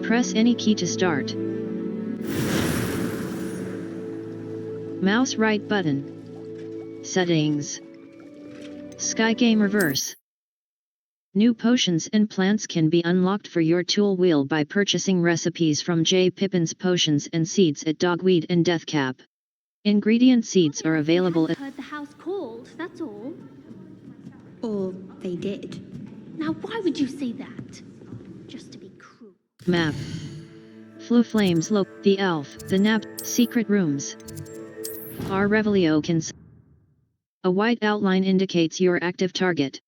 Press any key to start. Mouse right button. Settings. Sky Game Reverse. New potions and plants can be unlocked for your tool wheel by purchasing recipes from J. Pippin's Potions and Seeds at Dogweed and Deathcap. Ingredient seeds are available at... heard the house called, that's all. Or they did. Now why would you say that? Just to be cruel. Map. Flu Flames the Elf, the Nab, Secret Rooms. Our Revelio can... A white outline indicates your active target.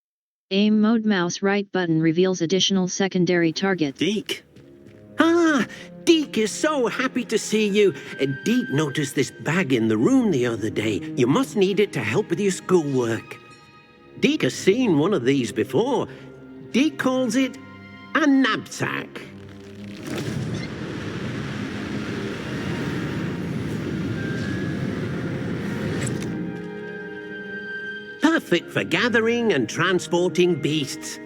Aim mode mouse right button reveals additional secondary targets. Deke? Ah, Deke is so happy to see you. Deke noticed this bag in the room the other day. You must need it to help with your schoolwork. Deke has seen one of these before. Deke calls it a Nab-sack. Perfect for gathering and transporting beasts.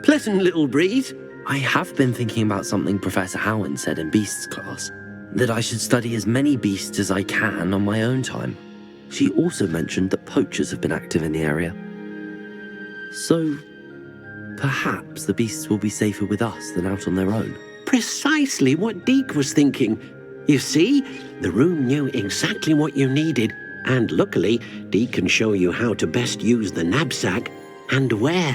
Pleasant little breeze. I have been thinking about something Professor Howland said in Beasts class, that I should study as many beasts as I can on my own time. She also mentioned that poachers have been active in the area. So, perhaps the beasts will be safer with us than out on their own. Precisely what Deke was thinking. You see, the room knew exactly what you needed, and luckily, Deke can show you how to best use the Nab-sack and where.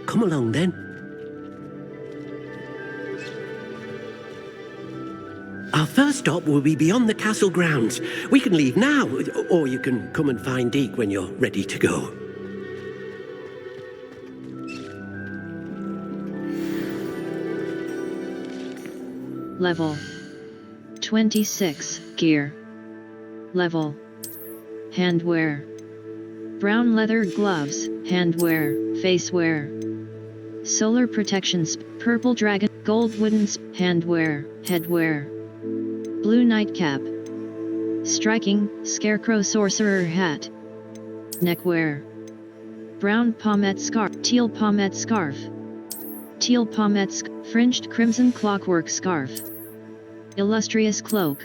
Come along then. Our first stop will be beyond the castle grounds. We can leave now, or you can come and find Deke when you're ready to go. Level 26, Gear. Level. Handwear. Brown leather gloves, handwear, facewear. Solar protections, purple dragon, gold wooden handwear, headwear. Blue nightcap. Striking, scarecrow sorcerer hat. Neckwear. Brown pomade scarf, teal pomade scarf. Teal pomade fringed crimson clockwork scarf. Illustrious cloak.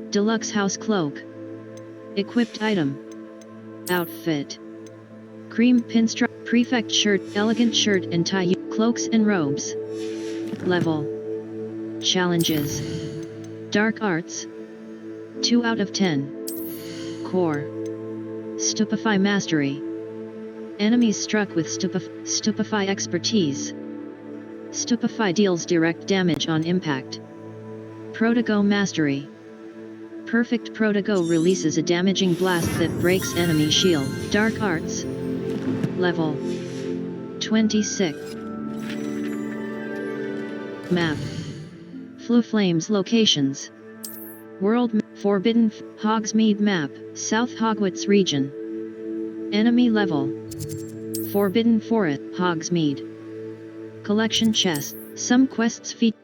Deluxe house cloak. Equipped item. Outfit. Cream pinstripe, prefect shirt, elegant shirt and tie, cloaks and robes. Level. Challenges. Dark arts. 2 out of 10. Core. Stupefy mastery. Enemies struck with stupefy expertise. Stupefy deals direct damage on impact. Protogo mastery. Perfect Protogo releases a damaging blast that breaks enemy shield. Dark arts. Level 26. Map. Flu Flames locations. World Forbidden Hogsmeade map, South Hogwarts region. Enemy level. Forbidden Forest, Hogsmeade. Collection chest. Some quests feature.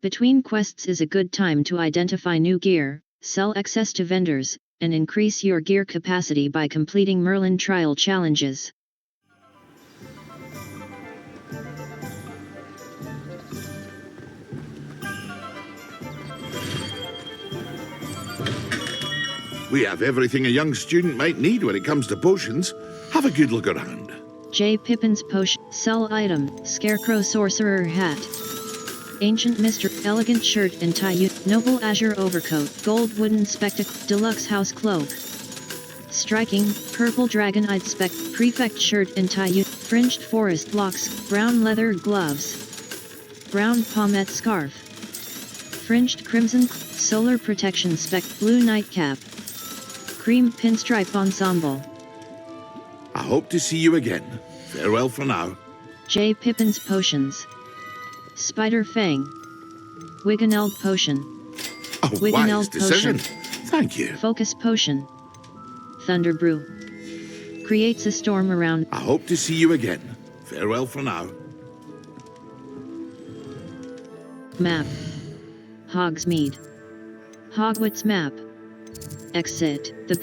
Between quests is a good time to identify new gear, sell excess to vendors, and increase your gear capacity by completing Merlin trial challenges. We have everything a young student might need when it comes to potions. Have a good look around. J. Pippin's Potion. Sell item, Scarecrow Sorcerer Hat. Ancient Mister, Elegant Shirt and Tie, Noble Azure Overcoat, Gold Wooden Spectacle, Deluxe House Cloak. Striking, Purple Dragon-Eyed Prefect Shirt and Tie, Fringed Forest Locks, Brown Leather Gloves. Brown Pomade Scarf. Fringed Crimson, Solar Protection Blue Nightcap. Cream Pinstripe Ensemble. I hope to see you again. Farewell for now. J. Pippin's Potions. Spider Fang. Wiggeneld Potion. A Wiggeneld wise decision. Potion. Thank you. Focus Potion. Thunder Brew. Creates a storm around. I hope to see you again. Farewell for now. Map. Hogsmeade. Hogwarts map. Exit. The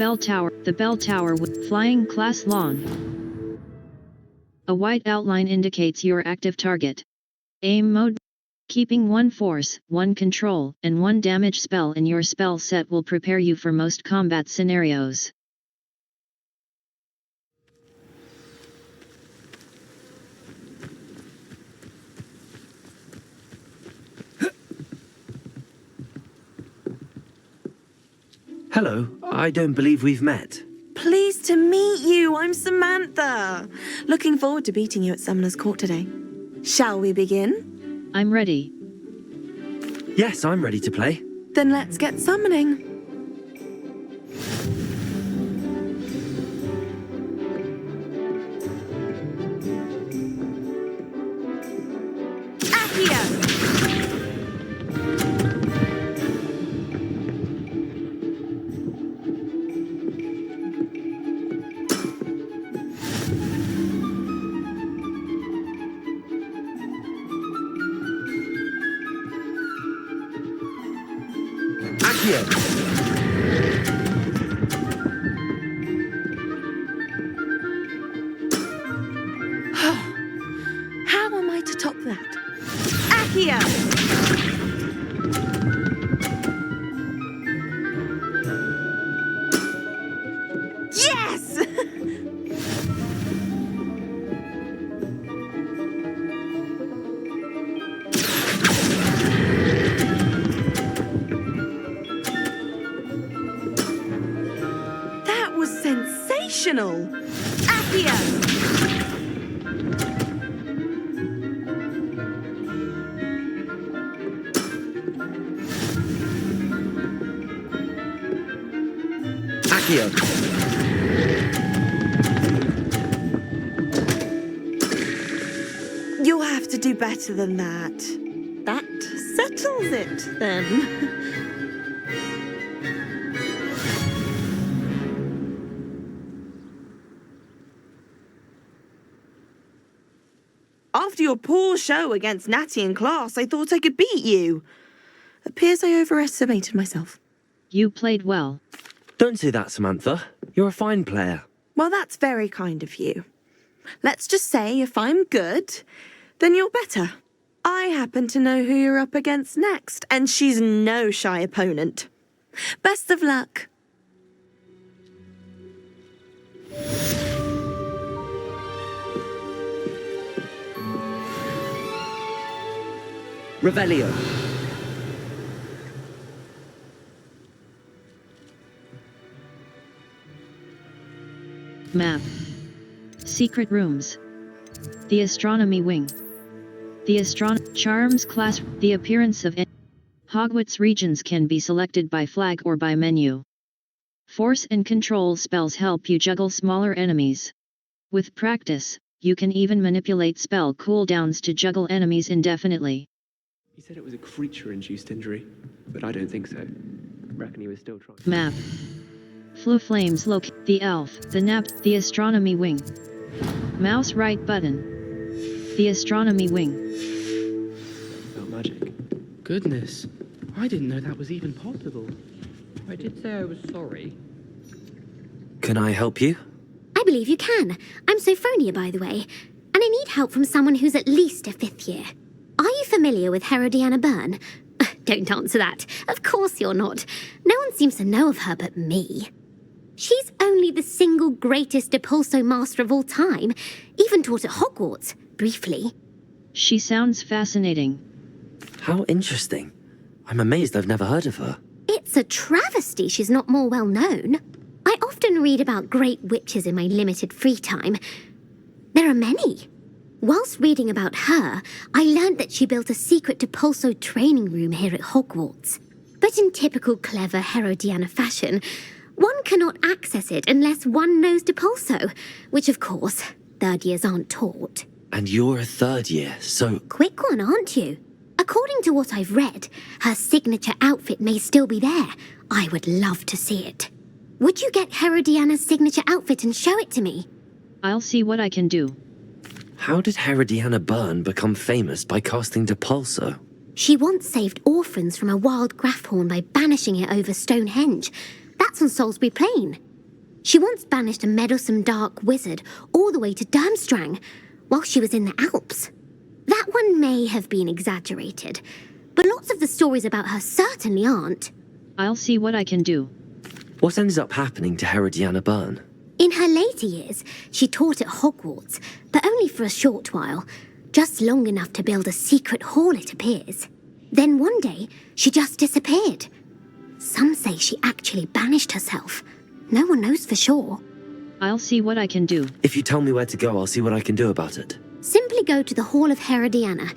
bell tower with flying class lawn. A white outline indicates your active target. Aim mode. Keeping 1 force, 1 control, and 1 damage spell in your spell set will prepare you for most combat scenarios. Hello, I don't believe we've met. Pleased to meet you. I'm Samantha. Looking forward to beating you at Summoner's Court today. Shall we begin? I'm ready. Yes, I'm ready to play. Then let's get summoning. Accio! How am I to top that? Accio! Yes! That was sensational! Accio! You'll have to do better than that. That settles it, then. After your poor show against Natty in class, I thought I could beat you. Appears I overestimated myself. You played well. Don't say that, Samantha. You're a fine player. Well, that's very kind of you. Let's just say if I'm good, then you're better. I happen to know who you're up against next, and she's no shy opponent. Best of luck. Revelio. Map. Secret rooms. The Astronomy wing. The Charms class. The appearance of Hogwarts regions can be selected by flag or by menu. Force and control spells help you juggle smaller enemies. With practice, you can even manipulate spell cooldowns to juggle enemies indefinitely. He said it was a creature-induced injury, but I don't think so. Reckon he was still trying. Map. Flu flames locate the elf, the nab, the astronomy wing. Mouse right button. The astronomy wing. About magic. Goodness, I didn't know that was even possible. I did say I was sorry. Can I help you? I believe you can. I'm Sophronia, by the way, and I need help from someone who's at least a 5th year. Are you familiar with Herodiana Byrne? Don't answer that. Of course you're not. No one seems to know of her but me. She's only the single greatest Depulso master of all time, even taught at Hogwarts, briefly. She sounds fascinating. How interesting. I'm amazed I've never heard of her. It's a travesty she's not more well known. I often read about great witches in my limited free time. There are many. Whilst reading about her, I learned that she built a secret Depulso training room here at Hogwarts. But in typical clever Herodiana fashion, one cannot access it unless one knows Depulso, which of course, 3rd years aren't taught. And you're a 3rd year, so... Quick one, aren't you? According to what I've read, her signature outfit may still be there. I would love to see it. Would you get Herodiana's signature outfit and show it to me? I'll see what I can do. How did Herodiana Byrne become famous by casting Depulso? She once saved orphans from a wild Grafhorn by banishing it over Stonehenge. That's on Salisbury Plain. She once banished a meddlesome dark wizard all the way to Durmstrang. while she was in the Alps. That one may have been exaggerated, but lots of the stories about her certainly aren't. I'll see what I can do. What ended up happening to Herodiana Byrne? In her later years, she taught at Hogwarts, but only for a short while, just long enough to build a secret hall, it appears. Then one day, she just disappeared. Some say she actually banished herself. No one knows for sure. I'll see what I can do. If you tell me where to go, I'll see what I can do about it. Simply go to the Hall of Herodiana.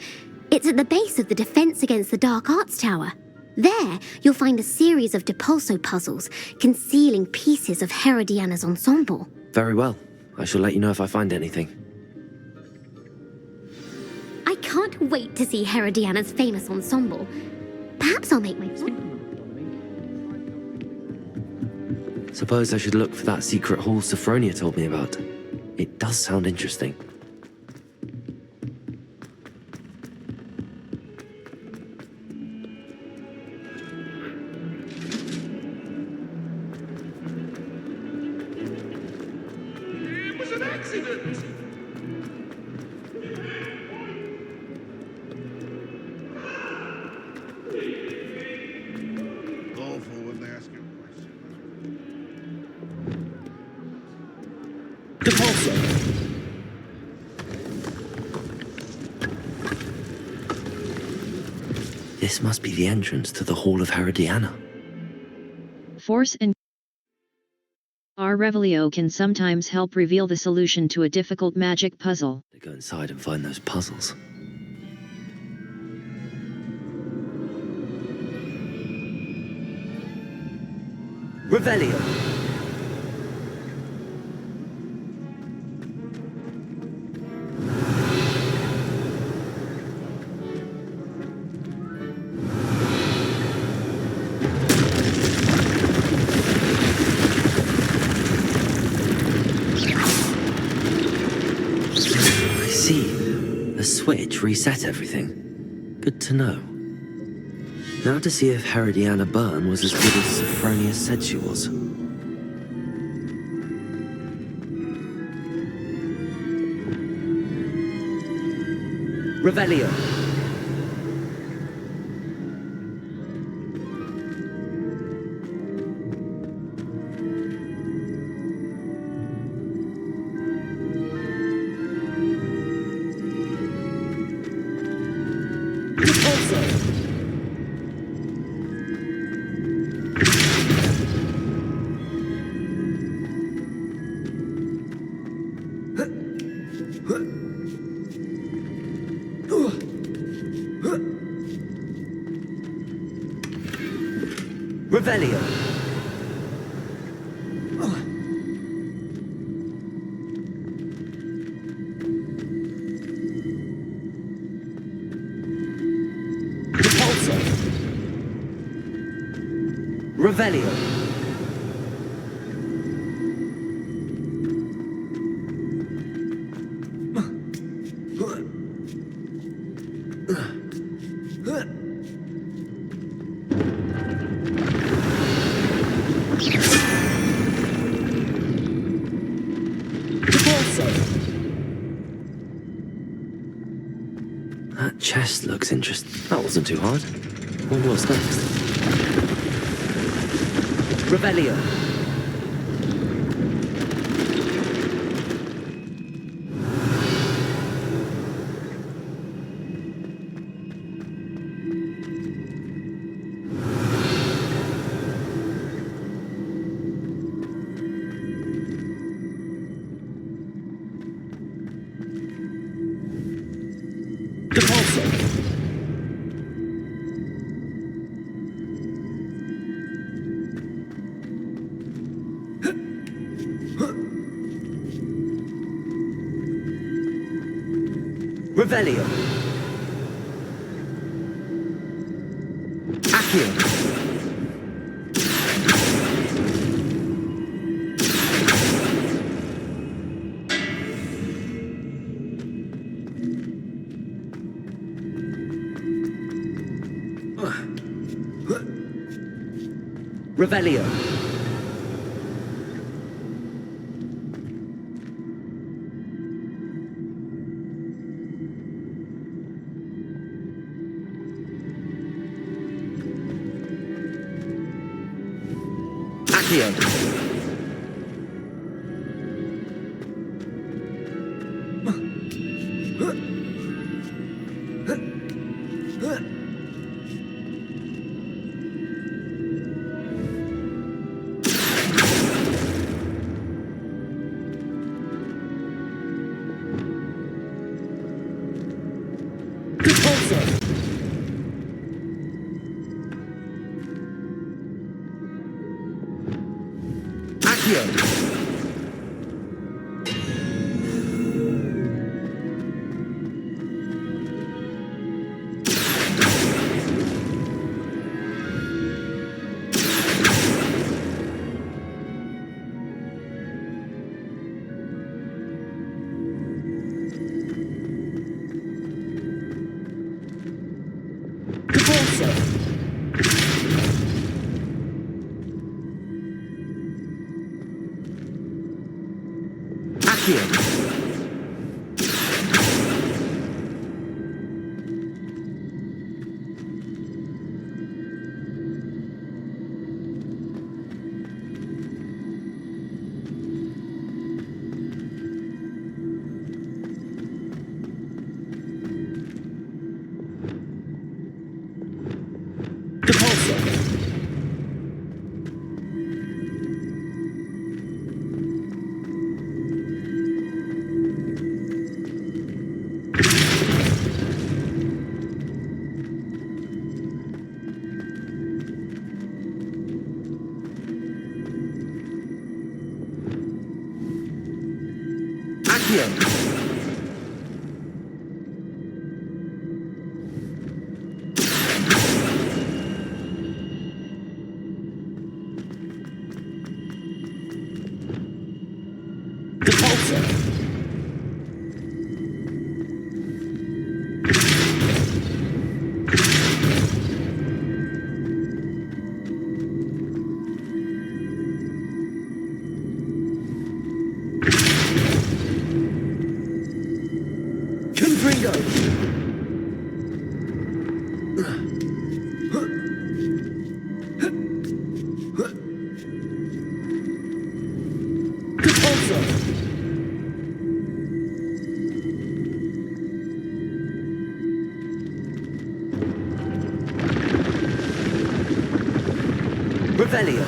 It's at the base of the Defense Against the Dark Arts Tower. There, you'll find a series of Depulso puzzles concealing pieces of Herodiana's ensemble. Very well. I shall let you know if I find anything. I can't wait to see Herodiana's famous ensemble. Perhaps I'll make my... Suppose I should look for that secret hall Sophronia told me about. It does sound interesting. It was an accident! Awful when they ask you a question. This must be the entrance to the Hall of Herodiana. Force and our Revelio can sometimes help reveal the solution to a difficult magic puzzle. To go inside and find those puzzles. Revelio! The switch reset everything. Good to know. Now to see if Herodiana Byrne was as good as Sophronia said she was. Revelio. Revelio. Repulsor. Revelio. That chest looks interesting. That wasn't too hard. Wonder what's next. Revelio. Revelio. Accio. Revelio. Accio. Revelio.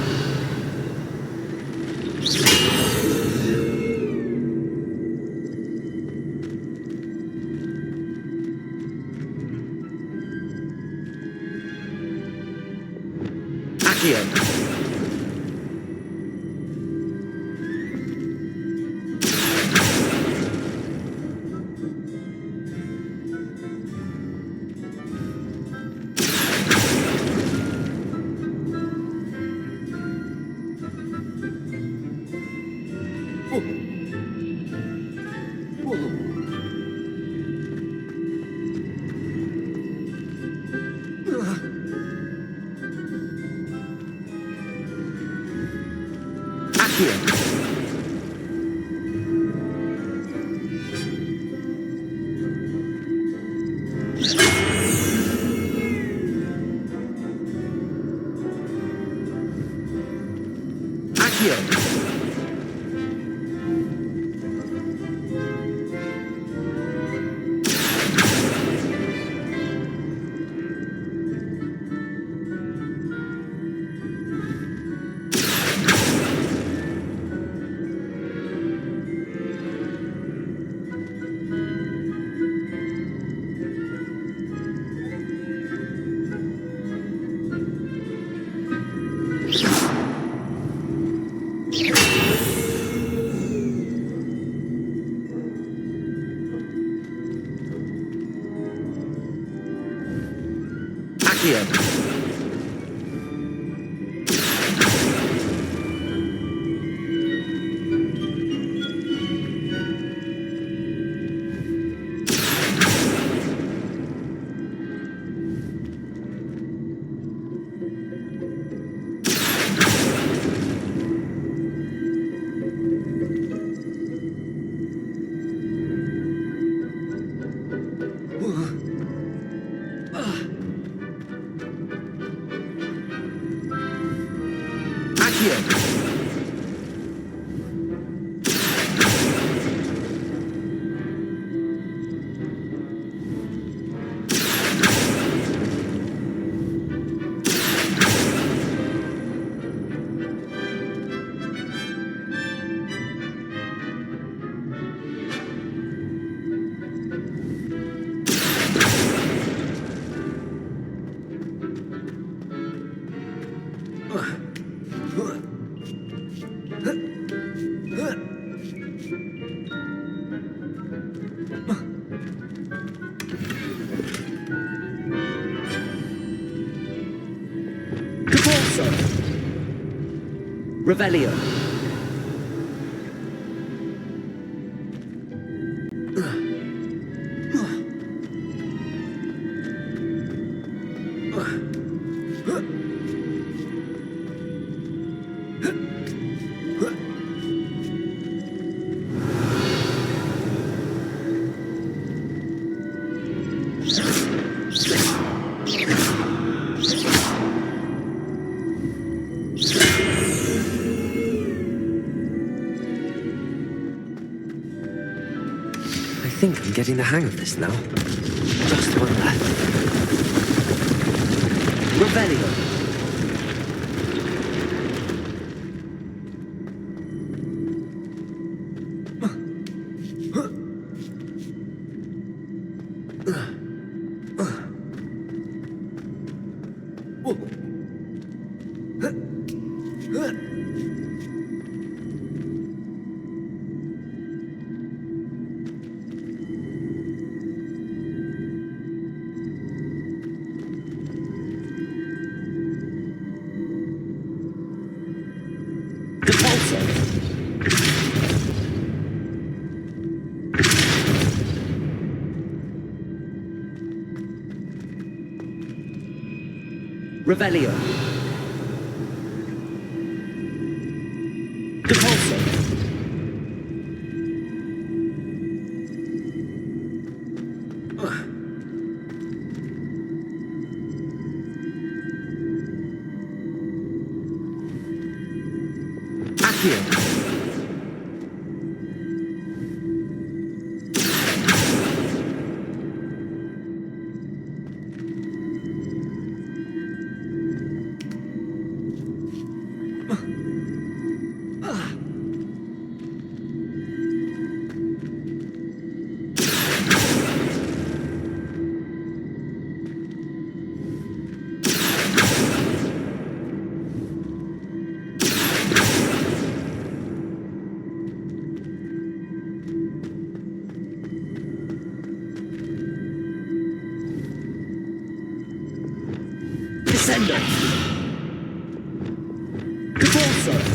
Accio. Accio. Revelio. I think I'm getting the hang of this now. Just one left. Revelio. Revelio. Depulso. Accio. Descendo. Depulso.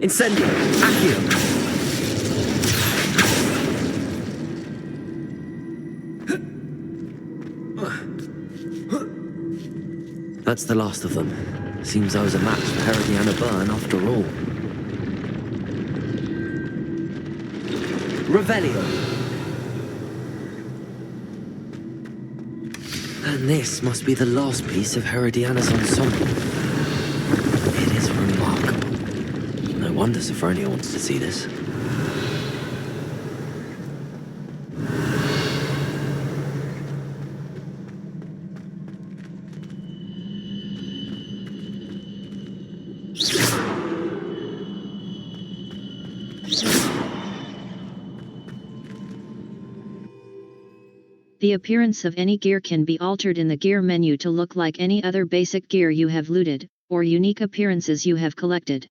Incendio! Accio! That's the last of them. Seems I was a match for Herodiana Byrne after all. Revelio! And this must be the last piece of Herodiana's ensemble. It is remarkable. No wonder Sophronia wants to see this. The appearance of any gear can be altered in the gear menu to look like any other basic gear you have looted, or unique appearances you have collected.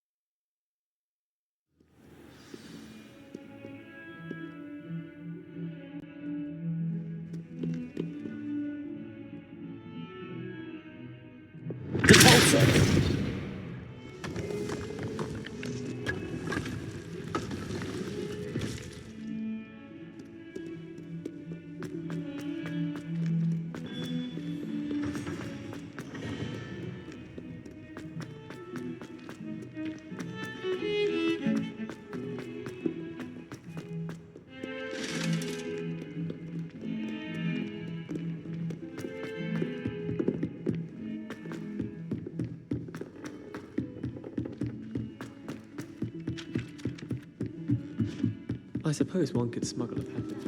I suppose one could smuggle a package.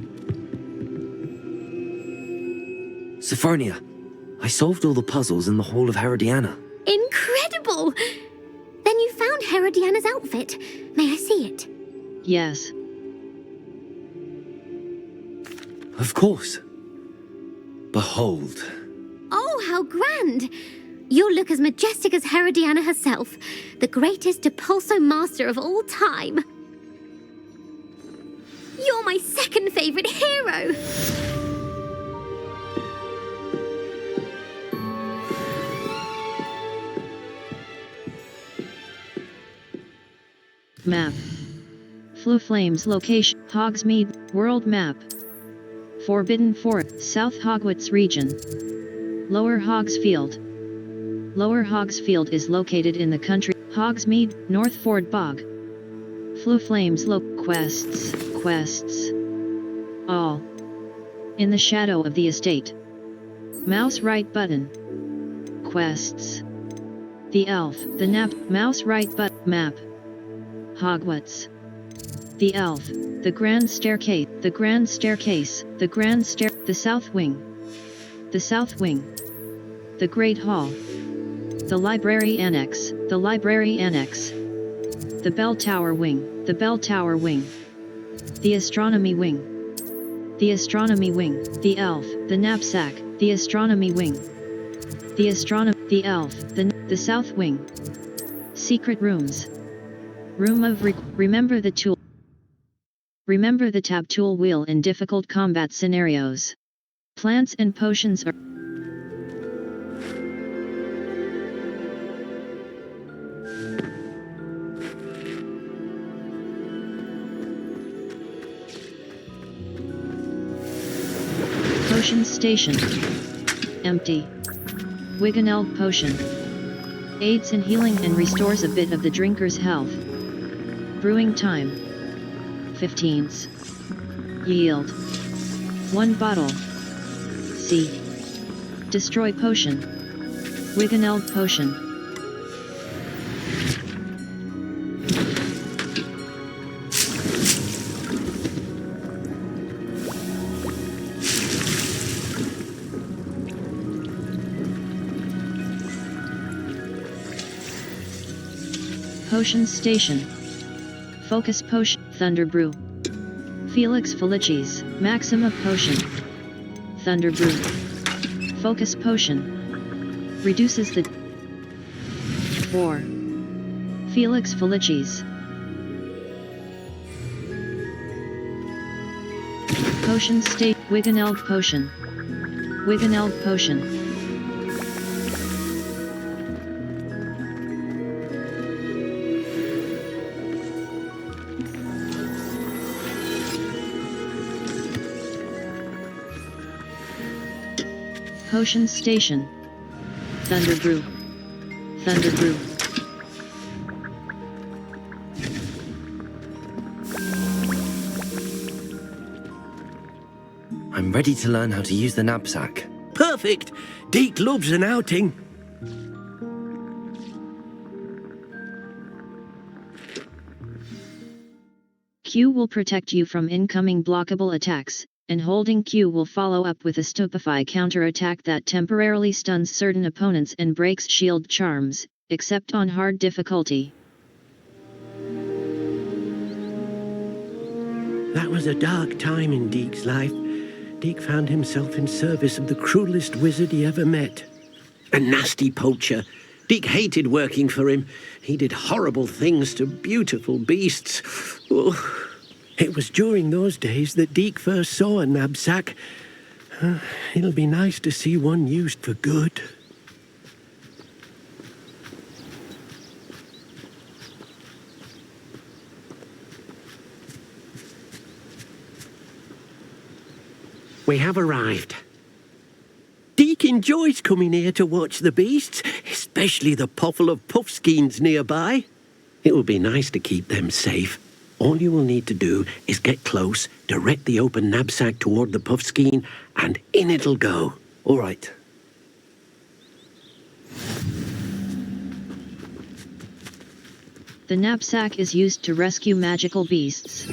Sophronia, I solved all the puzzles in the Hall of Herodiana. Incredible! Then you found Herodiana's outfit. May I see it? Yes. Of course. Behold. Oh, how grand! You'll look as majestic as Herodiana herself, the greatest Depulso master of all time. You're my second favorite hero! Map. Fluflame's location, Hogsmeade, World Map. Forbidden Forest, South Hogwarts region. Lower Hogsfield. Lower Hogsfield is located in the country, Hogsmeade, North Ford Bog. Fluflame's quests. All. In the shadow of the estate. Mouse right button. Quests. The elf, the nap, mouse right button, map. Hogwarts. The elf, the grand staircase, the grand staircase, the grand stair, the south wing. The south wing. The great hall. The library annex, the library annex. The bell tower wing, the bell tower wing. The astronomy wing. The astronomy wing, the elf, the Nab-sack, the astronomy wing. The elf, the south wing. Secret rooms. Room of remember the tool. Remember the tab tool wheel in difficult combat scenarios. Plants and potions are Potion station. Empty. Wiggeneld potion. Aids in healing and restores a bit of the drinker's health. Brewing time 15s. Yield 1 bottle. C. Destroy potion. Wiggeneld potion. Potion Station. Focus Potion, Thunder Brew. Felix Felicis, Maxima Potion. Thunder Brew. Focus Potion. Reduces the 4. Felix Felicis. Potion State, Wiggeneld Potion. Wiggeneld Potion. Potion Station. Thunder Brew. Thunder Brew. I'm ready to learn how to use the Nab-sack. Perfect! Deke loves an outing. Q will protect you from incoming blockable attacks, and holding Q will follow up with a Stupefy counterattack that temporarily stuns certain opponents and breaks shield charms, except on hard difficulty. That was a dark time in Deke's life. Deke found himself in service of the cruelest wizard he ever met. A nasty poacher. Deke hated working for him. He did horrible things to beautiful beasts. Oh. It was during those days that Deke first saw a Nab-sack. It'll be nice to see one used for good. We have arrived. Deke enjoys coming here to watch the beasts, especially the poffle of puffskeins nearby. It will be nice to keep them safe. All you will need to do is get close, direct the open Nab-sack toward the puffskein, and in it'll go. All right. The Nab-sack is used to rescue magical beasts.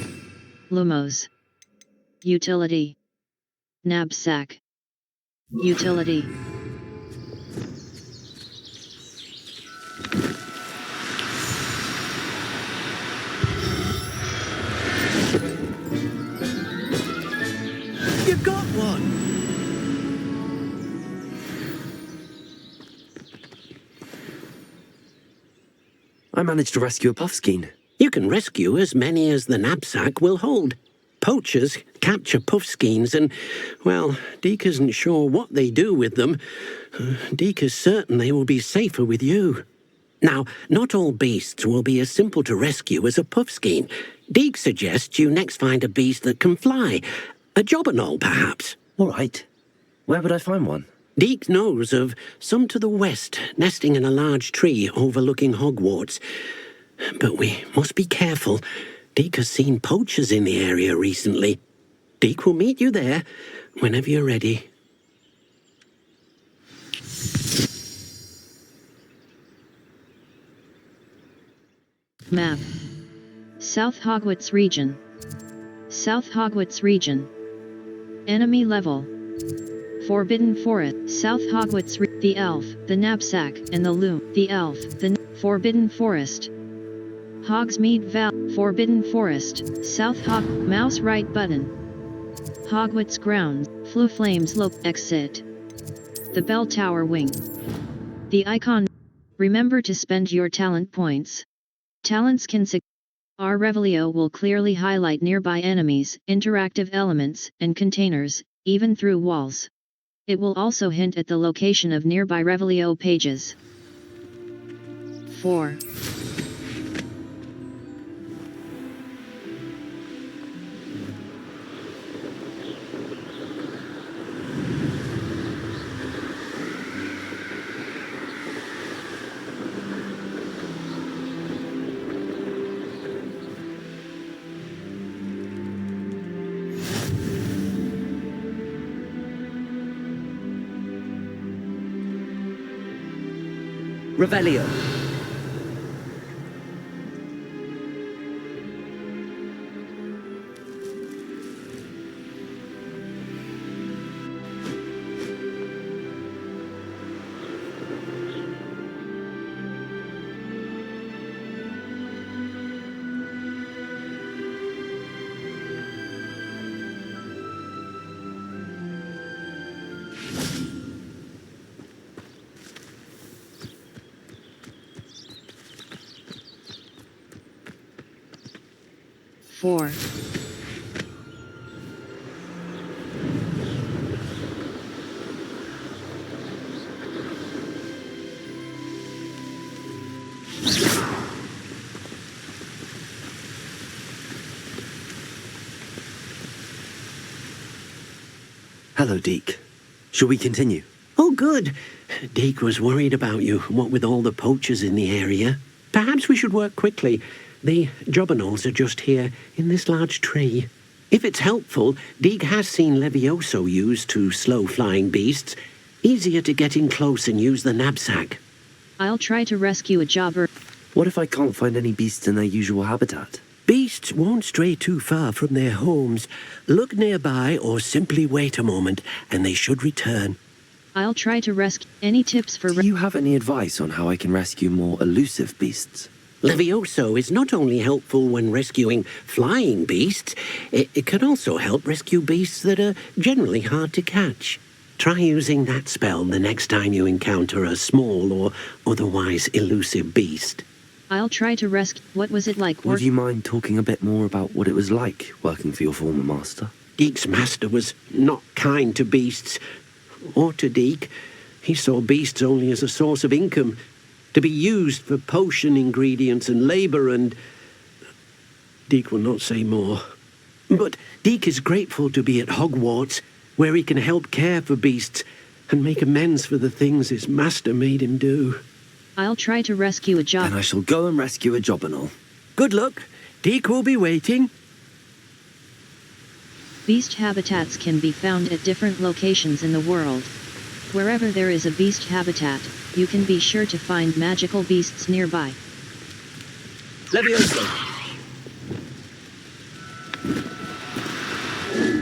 Lumos. Utility. Nab-sack. Utility. You've got one! I managed to rescue a puffskein. You can rescue as many as the Nab-sack will hold. Poachers capture puffskeins and, well, Deke isn't sure what they do with them. Deke is certain they will be safer with you. Now, not all beasts will be as simple to rescue as a puffskein. Deke suggests you next find a beast that can fly. A jobberknoll, perhaps. All right. Where would I find one? Deke knows of some to the west, nesting in a large tree overlooking Hogwarts. But we must be careful. Deke has seen poachers in the area recently. Deke will meet you there whenever you're ready. Map. South Hogwarts region. South Hogwarts region. Enemy level. Forbidden Forest. South Hogwarts the Elf, the Nab-sack, and the Loom. The Elf, the Forbidden Forest. Hogsmeade Valley. Forbidden Forest. South Mouse right button. Hogwarts grounds. Flue Flames Low. Exit. The Bell Tower wing. The icon. Remember to spend your talent points. Talents can Our Revelio will clearly highlight nearby enemies, interactive elements, and containers, even through walls. It will also hint at the location of nearby Revelio pages. 4. Revelio. Four. Hello, Deke. Shall we continue? Oh, good. Deke was worried about you, what with all the poachers in the area. Perhaps we should work quickly. The jobberknolls are just here, in this large tree. If it's helpful, Deke has seen Levioso used to slow flying beasts. Easier to get in close and use the Nab-sack. I'll try to rescue a jobber. What if I can't find any beasts in their usual habitat? Beasts won't stray too far from their homes. Look nearby or simply wait a moment, and they should return. I'll try to rescue. Any tips for... Do you have any advice on how I can rescue more elusive beasts? Levioso is not only helpful when rescuing flying beasts, it can also help rescue beasts that are generally hard to catch. Try using that spell the next time you encounter a small or otherwise elusive beast. I'll try to rescue... What was it like Would you mind talking a bit more about what it was like working for your former master? Deke's master was not kind to beasts, or to Deke. He saw beasts only as a source of income, to be used for potion ingredients and labour, and... Deke will not say more. But Deke is grateful to be at Hogwarts, where he can help care for beasts and make amends for the things his master made him do. I'll try to rescue a job. Then I shall go and rescue a jobberknoll. Good luck. Deke will be waiting. Beast habitats can be found at different locations in the world. Wherever there is a beast habitat, you can be sure to find magical beasts nearby. Levioso.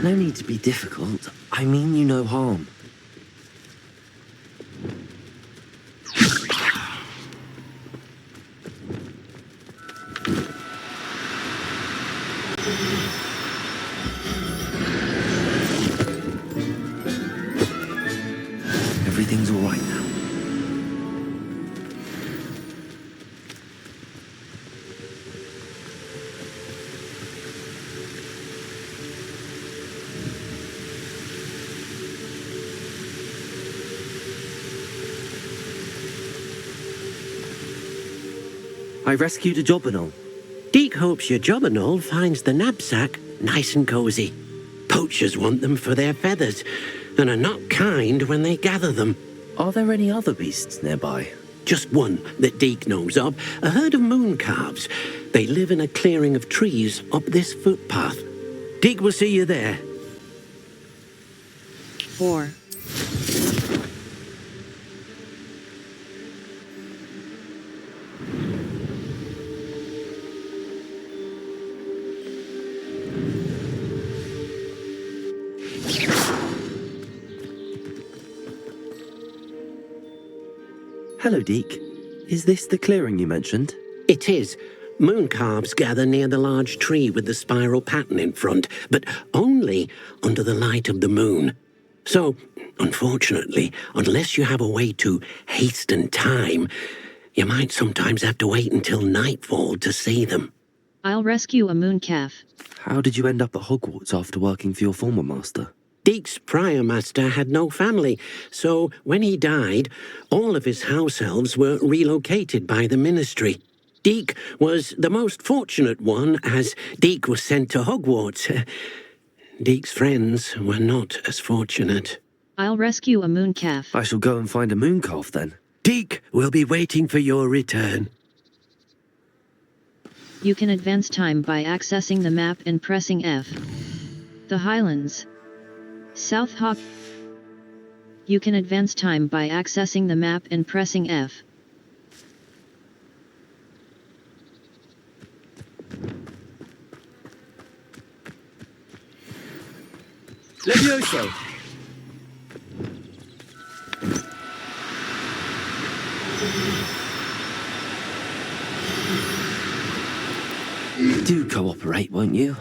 No need to be difficult. I mean you no harm. Everything's all right now. I rescued a jobberknoll. Deke hopes your jobberknoll finds the Nab-sack nice and cozy. Poachers want them for their feathers, and are not kind when they gather them. Are there any other beasts nearby? Just one that Deke knows of, a herd of moon calves. They live in a clearing of trees up this footpath. Deke will see you there. 4. Hello, Deke. Is this the clearing you mentioned? It is. Moon calves gather near the large tree with the spiral pattern in front, but only under the light of the moon. So, unfortunately, unless you have a way to hasten time, you might sometimes have to wait until nightfall to see them. I'll rescue a moon calf. How did you end up at Hogwarts after working for your former master? Deke's prior master had no family, so when he died, all of his house elves were relocated by the ministry. Deke was the most fortunate one, as Deke was sent to Hogwarts. Deke's friends were not as fortunate. I'll rescue a moon calf. I shall go and find a moon calf then. Deke will be waiting for your return. You can advance time by accessing the map and pressing F. The Highlands. South Hog. You can advance time by accessing the map and pressing F. Levioso! Do cooperate, won't you?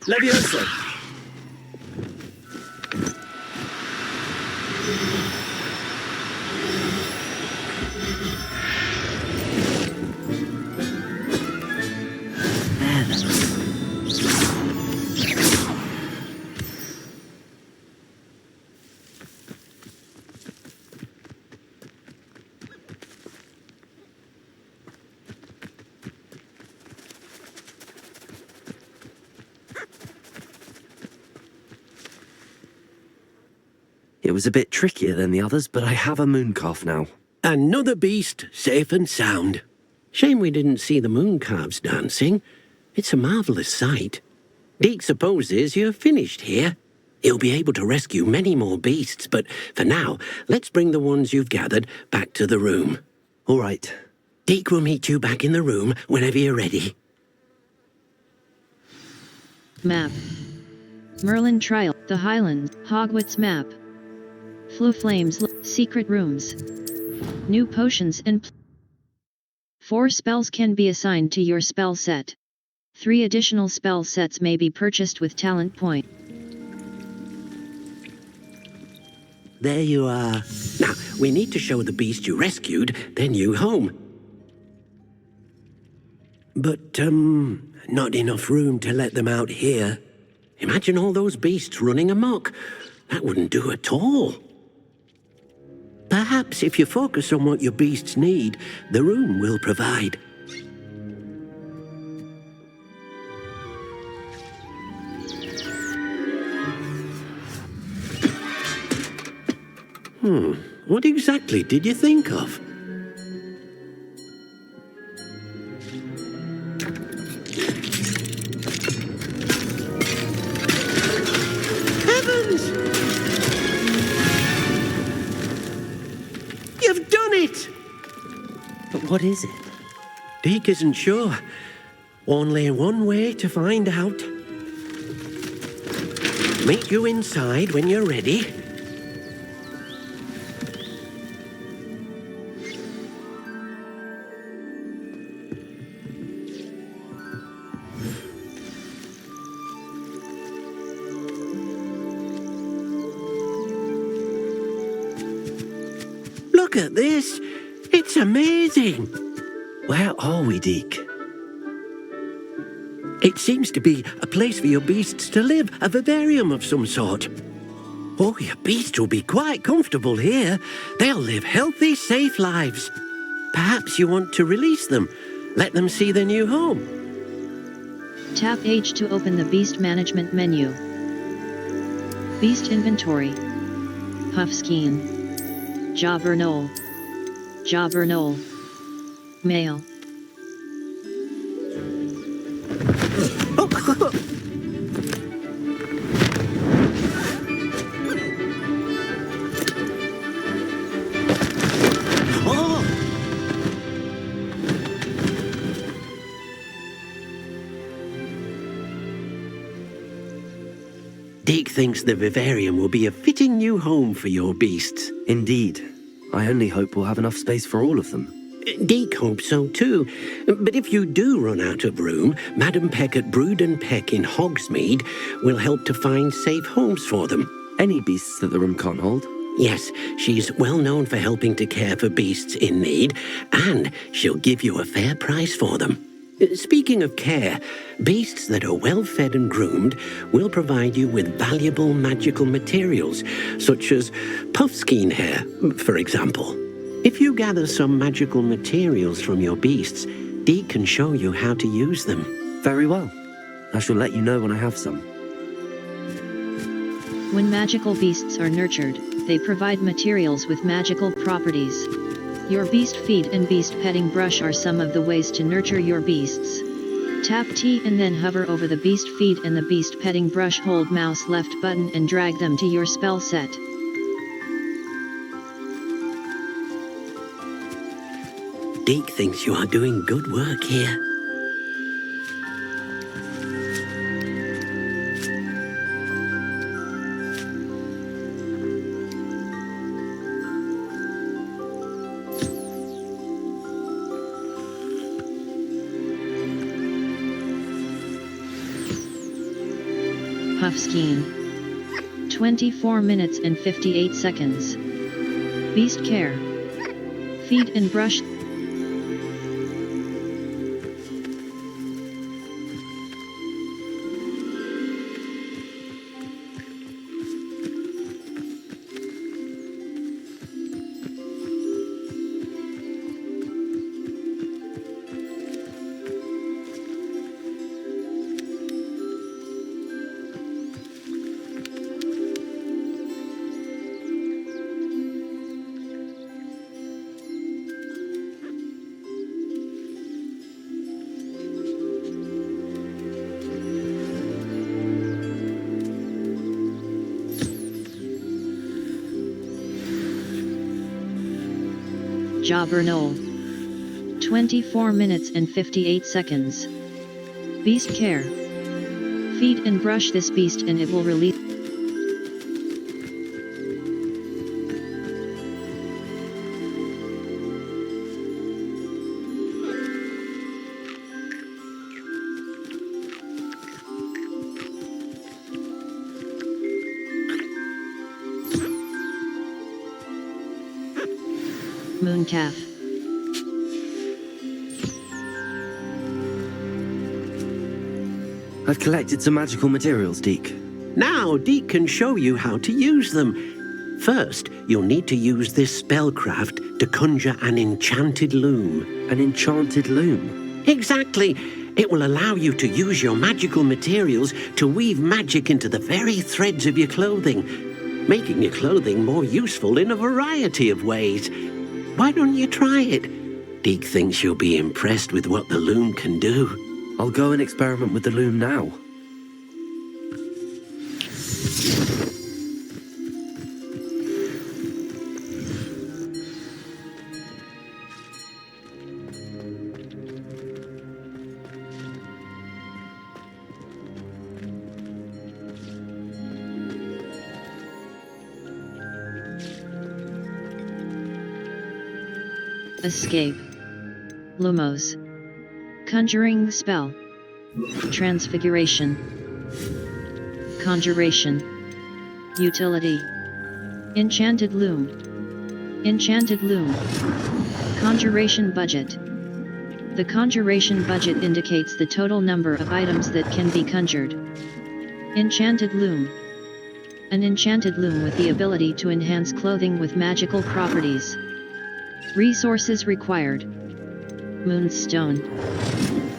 Levioso! It was a bit trickier than the others, but I have a mooncalf now. Another beast, safe and sound. Shame we didn't see the mooncalves dancing. It's a marvellous sight. Deke supposes you're finished here. He'll be able to rescue many more beasts, but for now, let's bring the ones you've gathered back to the room. All right. Deke will meet you back in the room whenever you're ready. Map. Merlin Trial, the Highlands, Hogwarts map. Floo Flames, secret rooms. New potions and 4 spells can be assigned to your spell set. 3 additional spell sets may be purchased with talent point. There you are. Now, we need to show the beast you rescued their new home. But, not enough room to let them out here. Imagine all those beasts running amok. That wouldn't do at all. Perhaps if you focus on what your beasts need, the room will provide. What exactly did you think of? Heavens! You've done it! But what is it? Deke isn't sure. Only one way to find out. Meet you inside when you're ready. Look at this. It's amazing. Where are we, Deke? It seems to be a place for your beasts to live, a vivarium of some sort. Oh, your beasts will be quite comfortable here. They'll live healthy, safe lives. Perhaps you want to release them, let them see their new home. Tap H to open the Beast Management menu. Beast Inventory. Puffskein. Jobberknoll. Jobberknoll. Male. Deke thinks the Vivarium will be a fitting new home for your beasts. Indeed. I only hope we'll have enough space for all of them. Deke hopes so too. But if you do run out of room, Madam Peck at Brood and Peck in Hogsmeade will help to find safe homes for them. Any beasts that the room can't hold? Yes, she's well known for helping to care for beasts in need, and she'll give you a fair price for them. Speaking of care, beasts that are well fed and groomed will provide you with valuable magical materials, such as puffskein hair, for example. If you gather some magical materials from your beasts, Deke can show you how to use them. Very well. I shall let you know when I have some. When magical beasts are nurtured, they provide materials with magical properties. Your beast feed and beast petting brush are some of the ways to nurture your beasts. Tap T and then hover over the beast feed and the beast petting brush. Hold mouse left button and drag them to your spell set. Deke thinks you are doing good work here. Puffskein. 24 minutes and 58 seconds. Beast care. Feed and brush. Jobberknoll. 24 minutes and 58 seconds. Beast care. Feed and brush this beast and it will release. Mooncalf. I've collected some magical materials, Deke. Now Deke can show you how to use them. First, you'll need to use this spellcraft to conjure an enchanted loom. An enchanted loom? Exactly. It will allow you to use your magical materials to weave magic into the very threads of your clothing, making your clothing more useful in a variety of ways. Why don't you try it? Deke thinks you'll be impressed with what the loom can do. I'll go and experiment with the loom now. Escape. Lumos. Conjuring spell. Transfiguration. Conjuration. Utility. Enchanted loom. Enchanted loom. Conjuration budget. The conjuration budget indicates the total number of items that can be conjured. Enchanted loom. An enchanted loom with the ability to enhance clothing with magical properties. Resources required. Moonstone.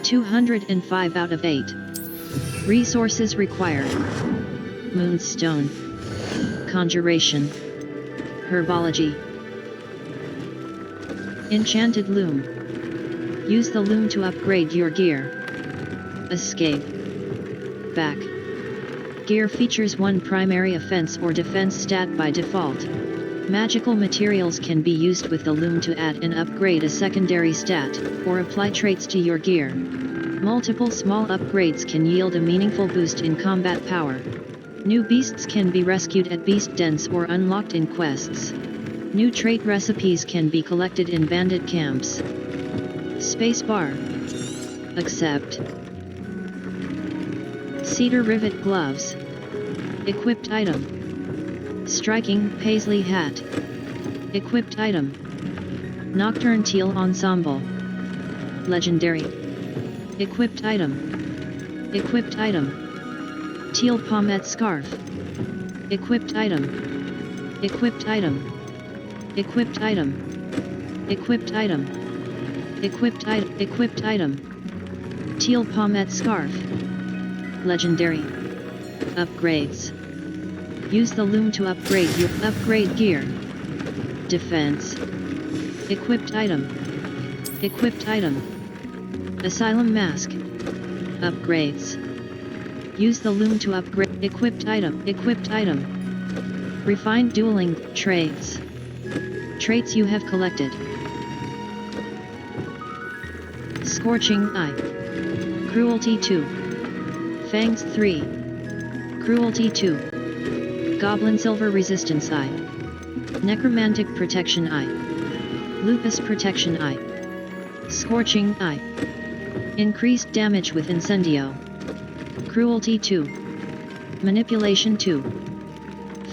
205 out of 8. Resources required. Moonstone. Conjuration. Herbology. Enchanted loom. Use the loom to upgrade your gear. Escape. Back. Gear features one primary offense or defense stat by default. Magical materials can be used with the loom to add and upgrade a secondary stat, or apply traits to your gear. Multiple small upgrades can yield a meaningful boost in combat power. New beasts can be rescued at beast dens or unlocked in quests. New trait recipes can be collected in bandit camps. Spacebar. Accept. Cedar rivet gloves. Equipped item. Striking paisley hat. Equipped item. Nocturne teal ensemble. Legendary. Equipped item. Equipped item. Teal pomade scarf. Equipped item. Equipped item. Equipped item. Equipped item. Equipped item. Equipped item. Teal pomade scarf. Legendary. Upgrades. Use the loom to upgrade your gear. Defense. Equipped item. Equipped item. Asylum mask. Upgrades. Use the loom to upgrade. Equipped item. Equipped item. Refined dueling. Traits. Traits you have collected. Scorching Eye. Cruelty 2. Fangs 3. Cruelty 2. Goblin Silver Resistance Eye. Necromantic Protection Eye. Lupus Protection Eye. Scorching Eye. Increased damage with Incendio. Cruelty 2. Manipulation 2.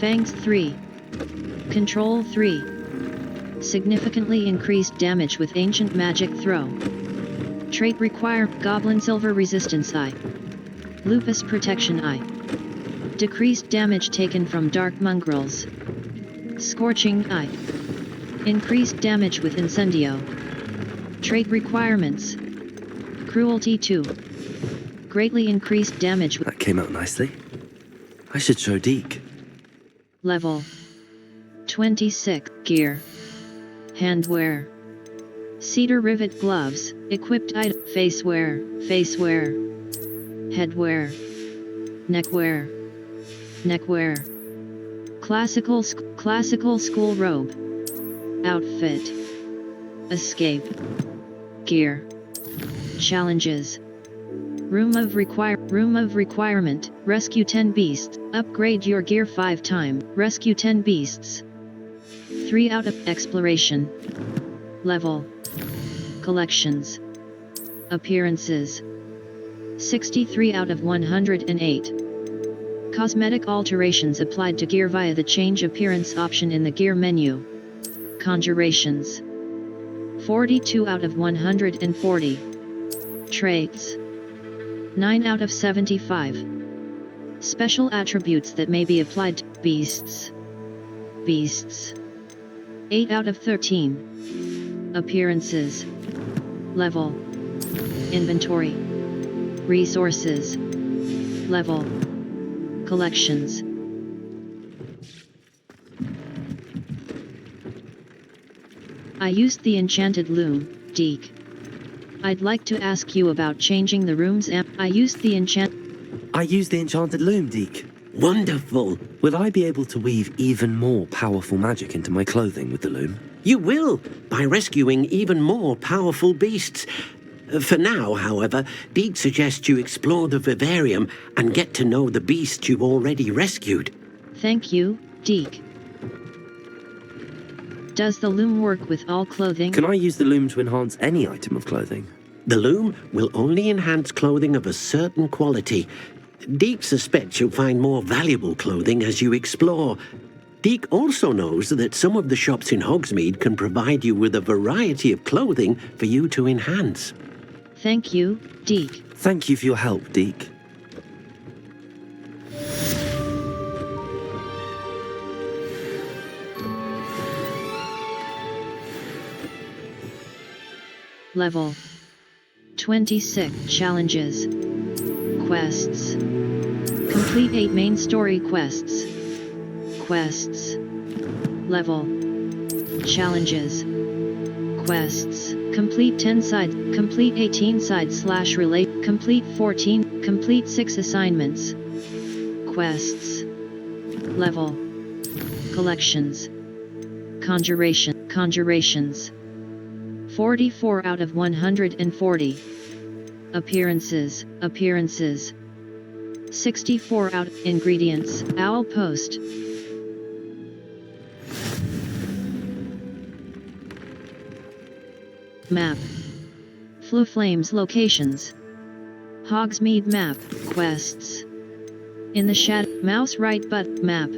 Fangs 3. Control 3. Significantly increased damage with Ancient Magic Throw. Trait require Goblin Silver Resistance Eye. Lupus Protection Eye. Decreased damage taken from Dark Mongrels. Scorching Eye. Increased damage with Incendio. Trait requirements. Cruelty 2. Greatly increased damage with... That came out nicely. I should show Deke. Level 26. Gear. Handwear. Cedar rivet gloves. Equipped item. Facewear. Facewear. Headwear. Neckwear. Neckwear. Classical school robe. Outfit. Escape. Gear. Challenges. Room of requirement. Rescue 10 beasts. Upgrade your gear 5 times. Rescue 10 beasts. 3 out of exploration. Level. Collections. Appearances. 63 out of 108. Cosmetic alterations applied to gear via the change appearance option in the gear menu. Conjurations. 42 out of 140. Traits. 9 out of 75. Special attributes that may be applied to beasts. Beasts. 8 out of 13. Appearances. Level. Inventory. Resources. Level. Collections. I used the enchanted loom, Deke. I'd like to ask you about changing the room's I used the enchanted loom, Deke. Wonderful. Will I be able to weave even more powerful magic into my clothing with the loom? You will, by rescuing even more powerful beasts. For now, however, Deke suggests you explore the Vivarium and get to know the beasts you've already rescued. Thank you, Deke. Does the loom work with all clothing? Can I use the loom to enhance any item of clothing? The loom will only enhance clothing of a certain quality. Deke suspects you'll find more valuable clothing as you explore. Deke also knows that some of the shops in Hogsmeade can provide you with a variety of clothing for you to enhance. Thank you, Deke. Thank you for your help, Deke. Level 26. Challenges. Quests. Complete 8 main story quests. Quests. Level. Challenges. Quests. Complete 10 sides. Complete 18 sides / relate. Complete 14. Complete 6 assignments. Quests. Level. Collections. Conjurations. 44 out of 140. Appearances. 64 out. Ingredients. Owl post. Map. Flue Flames locations. Hogsmeade map. Quests. In the shadow. Mouse right but map.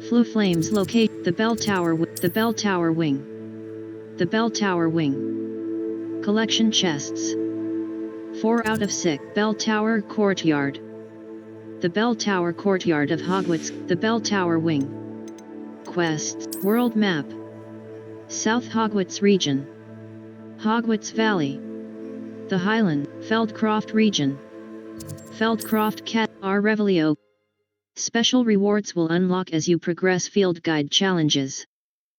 Flue Flames locate. The Bell Tower Wing. The Bell Tower Wing. Collection chests. 4 out of 6. Bell Tower Courtyard. The Bell Tower Courtyard of Hogwarts. The Bell Tower Wing. Quests. World map. South Hogwarts region. Hogwarts Valley. The Highland, Feldcroft region. Feldcroft Cat, R. Revelio. Special rewards will unlock as you progress field guide challenges.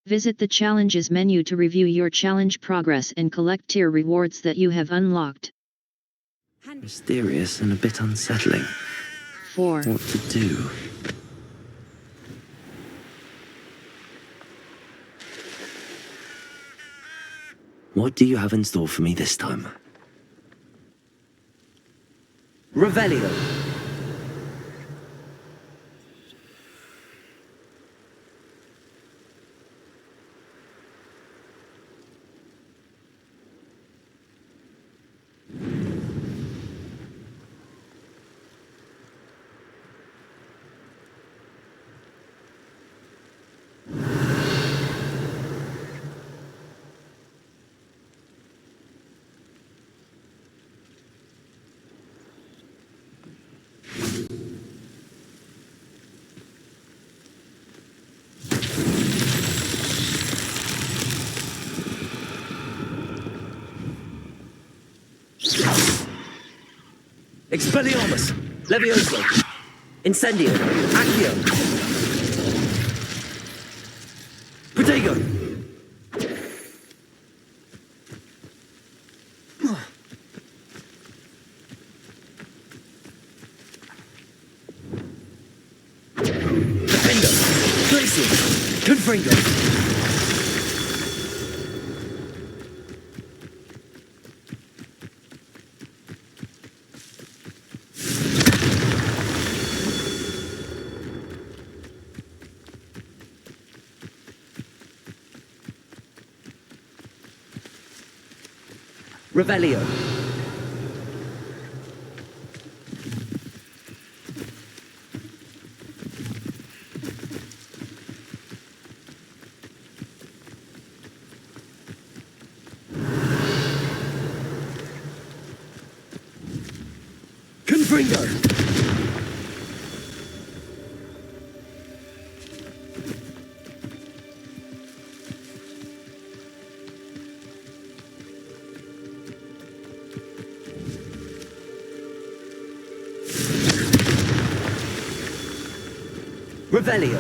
Visit the challenges menu to review your challenge progress and collect tier rewards that you have unlocked. Mysterious and a bit unsettling. 4. What to do? What do you have in store for me this time? Revelio. Expelliarmus! Levioso! Incendio! Accio! Protego! Defendo! Glacial! Confringo! Revelio. Confringo. Revelio.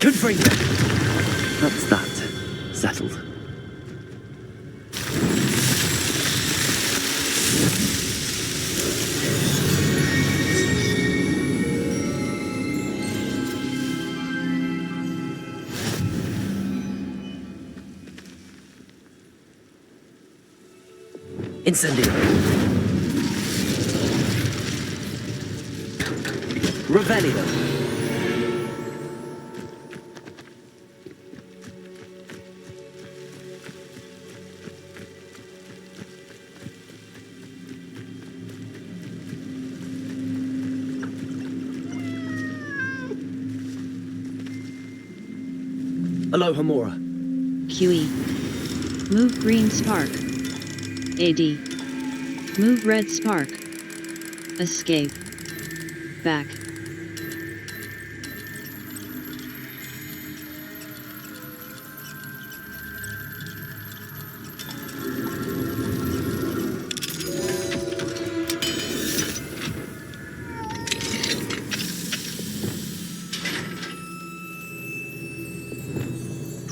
Confringo. That's that. Settled. Incendio. Revelio. Aloha Mora. QE. Move green spark. AD. Move red spark. Escape. Back.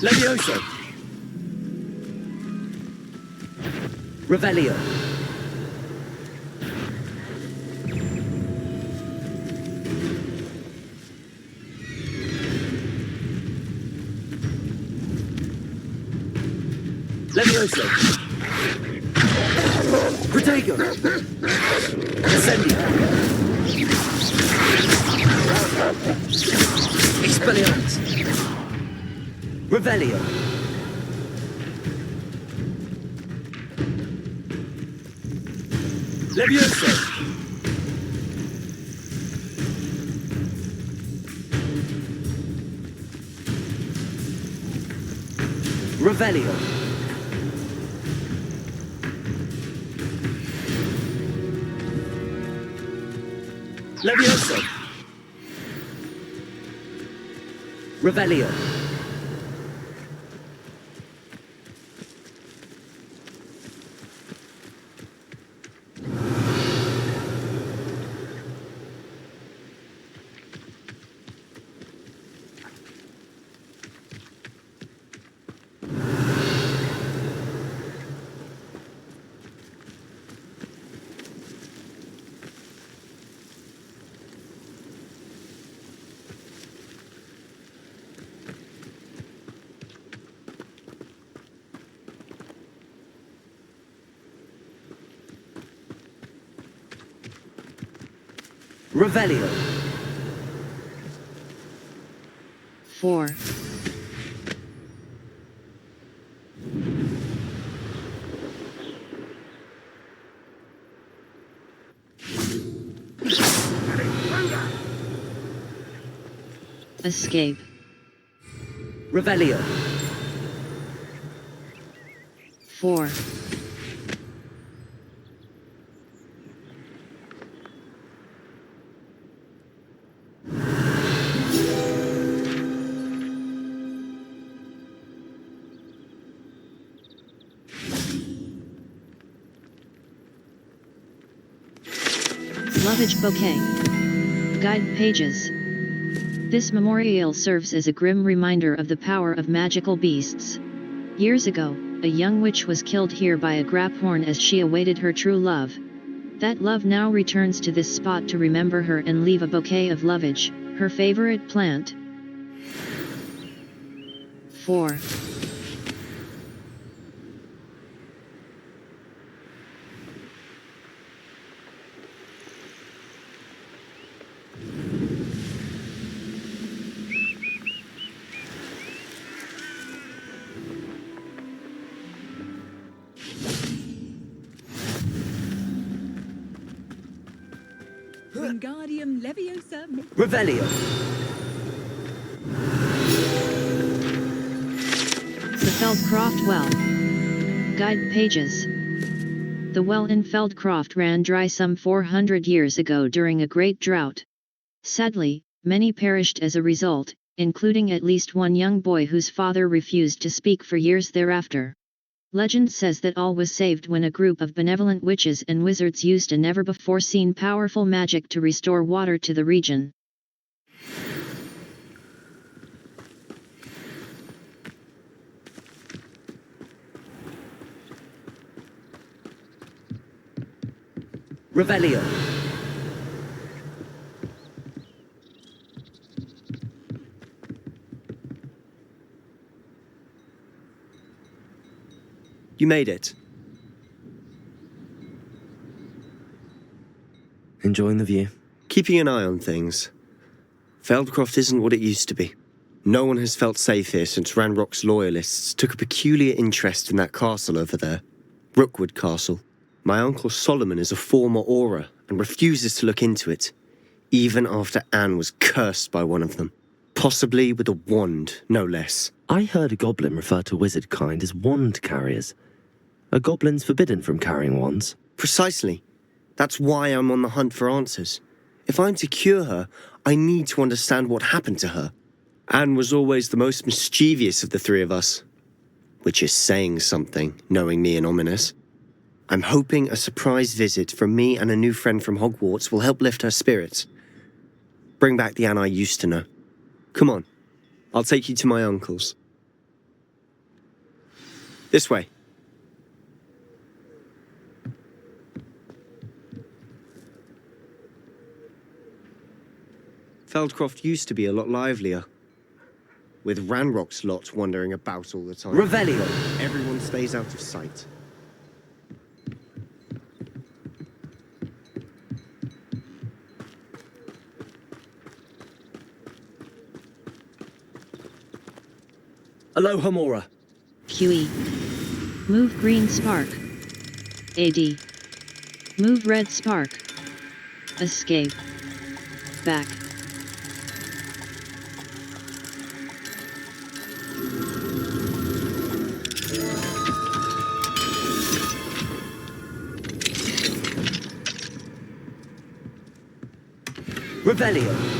Levioso. Revelio. Levioso. Protego. Incendio. Expelliarmus. Revelio. Levioso. Revelio. Levioso. Revelio. Revelio. 4. Escape. Revelio. 4. Lovage Bouquet. Guide pages. This memorial serves as a grim reminder of the power of magical beasts. Years ago, a young witch was killed here by a grabhorn as she awaited her true love. That love now returns to this spot to remember her and leave a bouquet of lovage, her favorite plant. 4. Wingardium Leviosa. Revelio. The Feldcroft Well. Guide pages. The well in Feldcroft ran dry some 400 years ago during a great drought. Sadly, many perished as a result, including at least one young boy whose father refused to speak for years thereafter. Legend says that all was saved when a group of benevolent witches and wizards used a never-before-seen powerful magic to restore water to the region. Revelio. You made it. Enjoying the view? Keeping an eye on things. Feldcroft isn't what it used to be. No one has felt safe here since Ranrock's loyalists took a peculiar interest in that castle over there. Rookwood Castle. My uncle Solomon is a former Auror and refuses to look into it, even after Anne was cursed by one of them. Possibly with a wand, no less. I heard a goblin refer to wizard kind as wand carriers. Are goblins forbidden from carrying wands? Precisely. That's why I'm on the hunt for answers. If I'm to cure her, I need to understand what happened to her. Anne was always the most mischievous of the three of us. Which is saying something, knowing me and Ominous. I'm hoping a surprise visit from me and a new friend from Hogwarts will help lift her spirits. Bring back the Anne I used to know. Come on, I'll take you to my uncle's. This way. Feldcroft used to be a lot livelier. With Ranrock's lot wandering about all the time. Revelio. Everyone stays out of sight. Aloha Mora. QE. Move green spark. AD. Move red spark. Escape. Back. Revelio.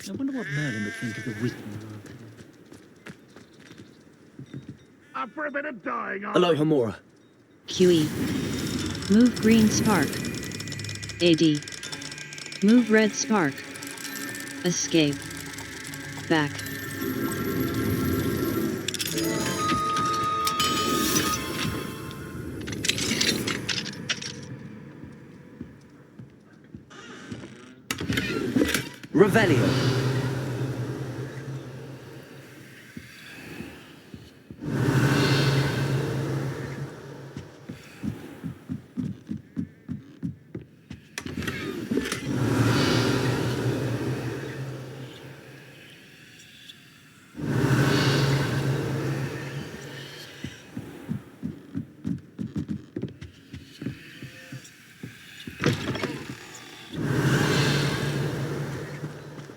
I wonder what Merlin would think of the wisdom of Up for a bit of dying, Aloha Mora. QE. Move green spark. AD. Move red spark. Escape. Back. Revelio.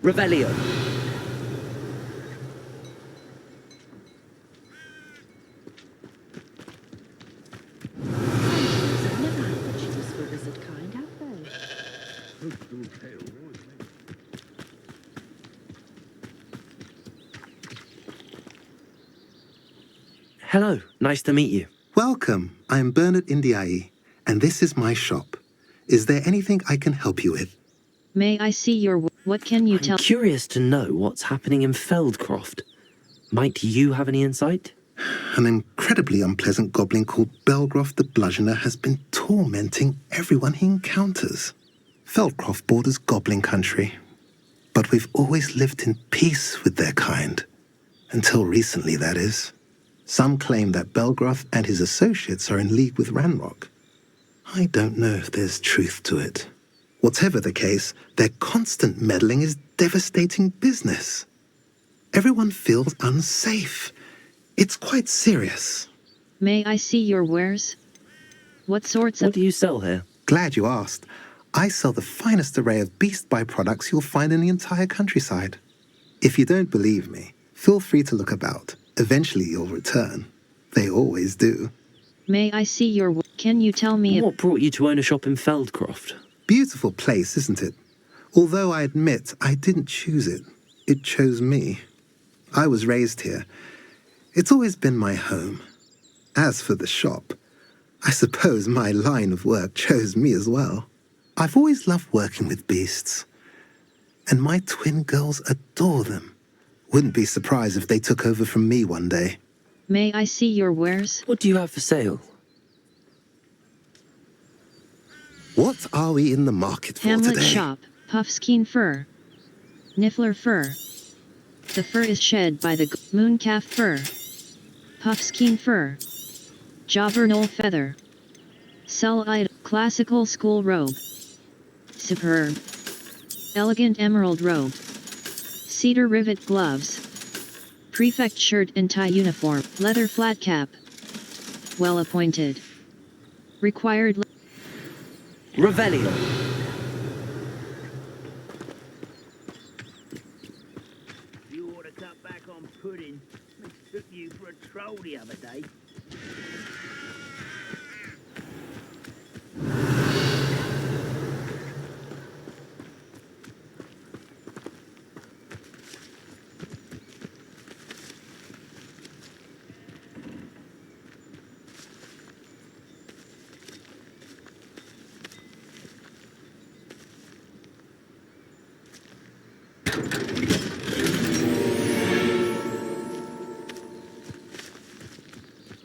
Revelio. I've never had much use for wizard kind, have they? Hello, nice to meet you. Welcome. I'm Bernard Indiai, and this is my shop. Is there anything I can help you with? May I see your... What can you tell... I'm curious to know what's happening in Feldcroft. Might you have any insight? An incredibly unpleasant goblin called Belgroth the Bludgeoner has been tormenting everyone he encounters. Feldcroft borders goblin country, but we've always lived in peace with their kind. Until recently, that is. Some claim that Belgroth and his associates are in league with Ranrock. I don't know if there's truth to it. Whatever the case, their constant meddling is devastating business. Everyone feels unsafe. It's quite serious. May I see your wares? What sorts of... What do you sell here? Glad you asked. I sell the finest array of beast byproducts you'll find in the entire countryside. If you don't believe me, feel free to look about. Eventually you'll return. They always do. May I see your... Can you tell me... What brought you to own a shop in Feldcroft? Beautiful place, isn't it? Although I admit I didn't choose it. It chose me. I was raised here. It's always been my home. As for the shop, I suppose my line of work chose me as well. I've always loved working with beasts. And my twin girls adore them. Wouldn't be surprised if they took over from me one day. May I see your wares? What do you have for sale? What are we in the market for Hamlet today? shop, Puffskein fur. Niffler fur. The fur is shed by the mooncalf fur. Puffskein fur. Jobberknoll feather. Sell item, classical school robe. Superb. Elegant emerald robe. Cedar rivet gloves. Prefect shirt and tie uniform, leather flat cap. Well appointed. Required... Revelio. You ought to cut back on pudding. I took you for a troll the other day.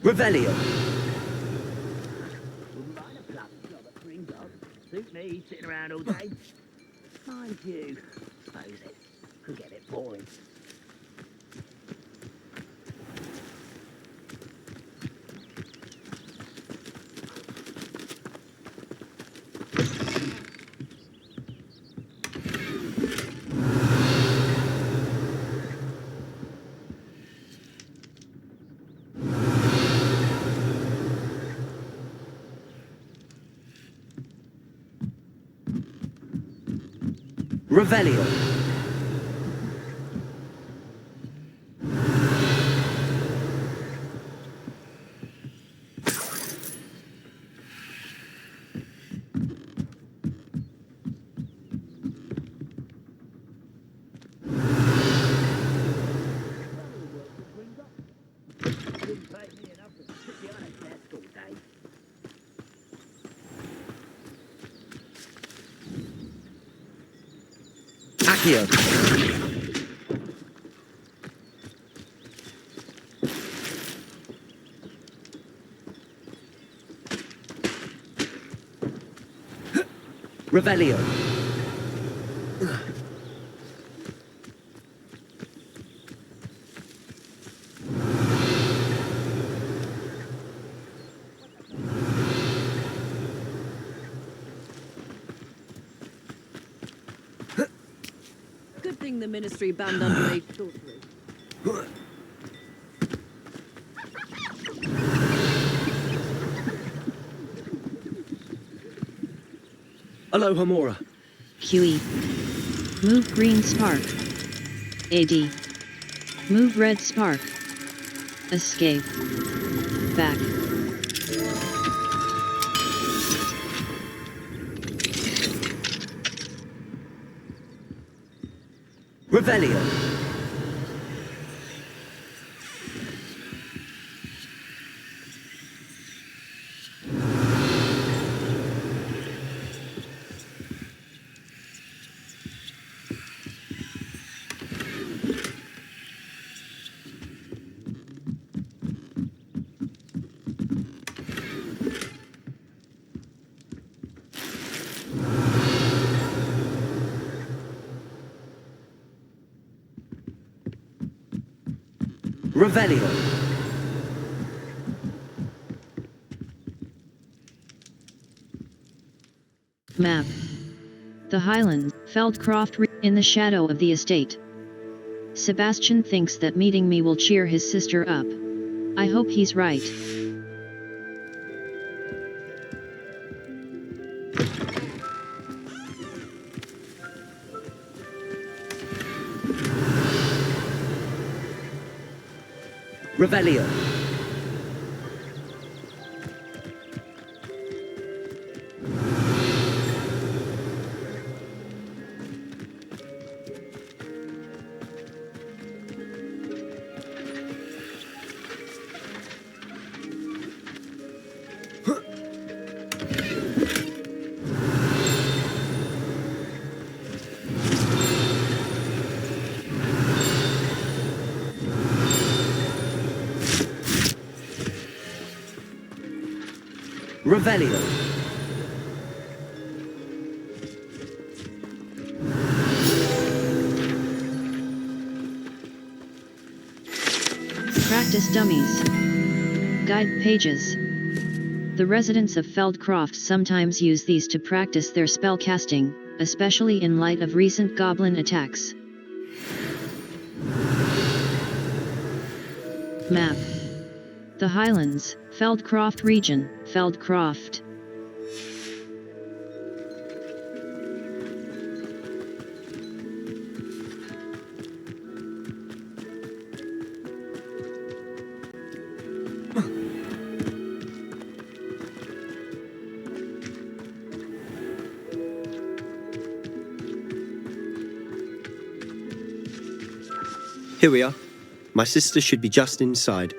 Revelio. Wouldn't mind a pluck job at Green Dog. Suit me, sitting around all day. Mind you, suppose it could get a bit boring. Revelio. Didn't pay me enough to sit behind a desk all day. Accio. Revelio. Good thing the ministry banned underage sorcery. Aloha Mora. QE. Move green spark. AD. Move red spark. Escape. Back. Revelio. Revelio. Map. The Highlands, Feldcroft in the shadow of the estate. Sebastian thinks that meeting me will cheer his sister up. I hope he's right. Revelio. Revelio. Practice dummies. Guide pages. The residents of Feldcroft sometimes use these to practice their spellcasting, especially in light of recent goblin attacks. Map. The Highlands, Feldcroft region, Feldcroft. Here we are. My sister should be just inside.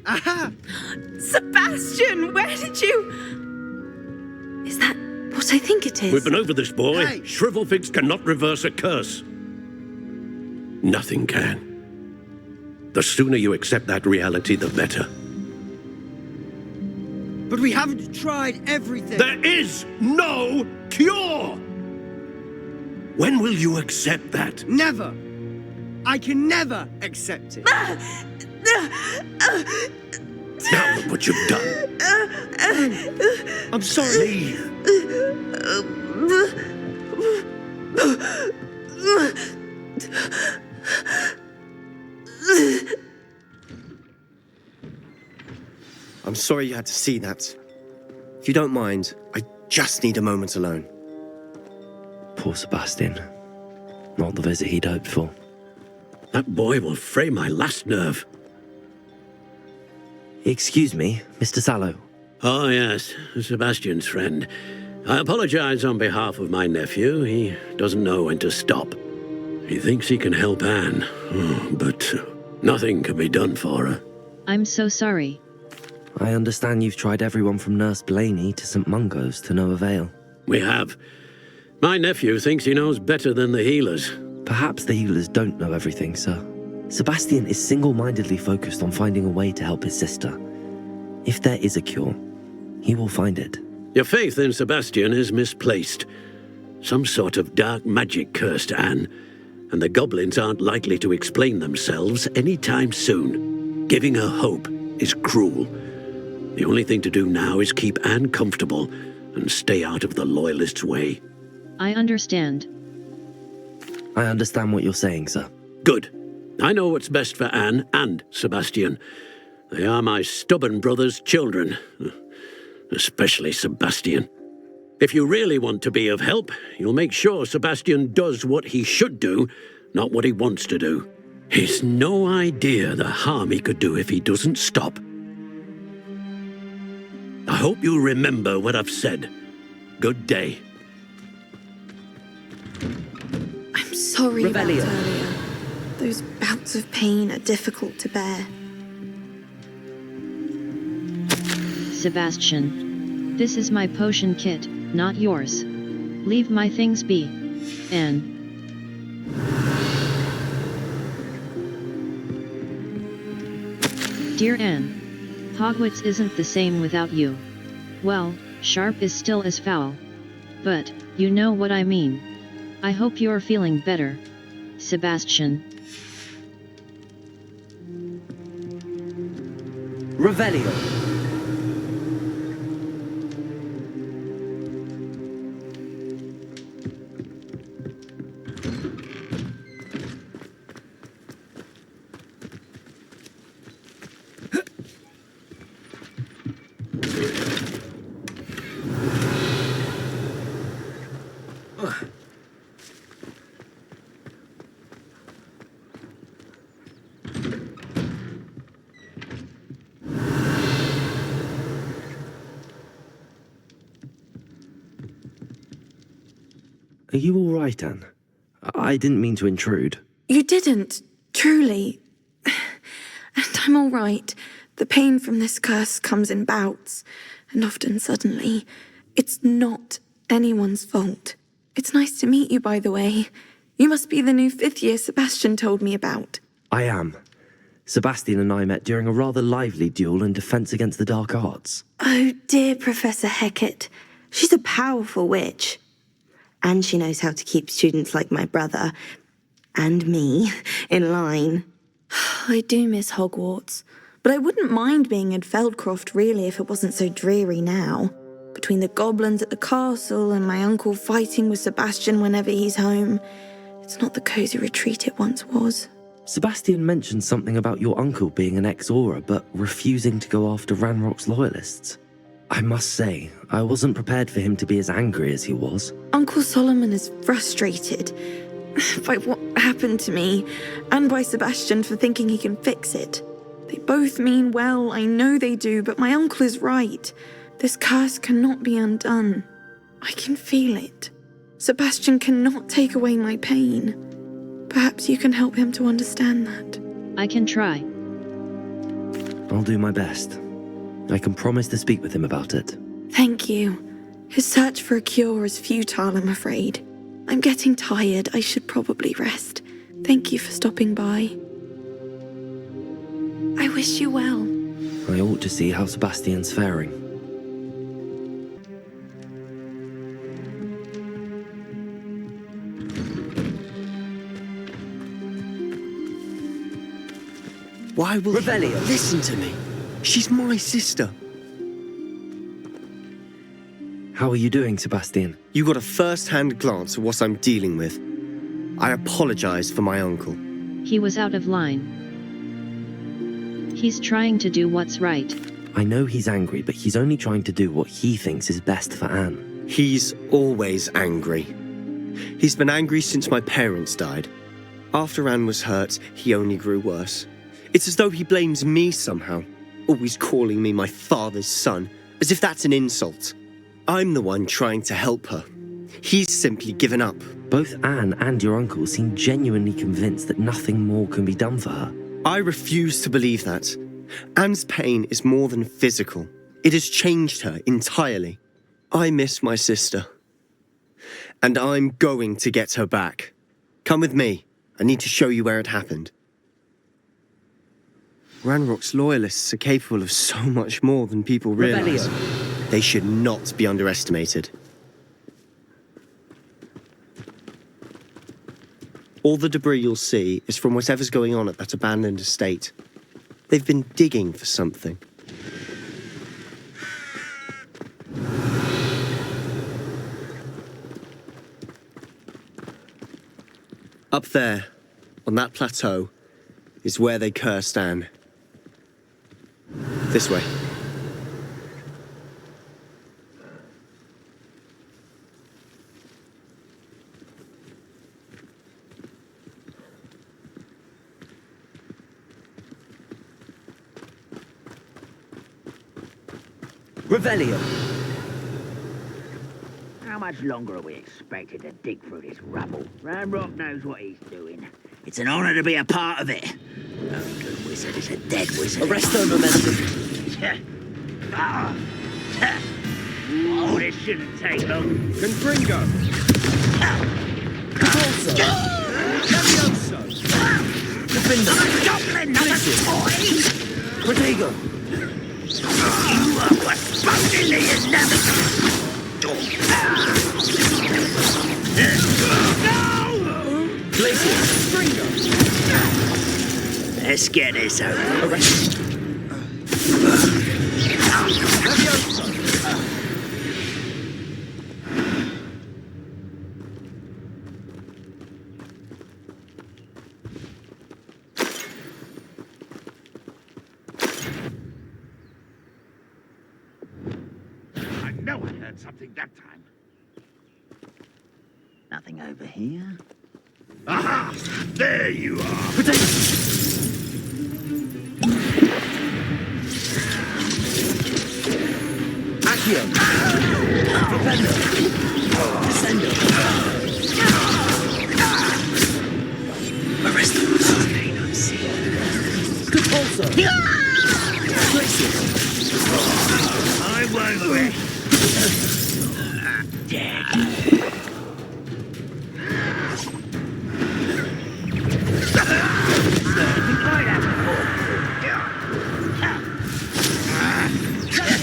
Aha! Sebastian, where did you... Is that what I think it is? We've been over this, boy. Hey. Shrivelfigs cannot reverse a curse. Nothing can. The sooner you accept that reality, the better. But we haven't tried everything. There is no cure! When will you accept that? Never. I can never accept it. Now look what you've done. I'm sorry. I'm sorry you had to see that. If you don't mind, I just need a moment alone. Poor Sebastian. Not the visit he'd hoped for. That boy will fray my last nerve. Excuse me, Mr. Sallow. Oh, yes, Sebastian's friend. I apologize on behalf of my nephew. He doesn't know when to stop. He thinks he can help Anne, but nothing can be done for her. I'm so sorry. I understand you've tried everyone from Nurse Blaney to St. Mungo's to no avail. We have. My nephew thinks he knows better than the healers. Perhaps the healers don't know everything, sir. Sebastian is single-mindedly focused on finding a way to help his sister. If there is a cure, he will find it. Your faith in Sebastian is misplaced. Some sort of dark magic cursed Anne, and the goblins aren't likely to explain themselves anytime soon. Giving her hope is cruel. The only thing to do now is keep Anne comfortable and stay out of the Loyalists' way. I understand. I understand what you're saying, sir. Good. I know what's best for Anne and Sebastian. They are my stubborn brother's children. Especially Sebastian. If you really want to be of help, you'll make sure Sebastian does what he should do, not what he wants to do. He's no idea the harm he could do if he doesn't stop. I hope you remember what I've said. Good day. I'm sorry about Revelio. earlier. Those bouts of pain are difficult to bear. Sebastian. This is my potion kit, not yours. Leave my things be. Anne. Dear Anne. Hogwarts isn't the same without you. Well, sharp is still as foul. But, you know what I mean. I hope you're feeling better. Sebastian. Revelio. Are you all right, Anne? I didn't mean to intrude. You didn't, truly. And I'm all right. The pain from this curse comes in bouts, and often suddenly. It's not anyone's fault. It's nice to meet you, by the way. You must be the new 5th year Sebastian told me about. I am. Sebastian and I met during a rather lively duel in defense against the dark arts. Oh, dear Professor Hecat. She's a powerful witch. And she knows how to keep students like my brother, and me, in line. I do miss Hogwarts, but I wouldn't mind being in Feldcroft, really, if it wasn't so dreary now. Between the goblins at the castle and my uncle fighting with Sebastian whenever he's home, it's not the cosy retreat it once was. Sebastian mentioned something about your uncle being an ex-Auror, but refusing to go after Ranrock's loyalists. I must say, I wasn't prepared for him to be as angry as he was. Uncle Solomon is frustrated by what happened to me, and by Sebastian for thinking he can fix it. They both mean well, I know they do, but my uncle is right. This curse cannot be undone. I can feel it. Sebastian cannot take away my pain. Perhaps you can help him to understand that. I can try. I'll do my best. I can promise to speak with him about it. Thank you. His search for a cure is futile, I'm afraid. I'm getting tired. I should probably rest. Thank you for stopping by. I wish you well. I ought to see how Sebastian's faring. Why will Revelio. you listen to me? She's my sister. How are you doing, Sebastian? You got a first-hand glance at what I'm dealing with. I apologize for my uncle. He was out of line. He's trying to do what's right. I know he's angry, but he's only trying to do what he thinks is best for Anne. He's always angry. He's been angry since my parents died. After Anne was hurt, he only grew worse. It's as though he blames me somehow, always calling me my father's son, as if that's an insult. I'm the one trying to help her. He's simply given up. Both Anne and your uncle seem genuinely convinced that nothing more can be done for her. I refuse to believe that. Anne's pain is more than physical. It has changed her entirely. I miss my sister. And I'm going to get her back. Come with me. I need to show you where it happened. Ranrock's loyalists are capable of so much more than people realize. They should not be underestimated. All the debris you'll see is from whatever's going on at that abandoned estate. They've been digging for something. Up there, on that plateau, is where they cursed Anne. This way. Revelio. How much longer are we expected to dig through this rubble? Ramrock knows what he's doing. It's an honor to be a part of it. No good wizard is a dead wizard. Arresto momentum. Oh, this shouldn't take long. Confringo. Corso. Levioso. Defender. Goblin, not a toy! Protego. You are what's spoken to you, Nab-sack! No! Glacier. Let's get this over. Arrest. I know I heard something that time. Nothing over here. Aha! There you are! Accio. Propender. Descendo. Arresto. Compulso. Glacier. I won't rest. Dead.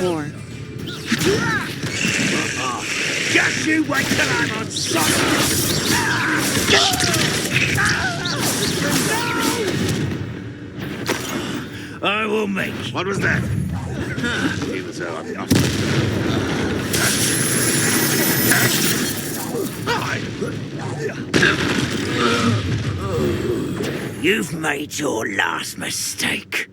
Four. Just you wait till I'm on sight! I will make. What was that? Seems so You've made your last mistake.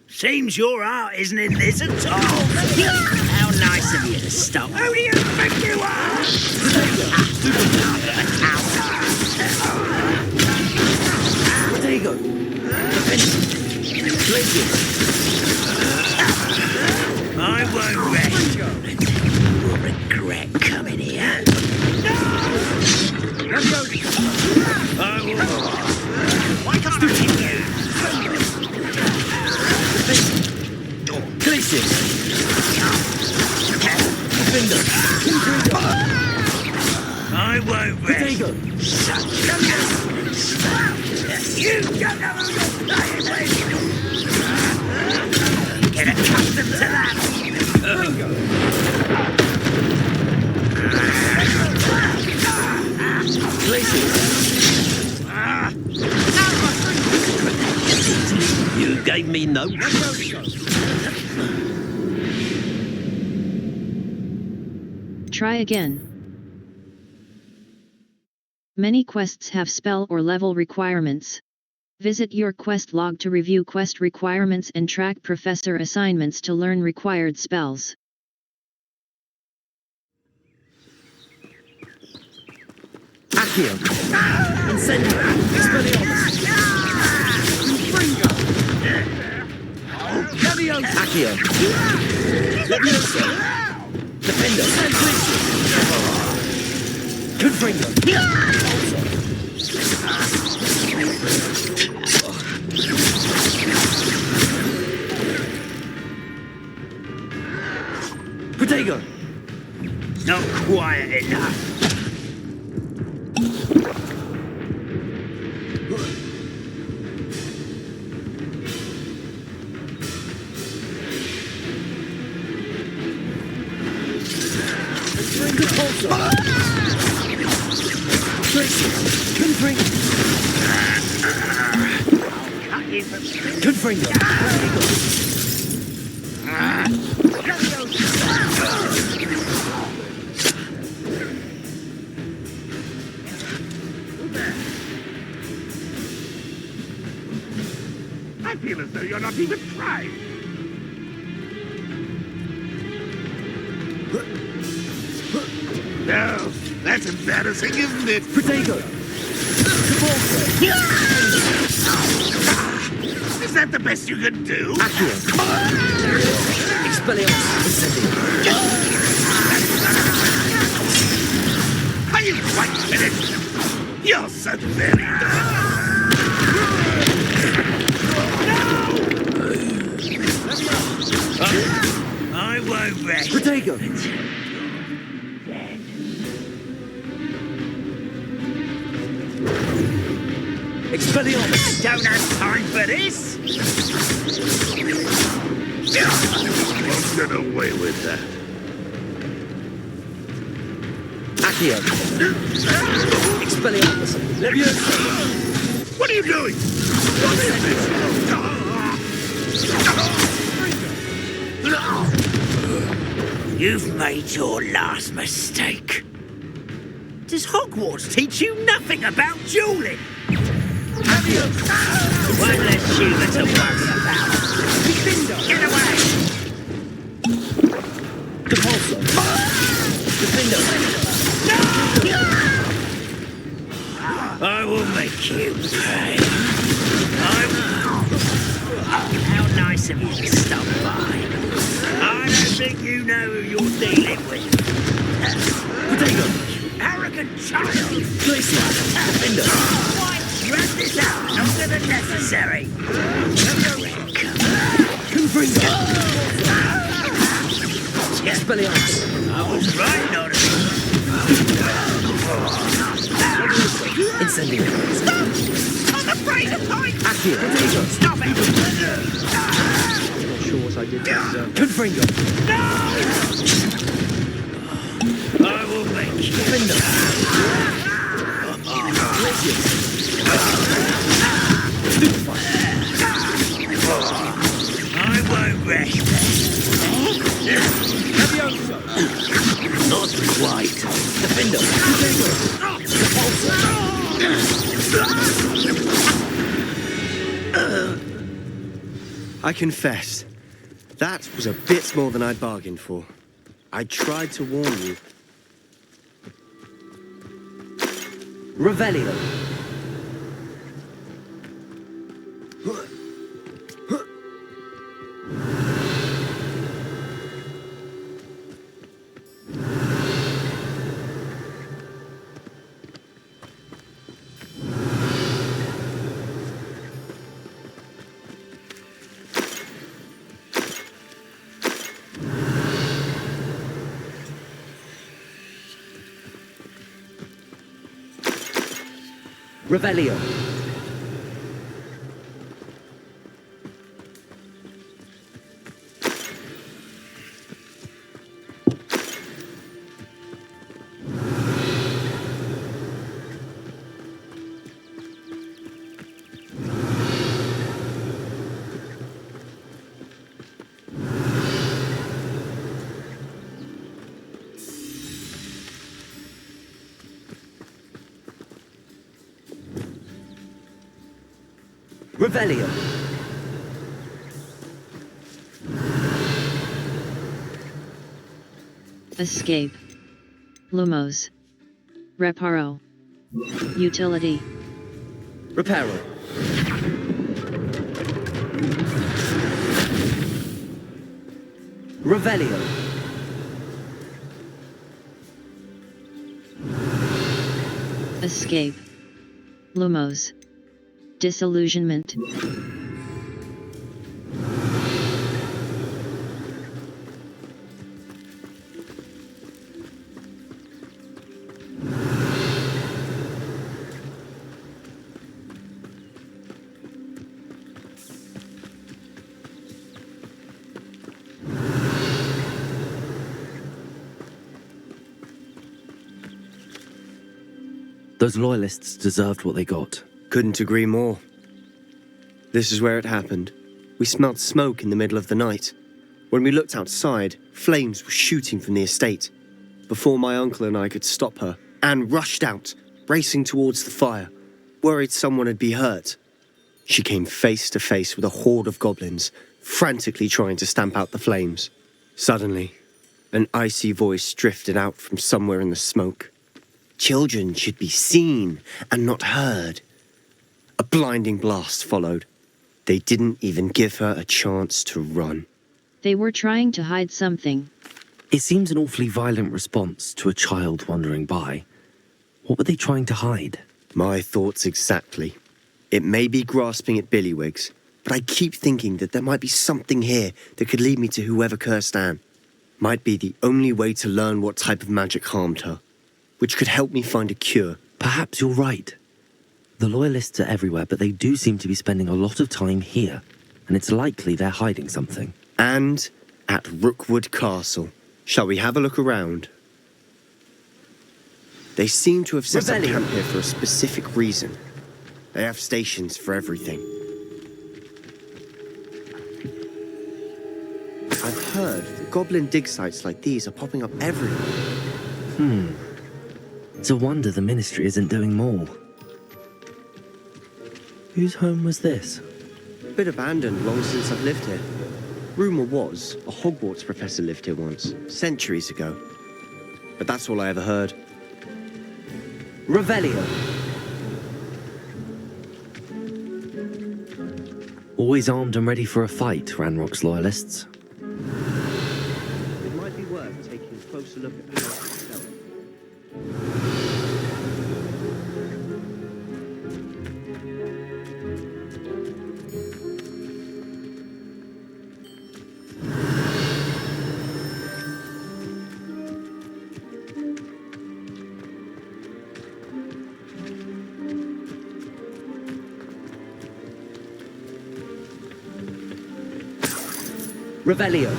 Seems your heart isn't in this at all. How nice of you to stop. Who do you think you are? Protego. Glacier. I won't rest. You'll regret coming here. I will. Why can't I hit you? Glacier. Defender. I won't rest. Protego. You don't know who you're playing with. Get accustomed to that. Glacier. You gave me no. Try again. Many quests have spell or level requirements. Visit your quest log to review quest requirements and track professor assignments to learn required spells. Accio. Incendio. Expelliarmus. Confringo. Levioso. Accio. Levioso. Defender. Confringo. Protego. Not quiet enough. Confringo. I feel as though you're not even trying. No, that's embarrassing, isn't it? Protego! Is that the best you can do? Are you quite finished? You're so very... I won't rest. Protego! Expelliarmus! Don't have time for this! Won't get away with that. Accio! Expelliarmus! Leviosa! What are you doing? What is this? You've made your last mistake. Does Hogwarts teach you nothing about dueling? One less human to worry about. Get away! Depulso! Defendo! I will make you pay. How nice of you to stop by. I don't think you know who you're dealing with. Protego! Arrogant child! Glacier! Defendo! Drag this out longer than necessary. Confringo! Expelliarmus! I was right, not to Incendio! Stop! I'm afraid of heights! Accio! Protego! Stop it! I'm not sure what I did to deserve that. Confringo! No! I will make you. Defendo! I won't rest. Not quite. Defendo! I confess, that was a bit more than I'd bargained for. I tried to warn you. Revelio. Revelio. Revelio. Escape. Lumos. Reparo. Utility. Reparo. Revelio. Escape. Lumos. Disillusionment. Those loyalists deserved what they got. Couldn't agree more. This is where it happened. We smelled smoke in the middle of the night. When we looked outside, flames were shooting from the estate. Before my uncle and I could stop her, Anne rushed out, racing towards the fire, worried someone had been hurt. She came face to face with a horde of goblins, frantically trying to stamp out the flames. Suddenly, an icy voice drifted out from somewhere in the smoke. Children should be seen and not heard. A blinding blast followed. They didn't even give her a chance to run. They were trying to hide something. It seems an awfully violent response to a child wandering by. What were they trying to hide? My thoughts exactly. It may be grasping at Billywigs, but I keep thinking that there might be something here that could lead me to whoever cursed Anne. Might be the only way to learn what type of magic harmed her, which could help me find a cure. Perhaps you're right. The Loyalists are everywhere, but they do seem to be spending a lot of time here, and it's likely they're hiding something. And at Rookwood Castle. Shall we have a look around? They seem to have set up camp here for a specific reason. They have stations for everything. I've heard that goblin dig sites like these are popping up everywhere. It's a wonder the Ministry isn't doing more. Whose home was this? Bit abandoned long since I've lived here. Rumour was a Hogwarts professor lived here once, centuries ago. But that's all I ever heard. Revelio. Always armed and ready for a fight, Ranrock's Loyalists. It might be worth taking a closer look at the house itself. Revelio.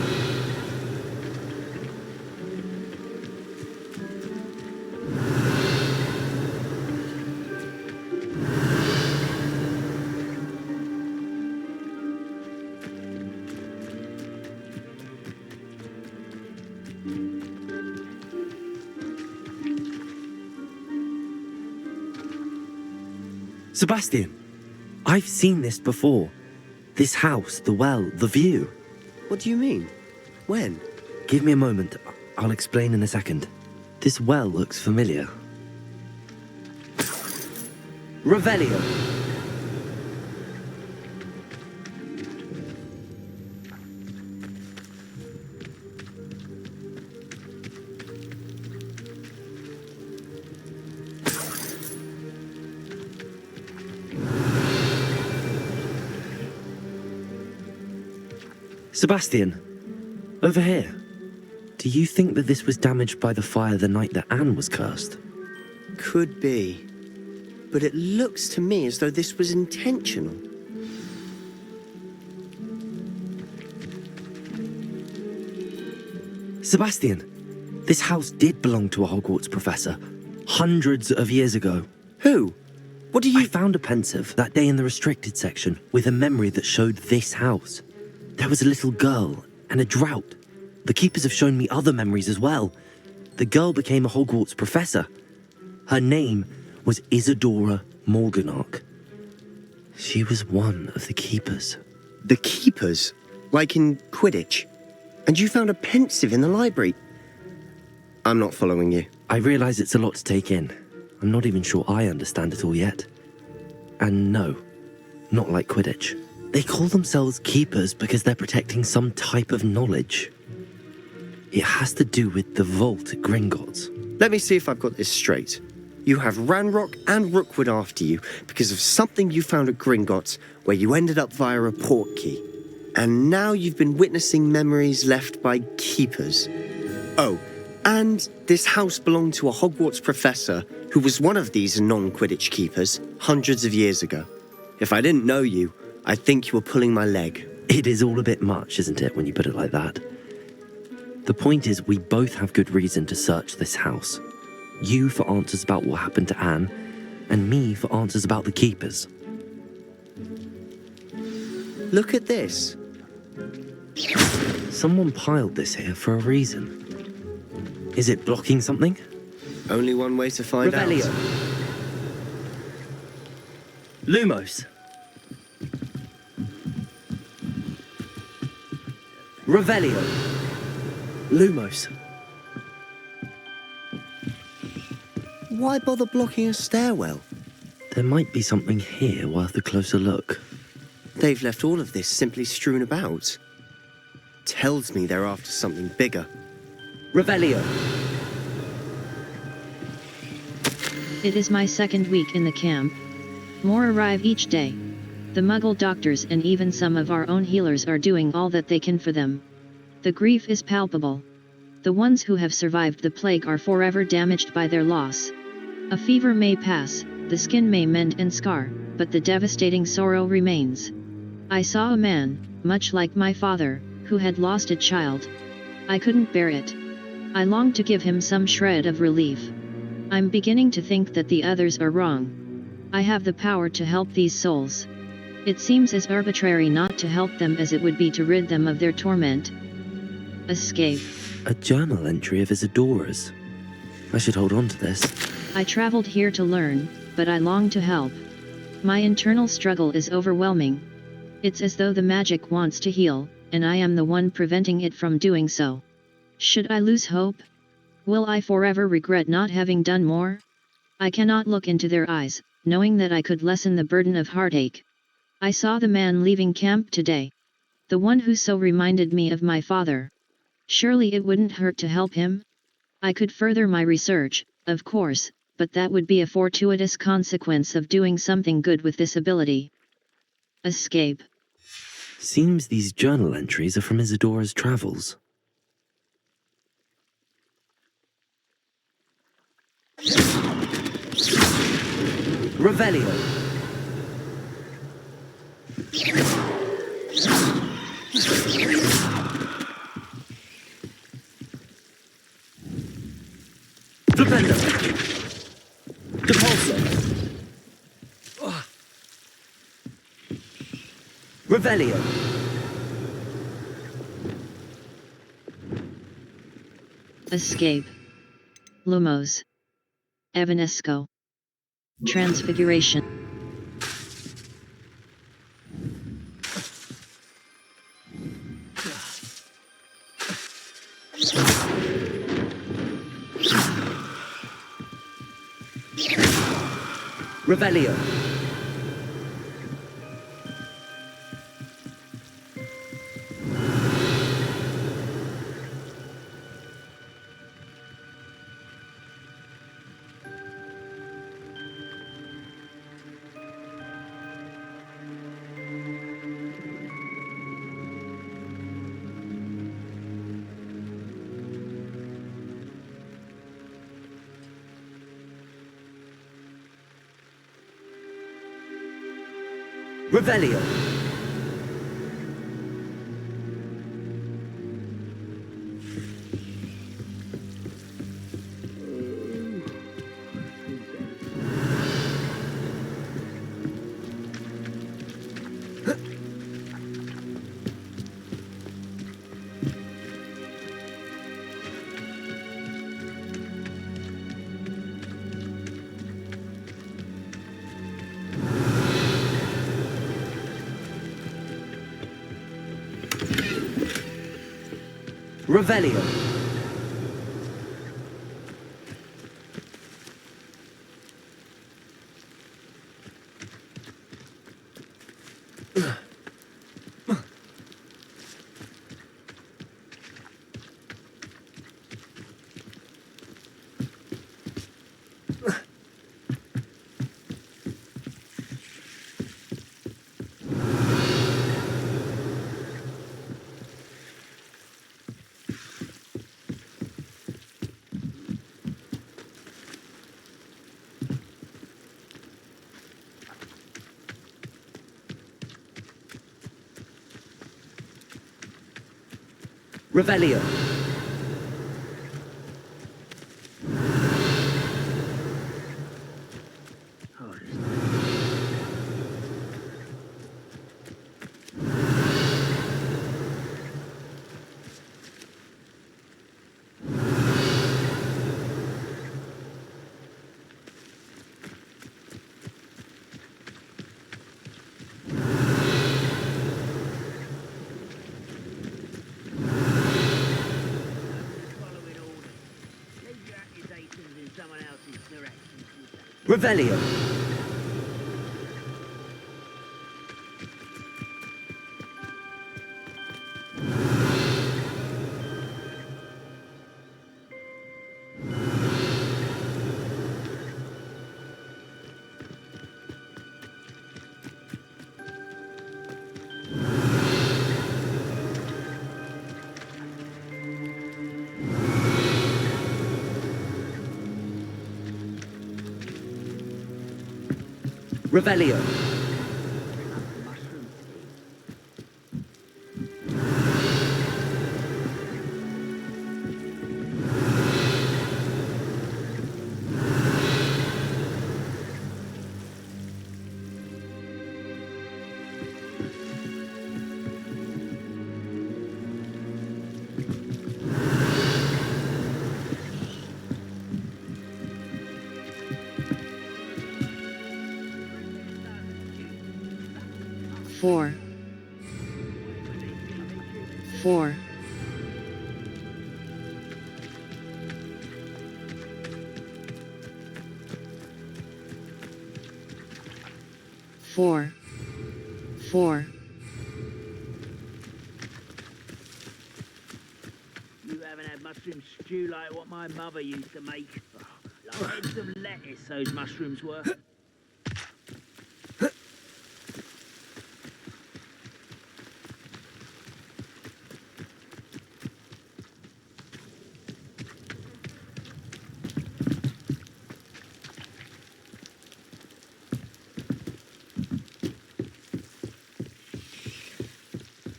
Sebastian, I've seen this before. This house, the well, the view. What do you mean? When? Give me a moment. I'll explain in a second. This well looks familiar. Revelio. Sebastian, over here. Do you think that this was damaged by the fire the night that Anne was cursed? Could be. But it looks to me as though this was intentional. Sebastian, this house did belong to a Hogwarts professor, hundreds of years ago. Who? What do you... I found a pensive that day in the restricted section with a memory that showed this house. There was a little girl and a drought. The keepers have shown me other memories as well. The girl became a Hogwarts professor. Her name was Isadora Morganach. She was one of the keepers. The keepers? Like in Quidditch? And you found a pensive in the library? I'm not following you. I realise it's a lot to take in. I'm not even sure I understand it all yet. And no, not like Quidditch. They call themselves keepers because they're protecting some type of knowledge. It has to do with the vault at Gringotts. Let me see if I've got this straight. You have Ranrock and Rookwood after you because of something you found at Gringotts where you ended up via a portkey. And now you've been witnessing memories left by keepers. Oh, and this house belonged to a Hogwarts professor who was one of these non-Quidditch keepers hundreds of years ago. If I didn't know you, I think you were pulling my leg. It is all a bit much, isn't it, when you put it like that? The point is, we both have good reason to search this house. You for answers about what happened to Anne, and me for answers about the keepers. Look at this. Someone piled this here for a reason. Is it blocking something? Only one way to find Revelio. out. Lumos. Revelio. Lumos. Why bother blocking a stairwell? There might be something here worth a closer look. They've left all of this simply strewn about. Tells me they're after something bigger. Revelio. It is my second week in the camp. More arrive each day. The Muggle doctors and even some of our own healers are doing all that they can for them. The grief is palpable. The ones who have survived the plague are forever damaged by their loss. A fever may pass, the skin may mend and scar, but the devastating sorrow remains. I saw a man, much like my father, who had lost a child. I couldn't bear it. I longed to give him some shred of relief. I'm beginning to think that the others are wrong. I have the power to help these souls. It seems as arbitrary not to help them as it would be to rid them of their torment. Escape. A journal entry of Isadora's. I should hold on to this. I traveled here to learn, but I long to help. My internal struggle is overwhelming. It's as though the magic wants to heal, and I am the one preventing it from doing so. Should I lose hope? Will I forever regret not having done more? I cannot look into their eyes, knowing that I could lessen the burden of heartache. I saw the man leaving camp today. The one who so reminded me of my father. Surely it wouldn't hurt to help him? I could further my research, of course, but that would be a fortuitous consequence of doing something good with this ability. Escape. Seems these journal entries are from Isadora's travels. Revelio. Flipendo. Depulso. Revelio. Escape. Lumos. Evanesco. Transfiguration. Revelio. Revelio. Revelio. Revelio. Revelio. Revelio. Four. 4. You haven't had mushroom stew like what my mother used to make. Oh, like heads of lettuce, those mushrooms were.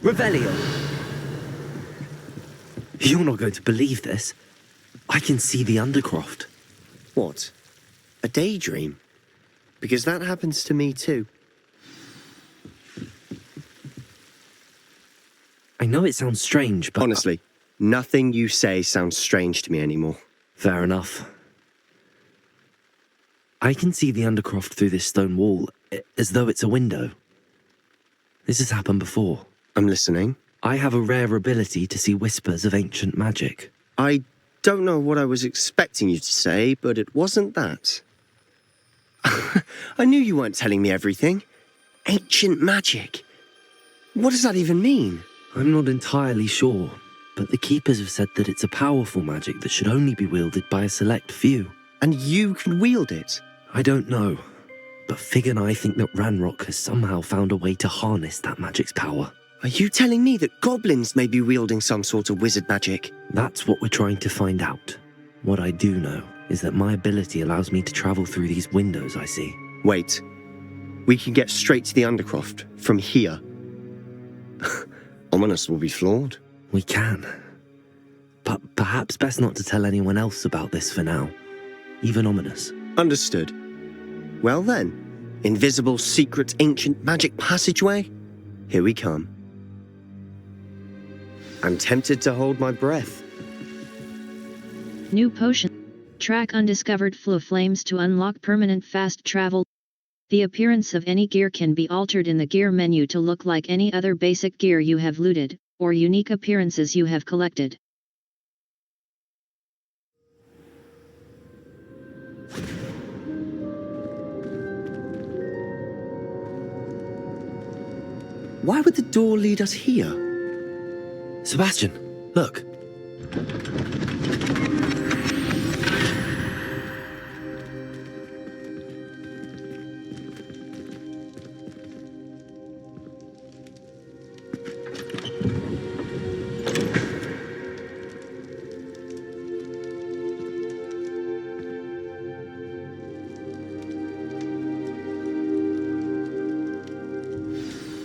Revelio. You're not going to believe this. I can see the Undercroft. What? A daydream? Because that happens to me too. I know it sounds strange, but... Honestly, nothing you say sounds strange to me anymore. Fair enough. I can see the Undercroft through this stone wall, as though it's a window. This has happened before. I'm listening. I have a rare ability to see whispers of ancient magic. I don't know what I was expecting you to say, but it wasn't that. I knew you weren't telling me everything. Ancient magic. What does that even mean? I'm not entirely sure, but the Keepers have said that it's a powerful magic that should only be wielded by a select few. And you can wield it? I don't know, but Fig and I think that Ranrock has somehow found a way to harness that magic's power. Are you telling me that goblins may be wielding some sort of wizard magic? That's what we're trying to find out. What I do know is that my ability allows me to travel through these windows I see. Wait. We can get straight to the Undercroft from here. Ominous will be flawed. We can. But perhaps best not to tell anyone else about this for now. Even Ominous. Understood. Well then, invisible, secret, ancient magic passageway? Here we come. I'm tempted to hold my breath. New potion. Track undiscovered flow flames to unlock permanent fast travel. The appearance of any gear can be altered in the gear menu to look like any other basic gear you have looted, or unique appearances you have collected. Why would the door lead us here? Sebastian, look.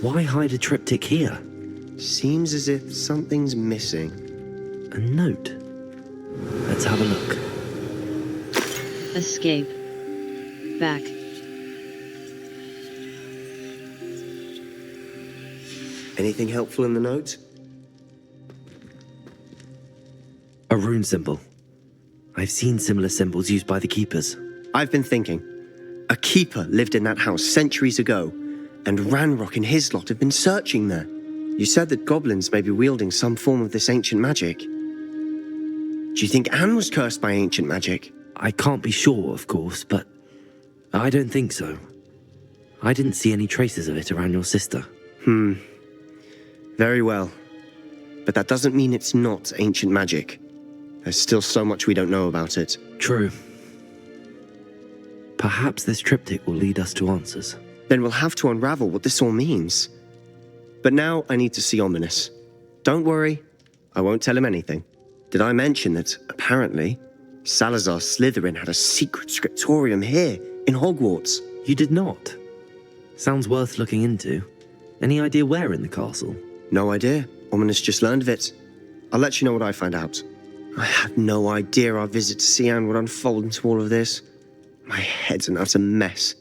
Why hide a triptych here? Seems as if something's missing. A note. Let's have a look. Escape. Back. Anything helpful in the note? A rune symbol. I've seen similar symbols used by the Keepers. I've been thinking. A Keeper lived in that house centuries ago, and Ranrock and his lot have been searching there. You said that goblins may be wielding some form of this ancient magic. Do you think Anne was cursed by ancient magic? I can't be sure, of course, but I don't think so. I didn't see any traces of it around your sister. Very well. But that doesn't mean it's not ancient magic. There's still so much we don't know about it. True. Perhaps this triptych will lead us to answers. Then we'll have to unravel what this all means. But now I need to see Ominous. Don't worry, I won't tell him anything. Did I mention that, apparently, Salazar Slytherin had a secret scriptorium here, in Hogwarts? You did not? Sounds worth looking into. Any idea where in the castle? No idea. Ominous just learned of it. I'll let you know what I find out. I had no idea our visit to Sian would unfold into all of this. My head's an utter mess.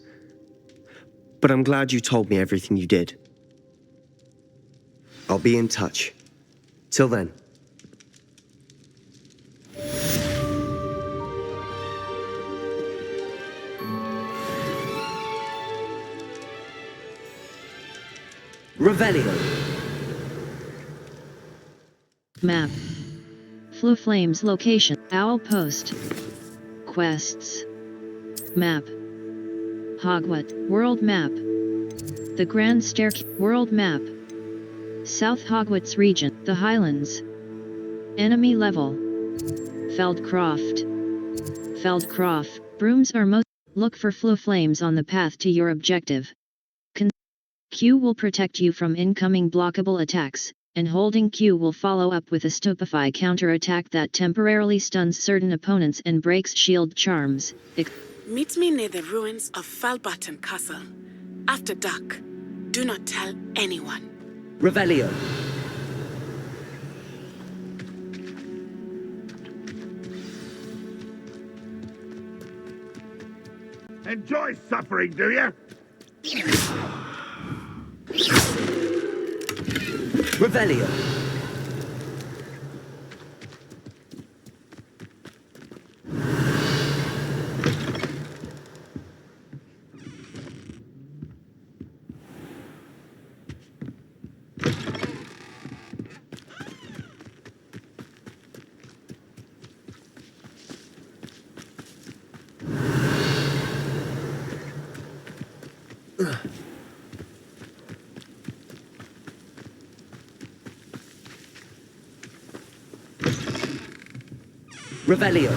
But I'm glad you told me everything you did. I'll be in touch. Till then. Revelio. Map. Fluflame's location. Owl Post. Quests. Map. Hogwarts. World Map. The Grand Staircase. World Map. South Hogwarts Region. The Highlands. Enemy level. Feldcroft. Feldcroft. Brooms are most. Look for Fluflames on the path to your objective. Q will protect you from incoming blockable attacks, and holding Q will follow up with a Stupefy counterattack that temporarily stuns certain opponents and breaks shield charms. Meet me near the ruins of Falbutton Castle. After dark. Do not tell anyone. Revelio. Enjoy suffering, do you? Revelio. Revelio.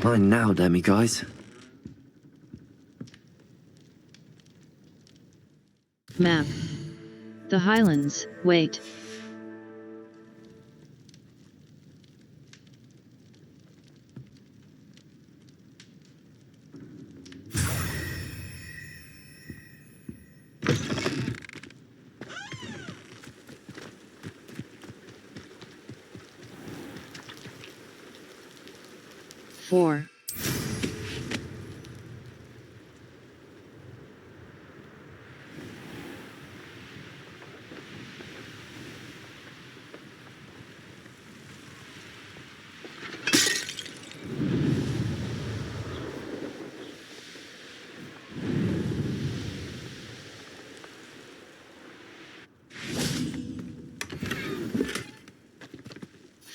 Mine now, demiguise. Map. The Highlands. Wait. Four.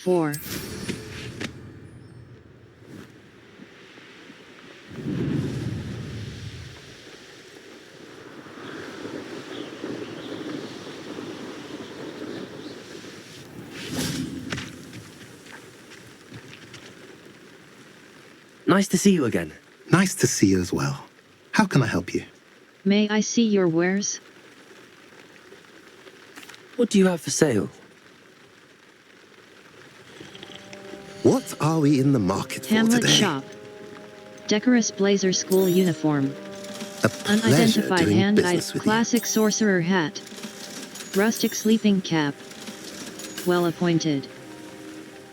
Four. Nice to see you again. Nice to see you as well. How can I help you? May I see your wares? What do you have for sale? What are we in the market for Hamlet today? shop. Decorous blazer school uniform. A pleasure Unidentified doing hand business item. with you. Classic sorcerer hat. Rustic sleeping cap. Well appointed.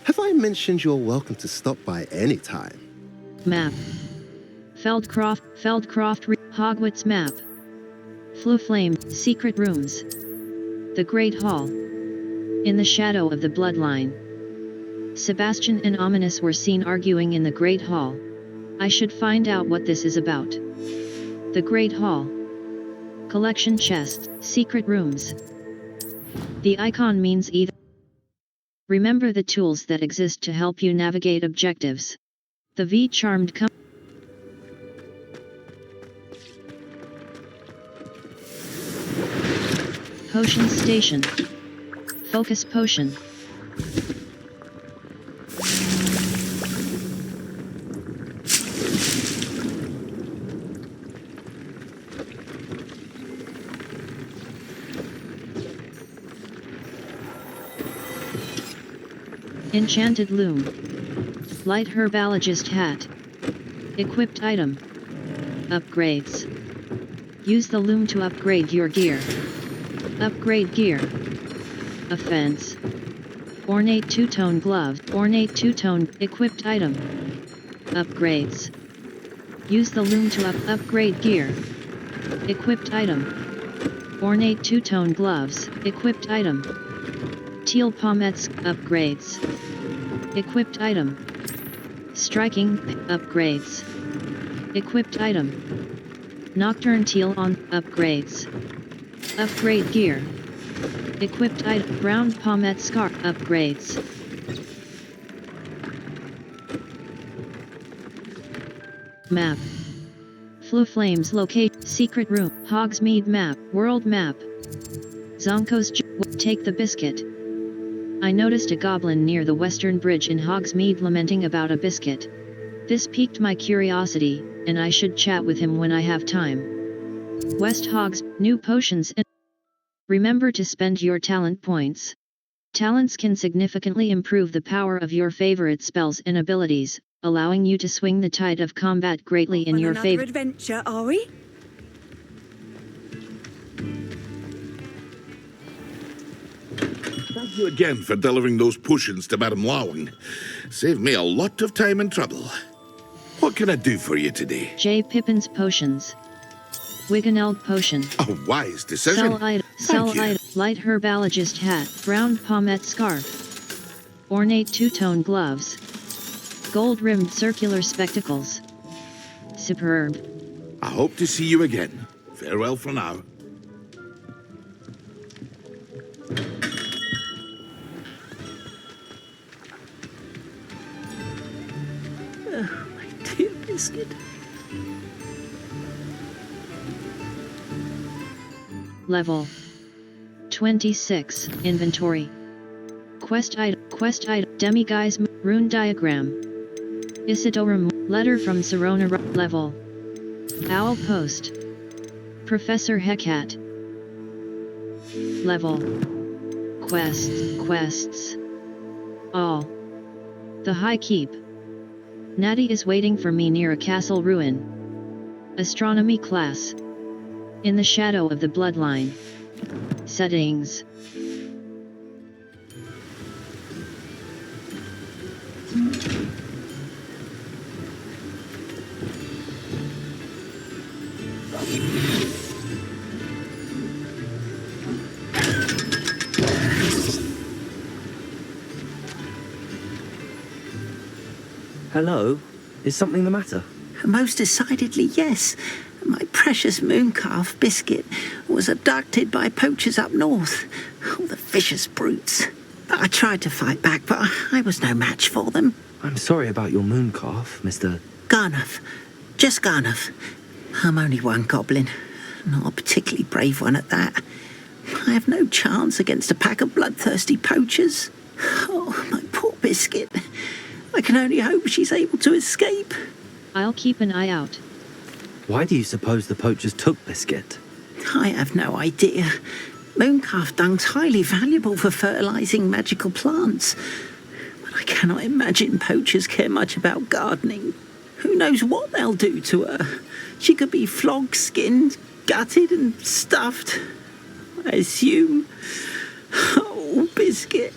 Have I mentioned you're welcome to stop by any time? Map. Feldcroft, Hogwarts map. Fluflame, secret rooms. The Great Hall. In the shadow of the Bloodline. Sebastian and Ominous were seen arguing in the Great Hall. I should find out what this is about. The Great Hall. collection chests, secret rooms. The icon means either. Remember the tools that exist to help you navigate objectives. The V charmed Potion Station. Focus Potion. Enchanted Loom. Light Herbologist Hat. Equipped item. Upgrades. Use the loom to upgrade your gear. Upgrade gear. Offense. Ornate two-tone glove. Ornate two-tone equipped item. Upgrades. Use the loom to upgrade gear. Equipped item. Ornate two-tone gloves. Equipped item. Teal pomettes. Upgrades. Equipped item. Striking upgrades. Equipped item. Nocturne teal on upgrades. Upgrade gear. Equipped item. Brown pomette scarf upgrades. Map. Fluflame's locate. Secret room. Hogsmeade map. World map. Zonko's take the biscuit. I noticed a goblin near the western bridge in Hogsmeade lamenting about a biscuit. This piqued my curiosity, and I should chat with him when I have time. West Hogs, new potions and remember to spend your talent points. Talents can significantly improve the power of your favorite spells and abilities, allowing you to swing the tide of combat greatly in your favor. Adventure, are we? Thank you again for delivering those potions to Madame Lawing. Saved me a lot of time and trouble. What can I do for you today? J. Pippin's Potions. Wiganelg Potion. A wise decision. Sell item. Light Herbologist Hat. Brown pomette Scarf. Ornate two-tone gloves. Gold-rimmed circular spectacles. Superb. I hope to see you again. Farewell for now. Oh, my dear Biscuit. Level 26. Inventory. Quest item. Demiguise rune diagram. Isidorum. Letter from Serona. Level. Owl Post. Professor Hecate. Level. Quests. All. The High Keep. Natty is waiting for me near a castle ruin. Astronomy class. In the shadow of the Bloodline. Settings. Hello? Is something the matter? Most decidedly, yes. My precious mooncalf, Biscuit, was abducted by poachers up north. Oh, the vicious brutes. I tried to fight back, but I was no match for them. I'm sorry about your mooncalf, Mr. Garnuff. Just Garnuff. I'm only one goblin. Not a particularly brave one at that. I have no chance against a pack of bloodthirsty poachers. Oh, my poor Biscuit. I can only hope she's able to escape. I'll keep an eye out. Why do you suppose the poachers took Biscuit? I have no idea. Mooncalf dung's highly valuable for fertilizing magical plants. But I cannot imagine poachers care much about gardening. Who knows what they'll do to her? She could be flogged, skinned, gutted and stuffed. I assume. Oh, Biscuit.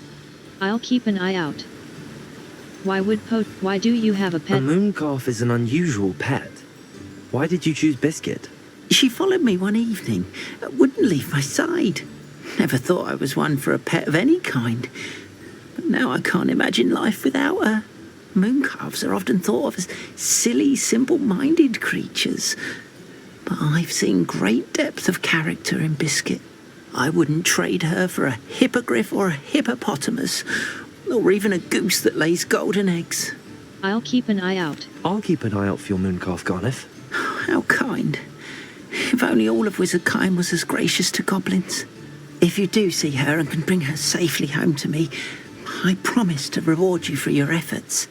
I'll keep an eye out. Why do you have a pet? A mooncalf is an unusual pet. Why did you choose Biscuit? She followed me one evening, wouldn't leave my side. Never thought I was one for a pet of any kind. But now I can't imagine life without her. Mooncalves are often thought of as silly, simple-minded creatures. But I've seen great depth of character in Biscuit. I wouldn't trade her for a hippogriff or a hippopotamus, or even a goose that lays golden eggs. I'll keep an eye out. I'll keep an eye out for your mooncalf, Garniff. How kind. If only all of Wizardkind was as gracious to goblins. If you do see her and can bring her safely home to me, I promise to reward you for your efforts.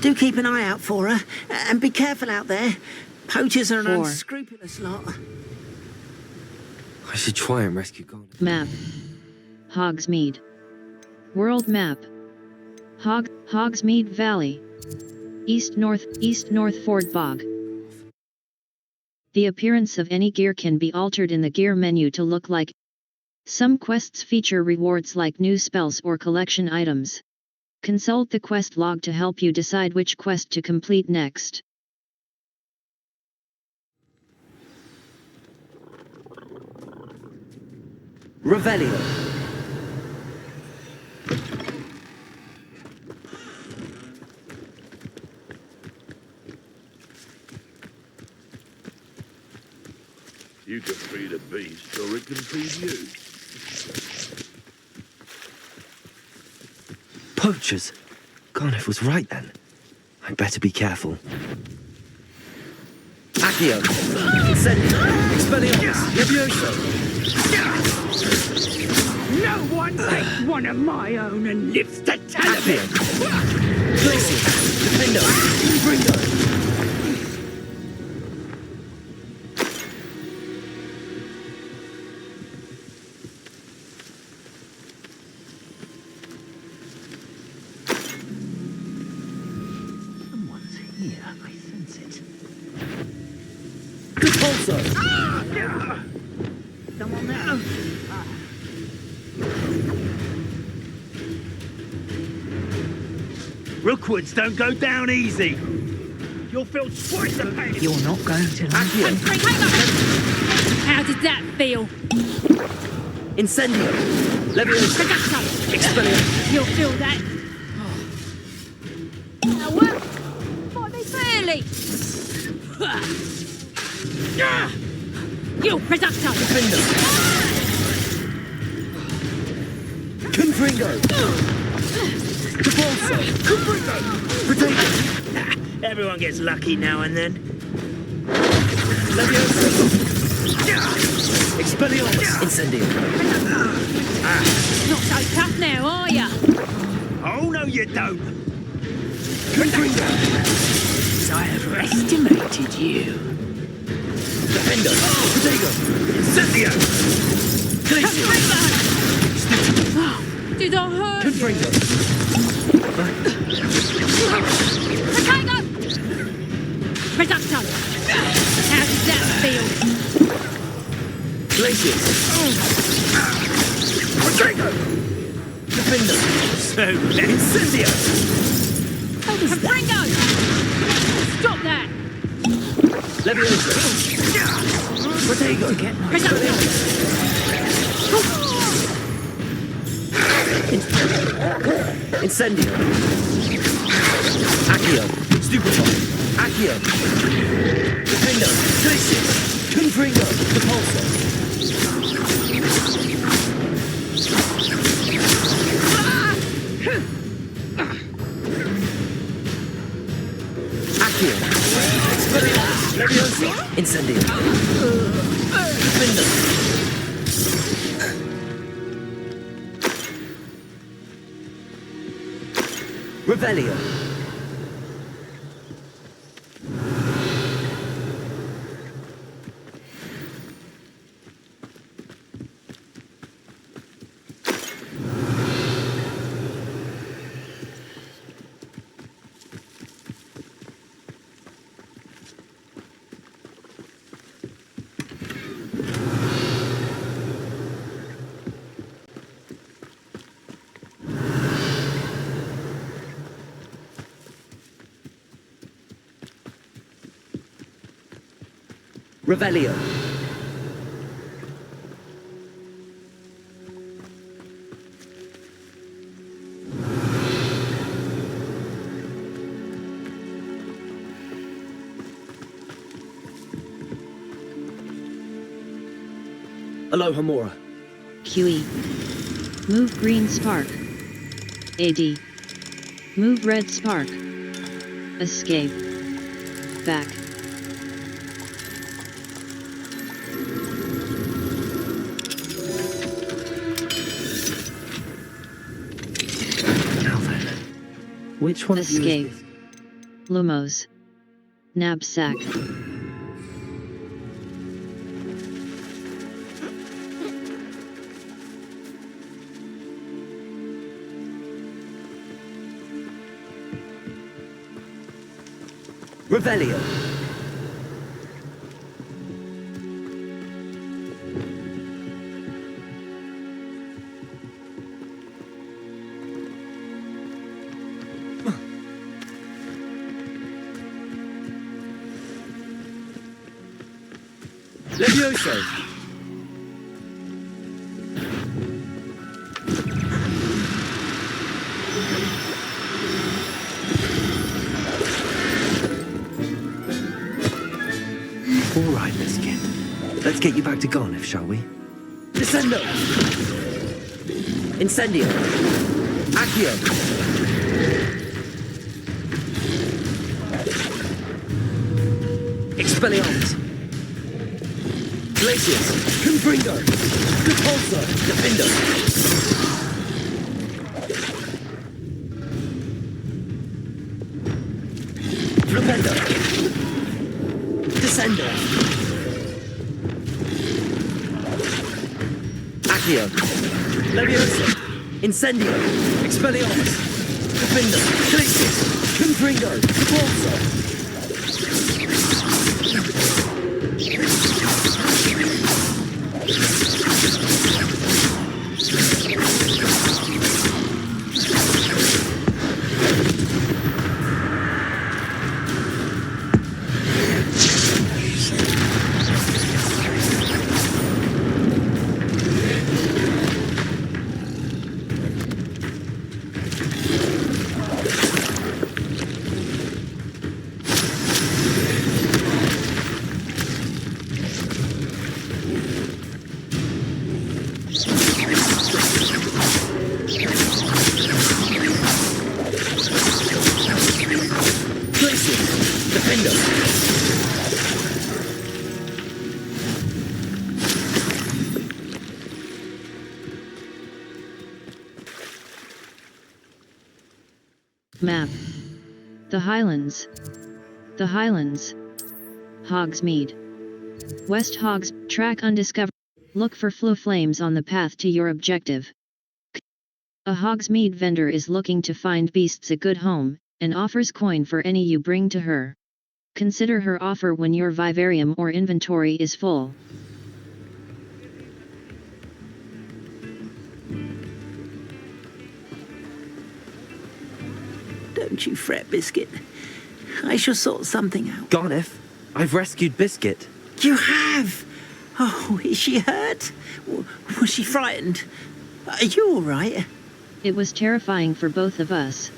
Do keep an eye out for her, and be careful out there. Poachers are an 4. unscrupulous lot. I should try and rescue Garniff. Map. Hogsmeade. World map. Hogsmeade Valley. East-north Ford Bog. The appearance of any gear can be altered in the gear menu to look like. Some quests feature rewards like new spells or collection items. Consult the quest log to help you decide which quest to complete next. Revelio. You can feed a beast, or it can feed you. Poachers. Garniff was right then. I'd better be careful. Accio. Incendio. Expelliarmus. Levioso. No one takes one of my own and lives to tell of it! Glacier. Defendo. Bringo. Come on now. Rookwoods don't go down easy. You'll feel twice the pain. You're not going to like it. How did that feel? Incendio. Levioso. Expelliarmus. You'll feel that. Now what? Might be fairly. You Reducto. Defendo. Confringo. Capulso. Confringo. Potato. Everyone gets lucky now and then. Levioso. Expelliarmus. Incendio. Not so tough now, are ya? Oh, no, you don't. Confringo. I have estimated you. Defendo. Potato. Incendio. Glacier. Did I hurt Confringo. Potato! Reducto! How did that feel? Glacier. Potato. Defendo. So, Incendio. Confringo! Stop that! Levioso. Potato. Reducto! Incendio. Accio. Stupefy. Accio. Defendo. Glacier. Confringo. Repulso. Accio. Expelliarmus. Levioso. Incendio. Defendo. Revelio. Revelio. Alohomora. QE. Move green spark. AD. Move red spark. Escape. Back. Now then, which one Escape. of you is this? Lumos. Nab-sack. Revelio. Levioso! All right, Biscuit. Let's get you back to Garniff, shall we? Descendo! Incendio. Accio! Expelliarmus. Glacius! Confringo! Repulsor! Defendo. Flipendo! Descendo! Accio. Levioso! Incendio. Expelliarmus! Defendo! Glacius! Confringo! Repulsor! Map. The Highlands. The Highlands. Hogsmeade. West Hogs, track undiscovered. Look for flow flames on the path to your objective. A Hogsmeade vendor is looking to find beasts a good home, and offers coin for any you bring to her. Consider her offer when your vivarium or inventory is full. Don't you fret, Biscuit. I shall sort something out. Garniff, I've rescued Biscuit. You have? Oh, is she hurt? Was she frightened? Are you all right? It was terrifying for both of us.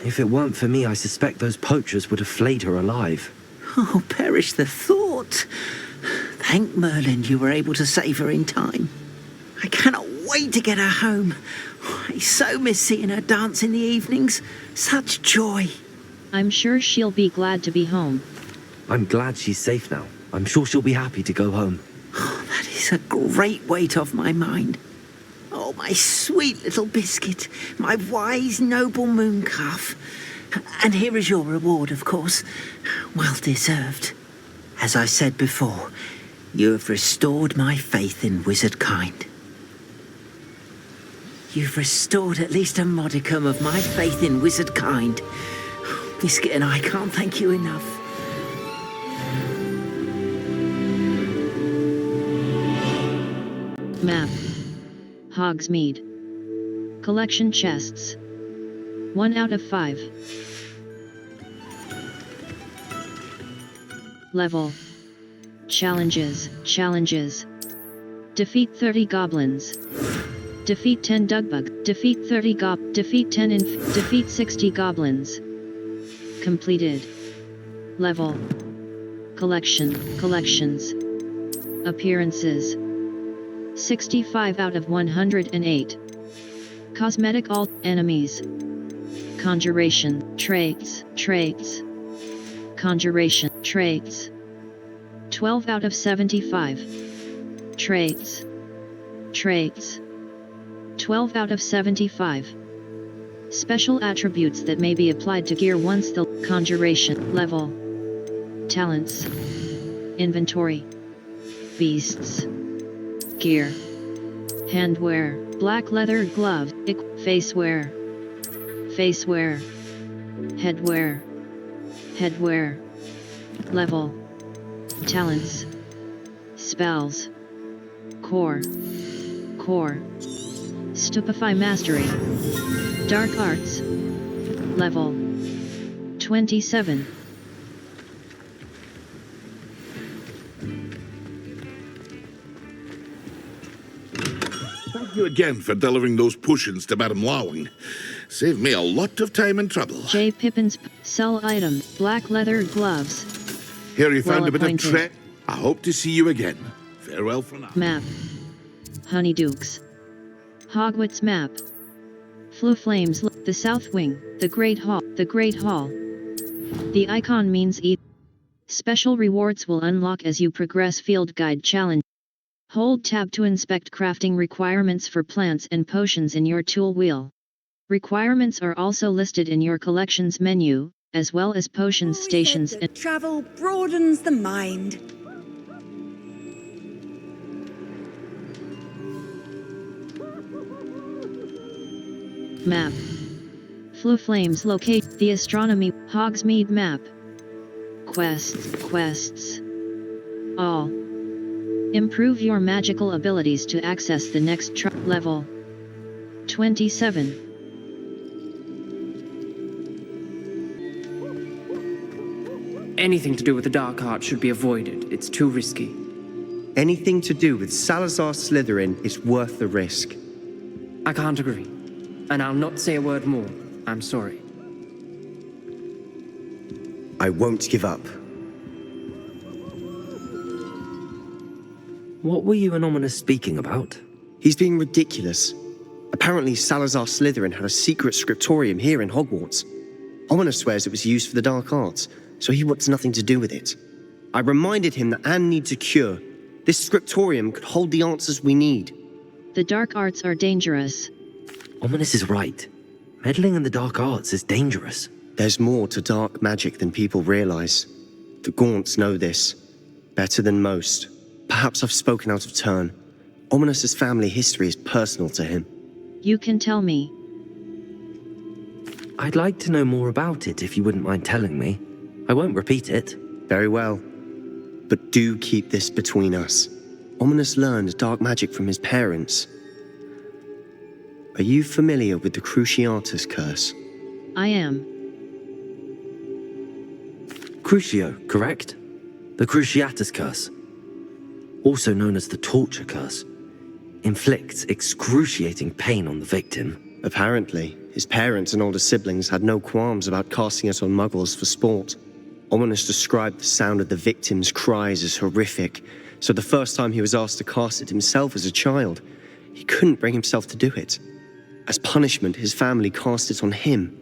If it weren't for me, I suspect those poachers would have flayed her alive. Oh, perish the thought. Thank Merlin you were able to save her in time. I cannot wait to get her home. I so miss seeing her dance in the evenings. Such joy. I'm sure she'll be glad to be home. I'm glad she's safe now. I'm sure she'll be happy to go home. Oh, that is a great weight off my mind. Oh, my sweet little Biscuit, my wise, noble moon calf. And here is your reward, of course. Well deserved. As I said before, you have restored my faith in wizard kind. You've restored at least a modicum of my faith in wizard kind. Biscuit and I can't thank you enough. Map. Hogsmeade. Collection chests. 1 out of 5. Level. Challenges. Defeat 30 goblins. Defeat 10 dugbug. Defeat 30 Defeat 10 Defeat 60 goblins. Completed. Level. Collections. Appearances. 65 out of 108. Cosmetic alt enemies. Conjuration traits. Conjuration traits. 12 out of 75. Traits. 12 out of 75. Special attributes that may be applied to gear once the conjuration level. Talents. Inventory. Beasts. Gear. Handwear. Black leather glove. Facewear. Headwear. Level. Talents. Spells. Core. Stupefy Mastery. Dark Arts. Level. 27. Thank you again for delivering those potions to Madame Lawing. Saved me a lot of time and trouble. J. Pippin's sell item, black leather gloves. Here you found a bit of Well-appointed. trek. I hope to see you again. Farewell for now. Map. Honeydukes. Hogwarts map. Flue Flames, the South Wing, the Great Hall. The icon means eat. Special rewards will unlock as you progress field guide challenge. Hold tab to inspect crafting requirements for plants and potions in your tool wheel. Requirements are also listed in your collections menu, as well as potions stations and Travel broadens the mind. map. Flue Flames locate the Astronomy Hogsmeade map. Quests. All. Improve your magical abilities to access the next level. 27. Anything to do with the dark art should be avoided. It's too risky. Anything to do with Salazar Slytherin is worth the risk. I can't agree. And I'll not say a word more. I'm sorry. I won't give up. What were you and Ominous speaking about? He's being ridiculous. Apparently Salazar Slytherin had a secret scriptorium here in Hogwarts. Ominous swears it was used for the dark arts, so he wants nothing to do with it. I reminded him that Anne needs a cure. This scriptorium could hold the answers we need. The dark arts are dangerous. Ominous is right. Meddling in the dark arts is dangerous. There's more to dark magic than people realize. The Gaunts know this. Better than most. Perhaps I've spoken out of turn. Ominous's family history is personal to him. You can tell me. I'd like to know more about it if you wouldn't mind telling me. I won't repeat it. Very well. But do keep this between us. Ominous learned dark magic from his parents. Are you familiar with the Cruciatus curse? I am. Crucio, correct? The Cruciatus curse. Also known as the torture curse. Inflicts excruciating pain on the victim. Apparently, his parents and older siblings had no qualms about casting it on muggles for sport. Ominous described the sound of the victim's cries as horrific, so the first time he was asked to cast it himself as a child, he couldn't bring himself to do it. As punishment, his family cast it on him.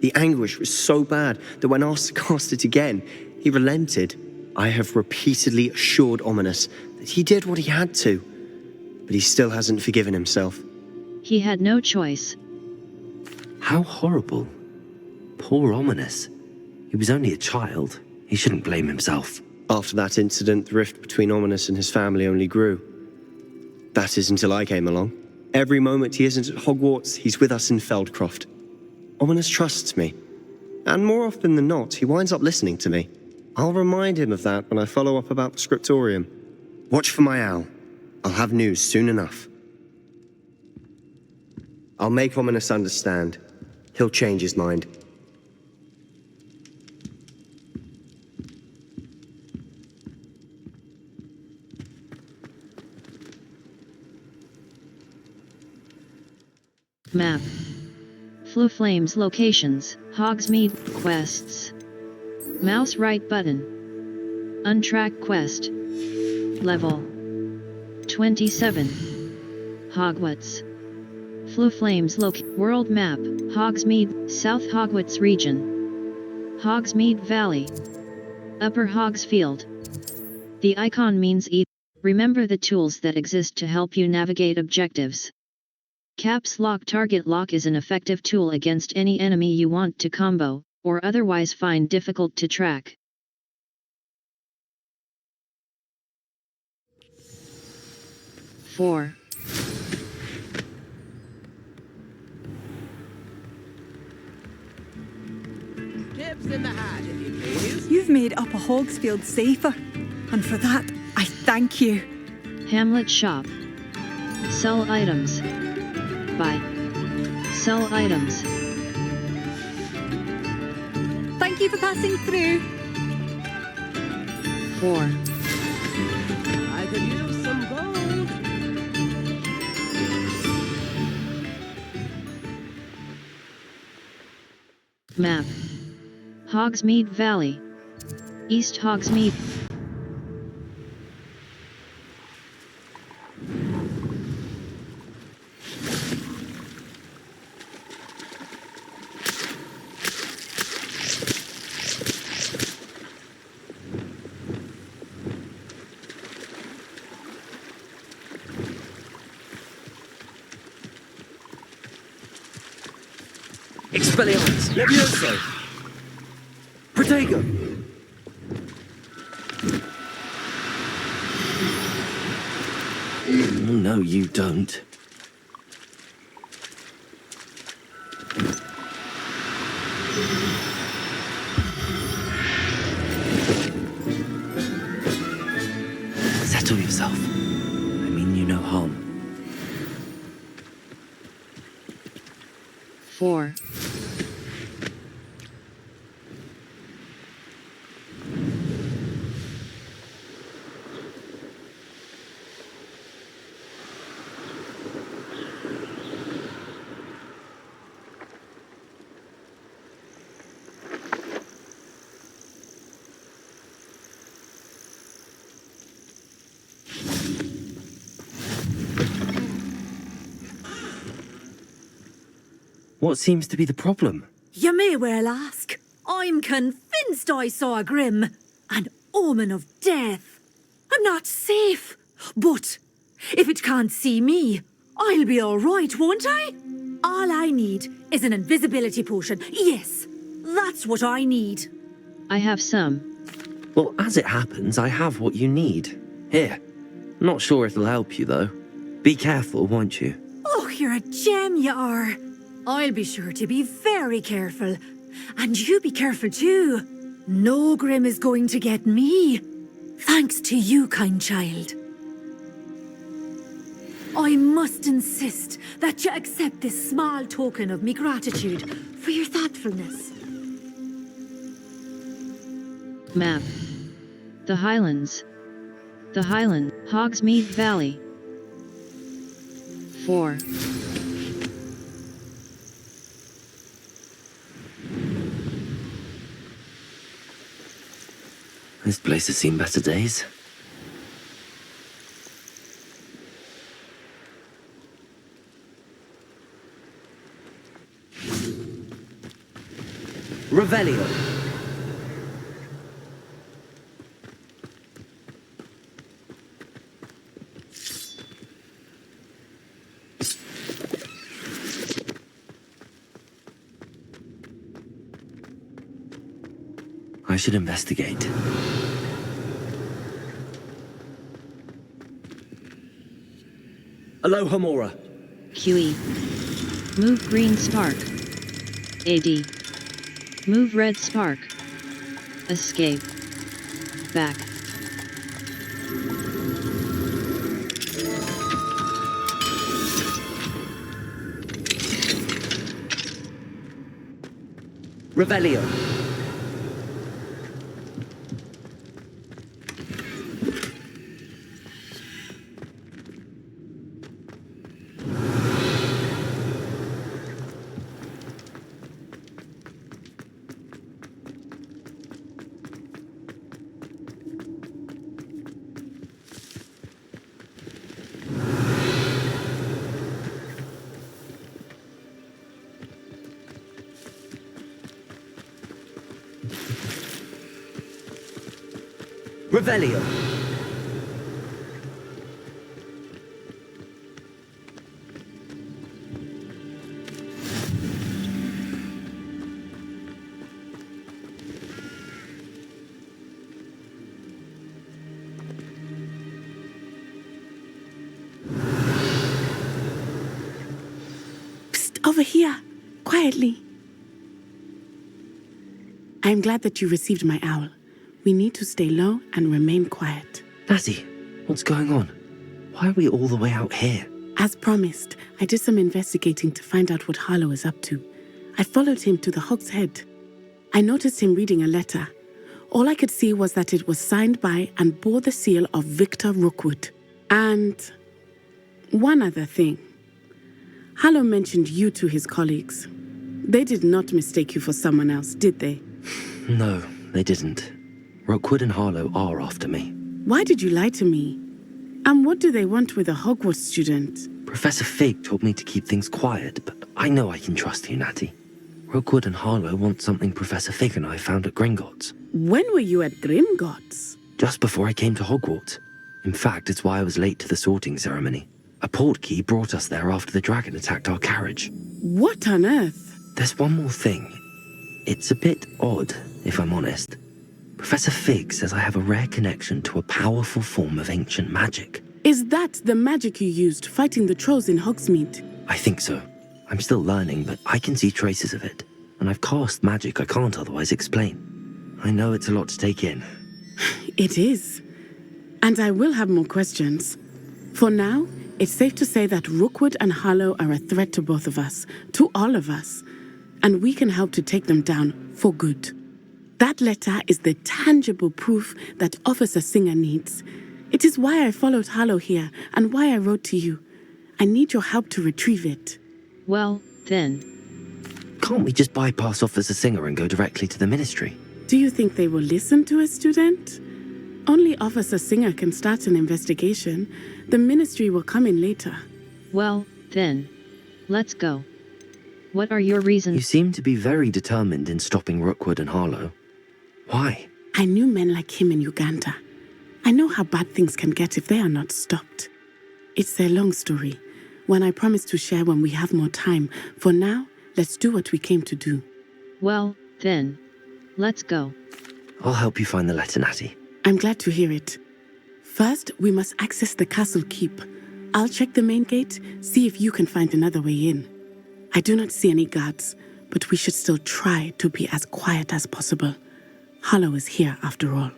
The anguish was so bad that when asked to cast it again, he relented. I have repeatedly assured Ominous that he did what he had to, but he still hasn't forgiven himself. He had no choice. How horrible. Poor Ominous. He was only a child. He shouldn't blame himself. After that incident, the rift between Ominous and his family only grew. That is until I came along. Every moment he isn't at Hogwarts, he's with us in Feldcroft. Ominous trusts me. And more often than not, he winds up listening to me. I'll remind him of that when I follow up about the scriptorium. Watch for my owl. I'll have news soon enough. I'll make Ominous understand. He'll change his mind. Map. Fluflame's locations, Hogsmeade, quests. Mouse right button. Untrack quest. Level 27. Hogwarts. Fluflame's world map, Hogsmeade, South Hogwarts region. Hogsmeade Valley. Upper Hogsfield. The icon means eat. Remember the tools that exist to help you navigate objectives. Caps Lock Target Lock is an effective tool against any enemy you want to combo, or otherwise find difficult to track. Four. Tips in the hat, if you please. You've made Upper Hogsfield safer, and for that, I thank you. Hamlet Shop. Sell items. Buy. Sell items. Thank you for passing through. 4. I could use some gold. Map. Hogsmeade Valley. East Hogsmeade. Expelliarmus! Levioso! Protego! Oh, no, you don't. Settle yourself. I mean you no harm. 4. What seems to be the problem? You may well ask. I'm convinced I saw a grim, an omen of death. I'm not safe, but if it can't see me, I'll be all right, won't I? All I need is an invisibility potion. Yes, that's what I need. I have some. Well, as it happens, I have what you need. Here. Not sure it'll help you, though. Be careful, won't you? Oh, you're a gem, you are. I'll be sure to be very careful. And you be careful too. No grim is going to get me. Thanks to you, kind child. I must insist that you accept this small token of me gratitude for your thoughtfulness. Map. The Highlands. The Highland, Hogsmeade Valley. 4. This place has seen better days. Revelio. I should investigate. Aloha Mora. QE. Move green spark. AD. Move red spark. Escape. Back. Revelio. Revelio. Psst, over here, quietly. I am glad that you received my owl. We need to stay low and remain quiet. Natty, what's going on? Why are we all the way out here? As promised, I did some investigating to find out what Harlow is up to. I followed him to the Hog's Head. I noticed him reading a letter. All I could see was that it was signed by and bore the seal of Victor Rookwood. And one other thing. Harlow mentioned you to his colleagues. They did not mistake you for someone else, did they? No, they didn't. Rookwood and Harlow are after me. Why did you lie to me? And what do they want with a Hogwarts student? Professor Fig told me to keep things quiet, but I know I can trust you, Natty. Rookwood and Harlow want something Professor Fig and I found at Gringotts. When were you at Gringotts? Just before I came to Hogwarts. In fact, it's why I was late to the sorting ceremony. A portkey brought us there after the dragon attacked our carriage. What on earth? There's one more thing. It's a bit odd, if I'm honest. Professor Fig says I have a rare connection to a powerful form of ancient magic. Is that the magic you used fighting the trolls in Hogsmeade? I think so. I'm still learning, but I can see traces of it. And I've cast magic I can't otherwise explain. I know it's a lot to take in. It is. And I will have more questions. For now, it's safe to say that Rookwood and Harlow are a threat to both of us, to all of us. And we can help to take them down for good. That letter is the tangible proof that Officer Singer needs. It is why I followed Harlow here and why I wrote to you. I need your help to retrieve it. Well, then. Can't we just bypass Officer Singer and go directly to the Ministry? Do you think they will listen to a student? Only Officer Singer can start an investigation. The Ministry will come in later. Well, then. Let's go. What are your reasons? You seem to be very determined in stopping Rookwood and Harlow. Why? I knew men like him in Uganda. I know how bad things can get if they are not stopped. It's a long story, one I promise to share when we have more time. For now, let's do what we came to do. Well, then. Let's go. I'll help you find the letter, Natty. I'm glad to hear it. First, we must access the castle keep. I'll check the main gate, see if you can find another way in. I do not see any guards, but we should still try to be as quiet as possible. Harlow is here after all.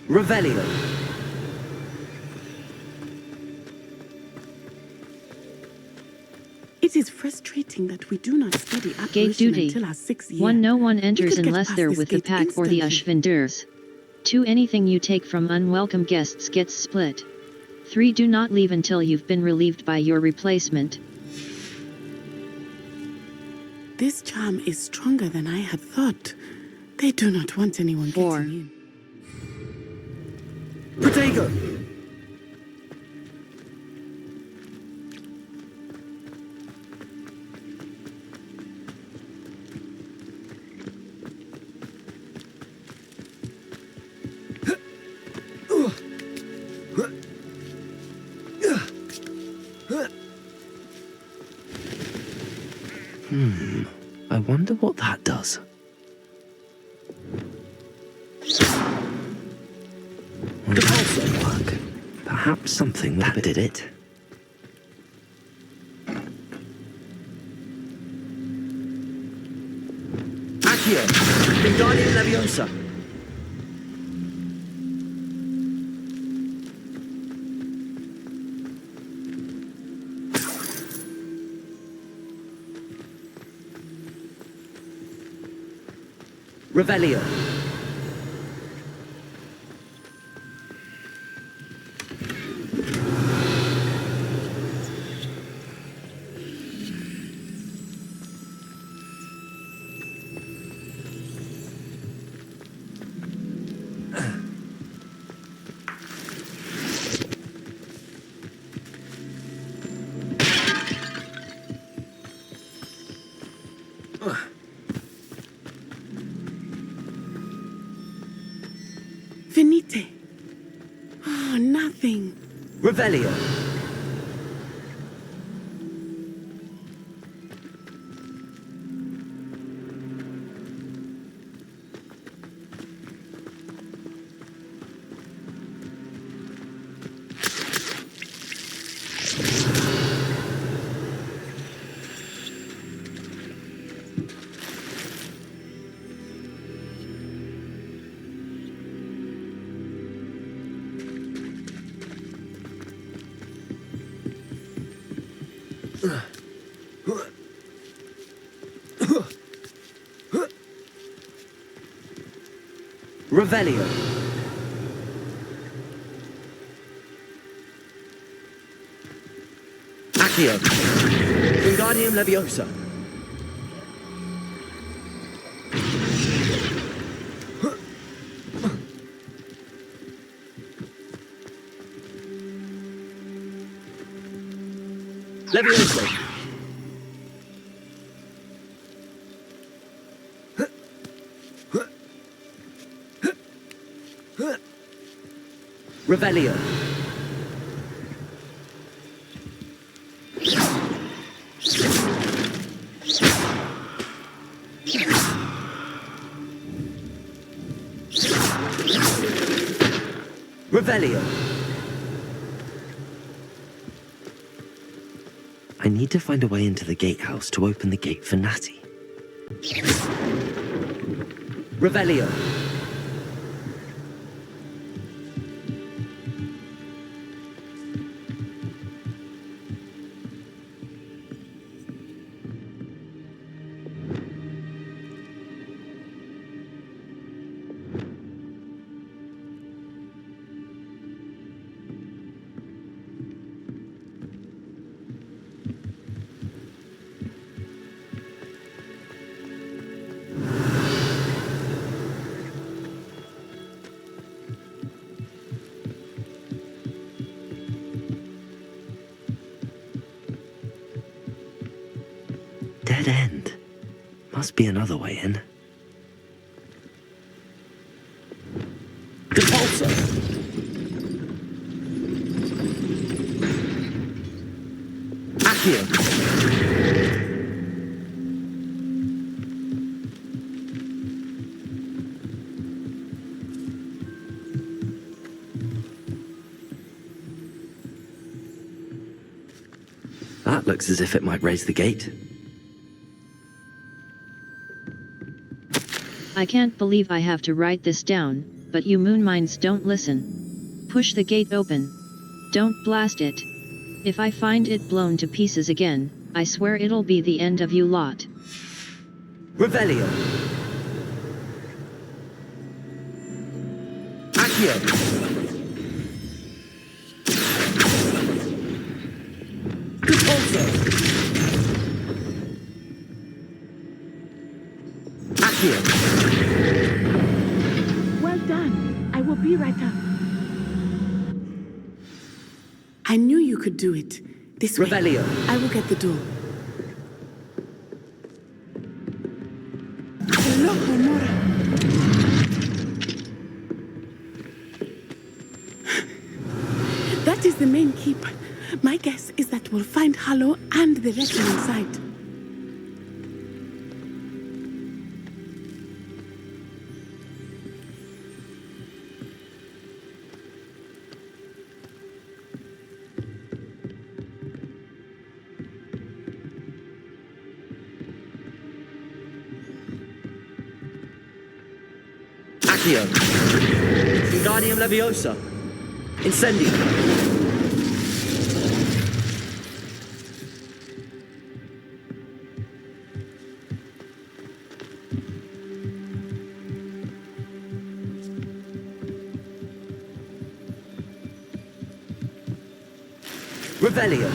Revelio. It is frustrating that we do not study Gate apparition duty. until our 6th year. 1. No one We enters could get unless past they're this with the gate pack or the instantly. Ashvinders. 2. Anything you take from unwelcome guests gets split. 3. Do not leave until you've been relieved by your replacement. This charm is stronger than I had thought. They do not want anyone 4. getting in. Protego! I wonder what that does. Could also work. Perhaps something that did it. Accio! Wingardium Leviosa! Revelio. Finite. Oh, nothing. Revelio. Revelio. Accio. Wingardium Leviosa. Leviosa. Revelio. Revelio. I need to find a way into the gatehouse to open the gate for Natty. Revelio. Dead end. Must be another way in. Repulsor! Accio! That looks as if it might raise the gate. I can't believe I have to write this down, but you moonmines don't listen. Push the gate open. Don't blast it. If I find it blown to pieces again, I swear it'll be the end of you lot. Revelio. Accio. Well done. I will be right up. I knew you could do it. This way. Revelio. I will get the door. That is the main keep. My guess is that we'll find Hallow and the rest inside. Accio. Wingardium Leviosa. Incendio. Revelio.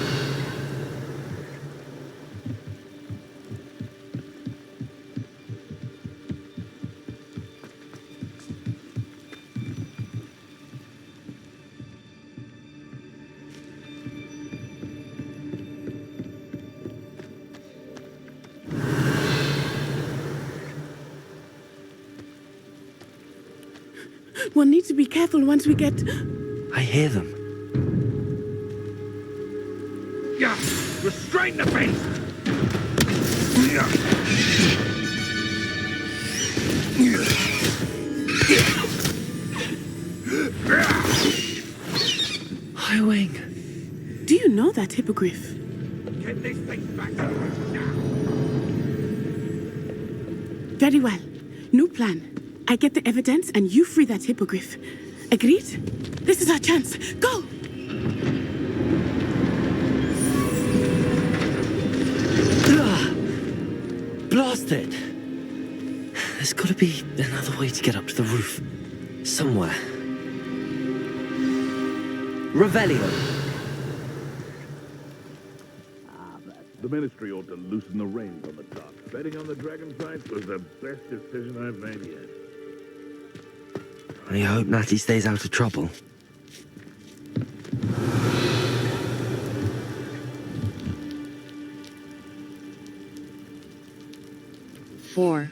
We'll need to be careful once we get... I hear them. Yeah, restrain the beast! Highwing. Do you know that hippogriff? Get this thing back to us now! Very well. New plan. I get the evidence and you free that hippogriff. Agreed? This is our chance. Go! Blast it! There's got to be another way to get up to the roof. Somewhere. Revelio. The Ministry ought to loosen the reins on the dock. Betting on the dragon fights was the best decision I've made yet. I hope Natty stays out of trouble. Four.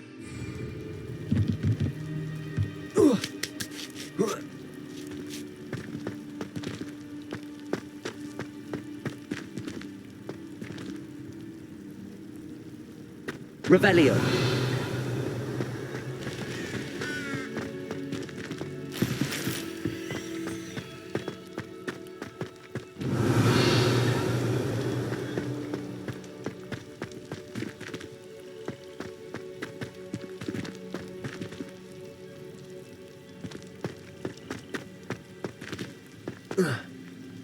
Revelio.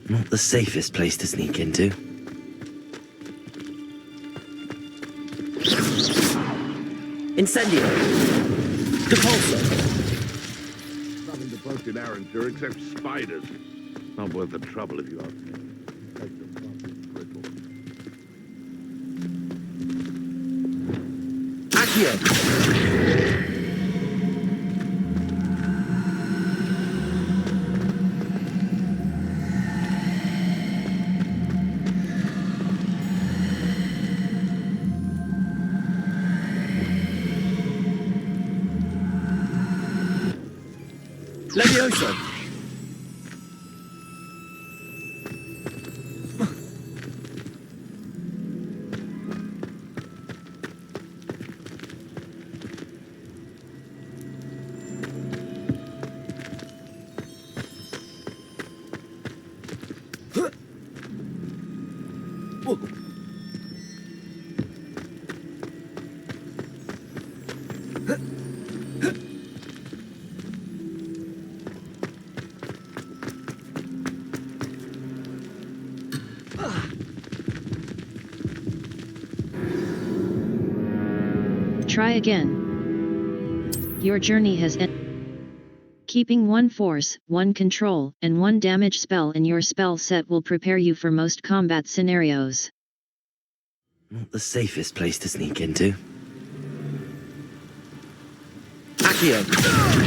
Not the safest place to sneak into. Incendio! Depulso! Nothing to post in Arrowshire except spiders. Not worth the trouble if you ask me. Accio! Levioso! Try again. Your journey has ended. Keeping one force, one control, and one damage spell in your spell set will prepare you for most combat scenarios. Not the safest place to sneak into. Accio!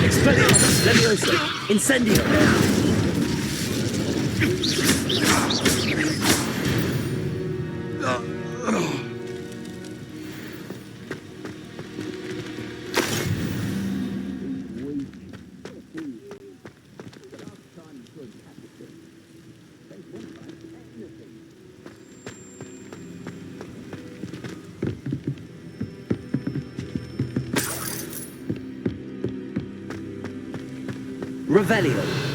Expelliarmus! Levioso! Incendio! Revelio.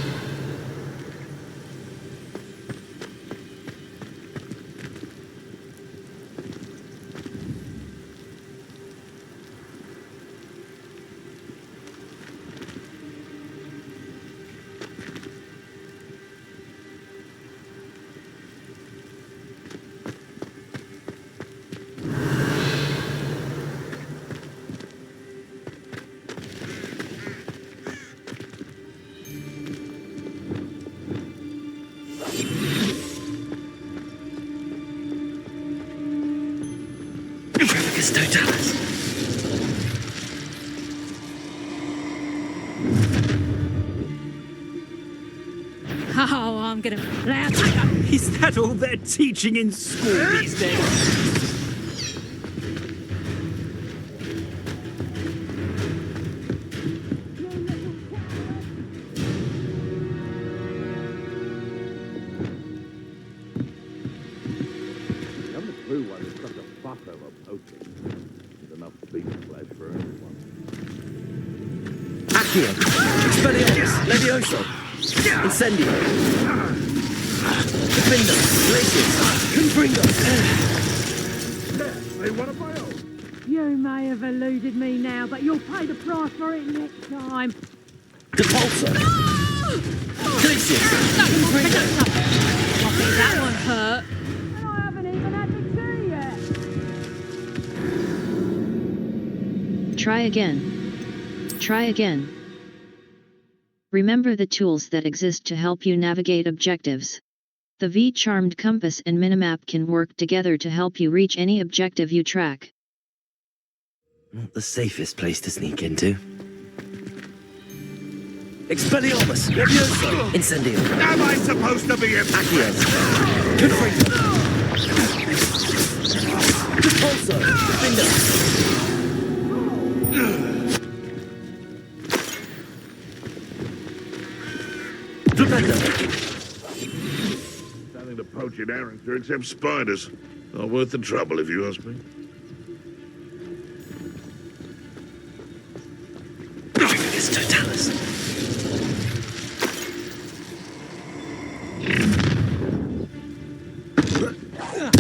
Vicus Totalis. Oh, I'm gonna... Is that all they're teaching in school these days? Accio, Expelliarmus, Levioso, Incendio, Defender, Glacius, Confringo. They want a bio. You may have eluded me now, but you'll pay the price for it next time. Depulso, Glacius, Confringo. I think that one hurt. And I haven't even had the tea yet. Try again. Try again. Remember the tools that exist to help you navigate objectives. The V-Charmed compass and minimap can work together to help you reach any objective you track. Not the safest place to sneak into. Expelliarmus, Levioso, Incendio. Am I supposed to be in Accio, Confringo. Depulso, Defender. Nothing to poach in Arrington except spiders. Not worth the trouble, if you ask me. Vicus Totalis.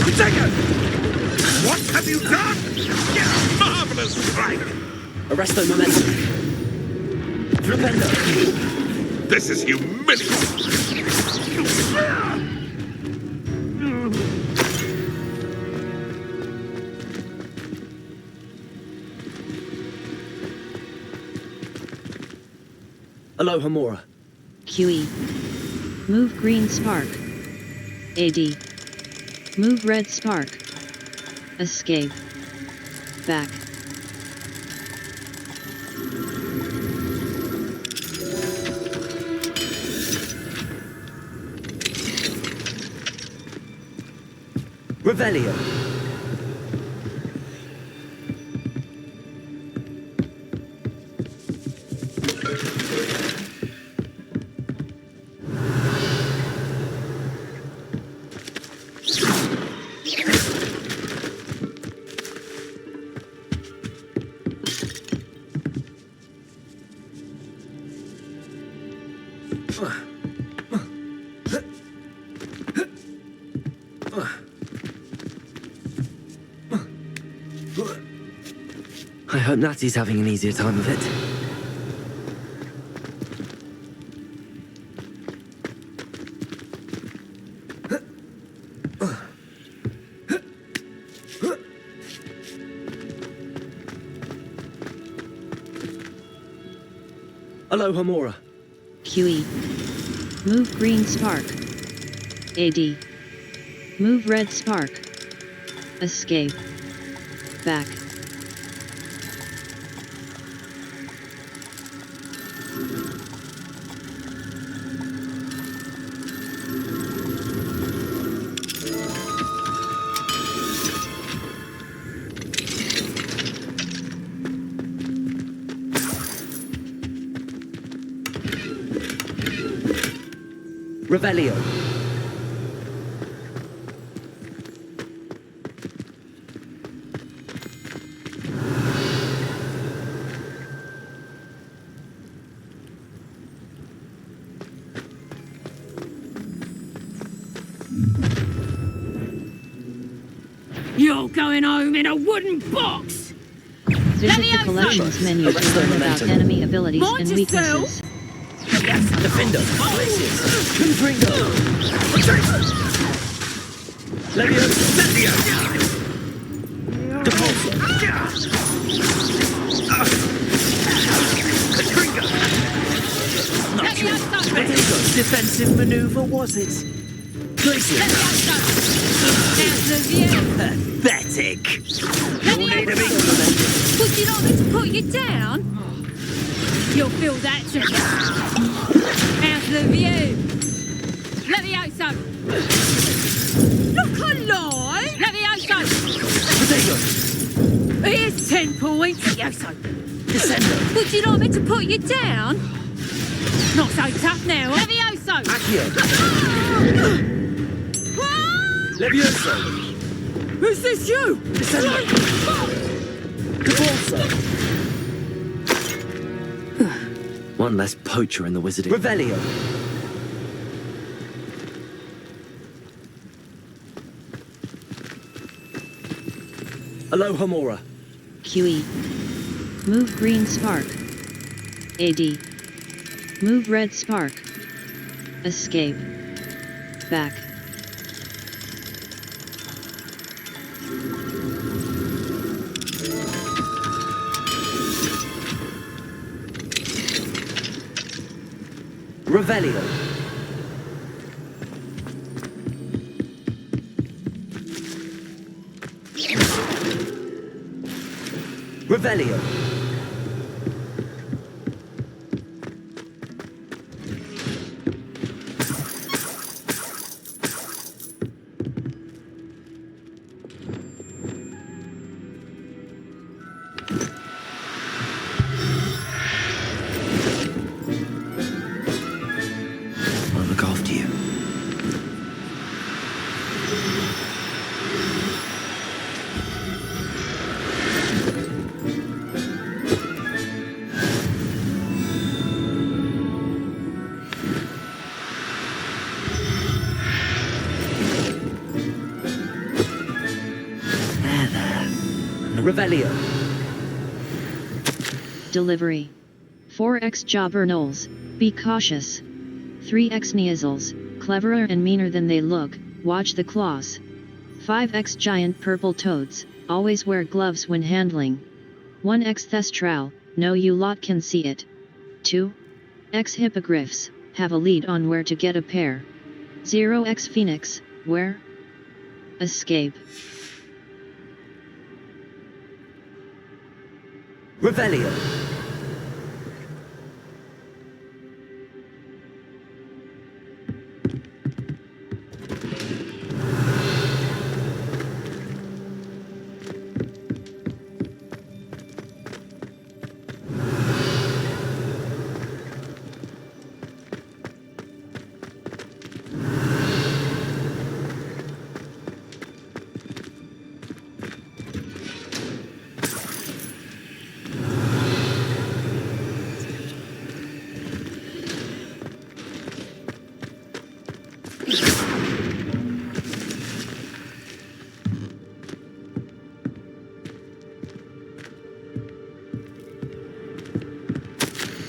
Potato! What have you done? Marvelous strike! Arresto Momentum. Flipendo. This is humiliating. Aloha Mora. QE. Move green spark. AD. Move red spark. Escape. Back. Revelio. I hope Natty's having an easier time of it. Aloha Mora. QE. Move green spark. AD. Move red spark. Escape. Back. Revelio. You're going home in a wooden box! Visit the collections menu to learn about enemy abilities and weaknesses. Yes, Defender, Glacius, Confringo, Levioso, Depulso, Confringo. Not sure. Defensive maneuver, was it? How's the view? Pathetic. Let me You'll need a big Would you like me to put you down? You'll feel that too. How's the view? Let me out, son. Look alive! Let me out, son. Here's 10 points. Yo, son. Descendo. Would you like me to put you down? Not so tough now. Let me out, son. Accio. Levioso. Is this you? Descendo. Caborso. One less poacher in the wizarding. Revelio. Alohomora. QE. Move green spark. AD. Move red spark. Escape. Back. Revelio. Revelio. I'll look after you. Revelio. Delivery. 4x jobber gnolls, be cautious. 3x neasels, cleverer and meaner than they look, watch the claws. 5x giant purple toads, always wear gloves when handling. 1x thestral, know you lot can see it. 2x hippogriffs, have a lead on where to get a pair. 0x phoenix, where? Escape. Revelio.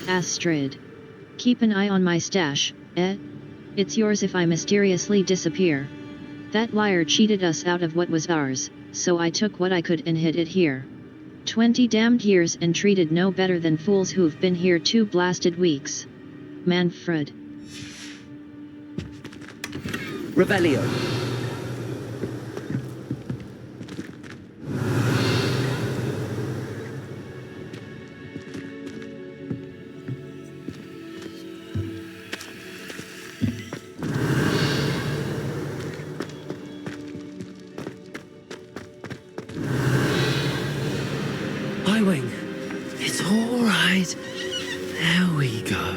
Astrid. Keep an eye on my stash, eh? It's yours if I mysteriously disappear. That liar cheated us out of what was ours, so I took what I could and hid it here. 20 damned years and treated no better than fools who've been here 2 blasted weeks. Manfred. Revelio. Highwing, it's all right. There we go.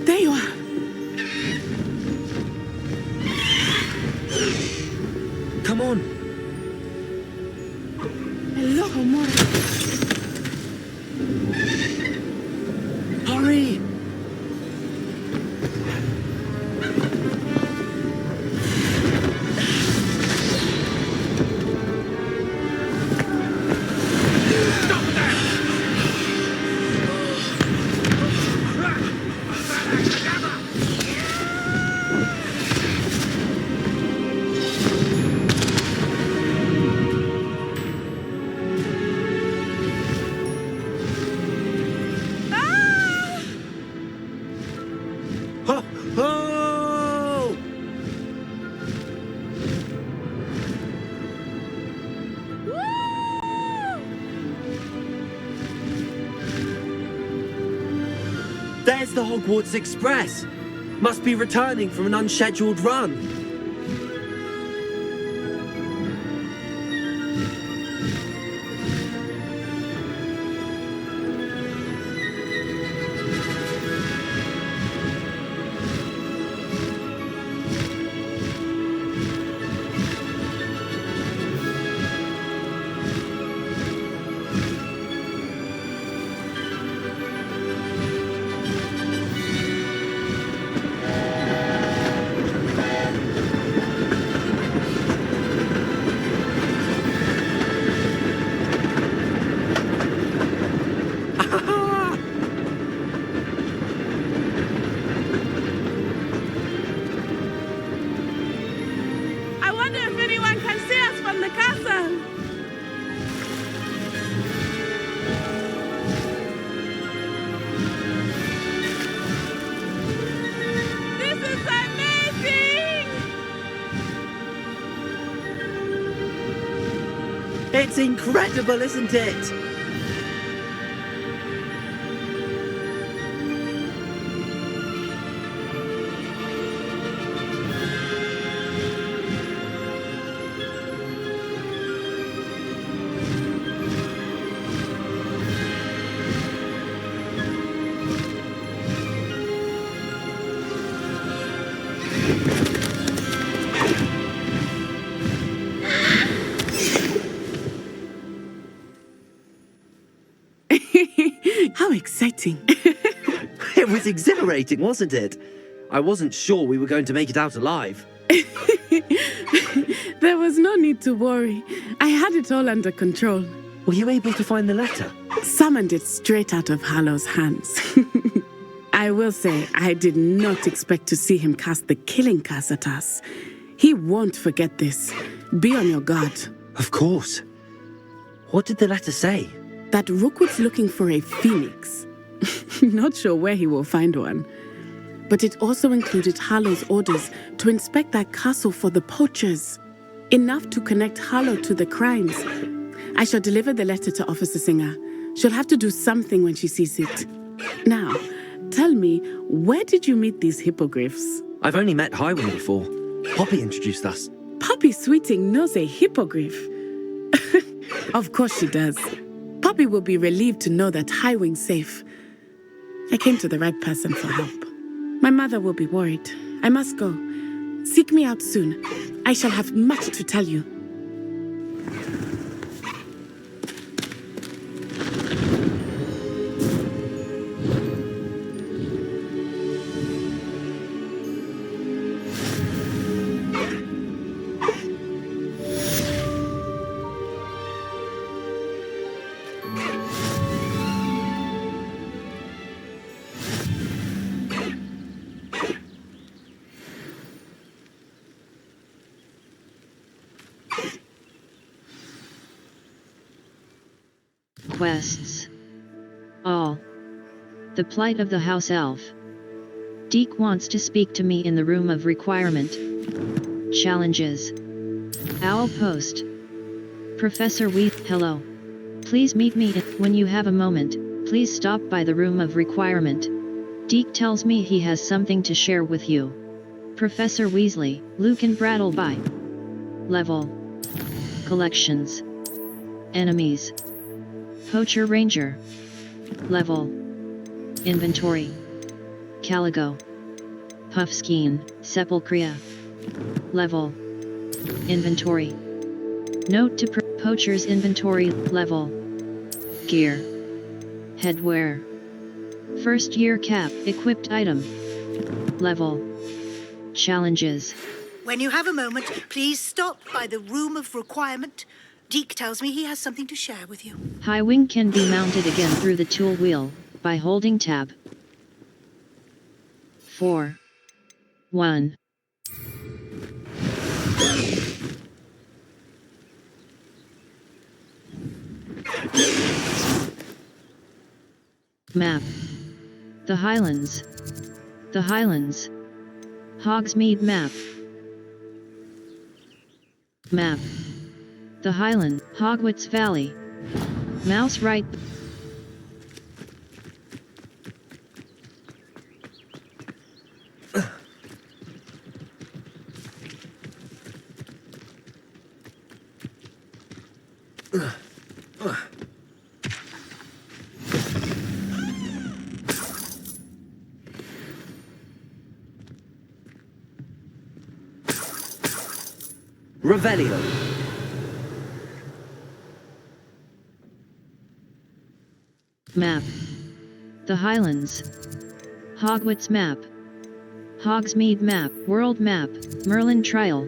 There you are. Come on. Hello, Mora. Hurry. There's the Hogwarts Express. Must be returning from an unscheduled run. I wonder if anyone can see us from the castle. This is amazing! It's incredible, isn't it? How exciting. It was exhilarating, wasn't it? I wasn't sure we were going to make it out alive. There was no need to worry. I had it all under control. Were you able to find the letter? Summoned it straight out of Hallow's hands. I will say, I did not expect to see him cast the killing curse at us. He won't forget this. Be on your guard. Of course. What did the letter say? That Rookwood's looking for a phoenix. Not sure where he will find one. But it also included Hallow's orders to inspect that castle for the poachers. Enough to connect Hallow to the crimes. I shall deliver the letter to Officer Singer. She'll have to do something when she sees it. Now, tell me, where did you meet these hippogriffs? I've only met Highwing before. Poppy introduced us. Poppy Sweeting knows a hippogriff. Of course she does. Poppy will be relieved to know that Highwing's safe. I came to the right person for help. My mother will be worried. I must go. Seek me out soon. I shall have much to tell you. Quests. All. The Plight of the House Elf. Deke wants to speak to me in the room of requirement. Challenges. Owl Post. Professor Wheat, hello. Please meet me when you have a moment. Please stop by the room of requirement. Deke tells me he has something to share with you. Professor Weasley, Luke and Brattleby. Level. Collections. Enemies. Poacher Ranger. Level. Inventory. Caligo. Puffskein, Sepulchria. Level. Inventory. Note to Poacher's inventory, level. Gear. Headwear. First year cap, equipped item. Level. Challenges. When you have a moment, please stop by the room of requirement. Deke tells me he has something to share with you. Highwing can be mounted again through the tool wheel, by holding tab. 4. 1. Map. The Highlands. The Highlands. Hogsmeade map. Map. The Highland, Hogwarts Valley. Mouse right. Revelio. Map. The Highlands. Hogwarts map. Hogsmeade map. World map. Merlin Trial.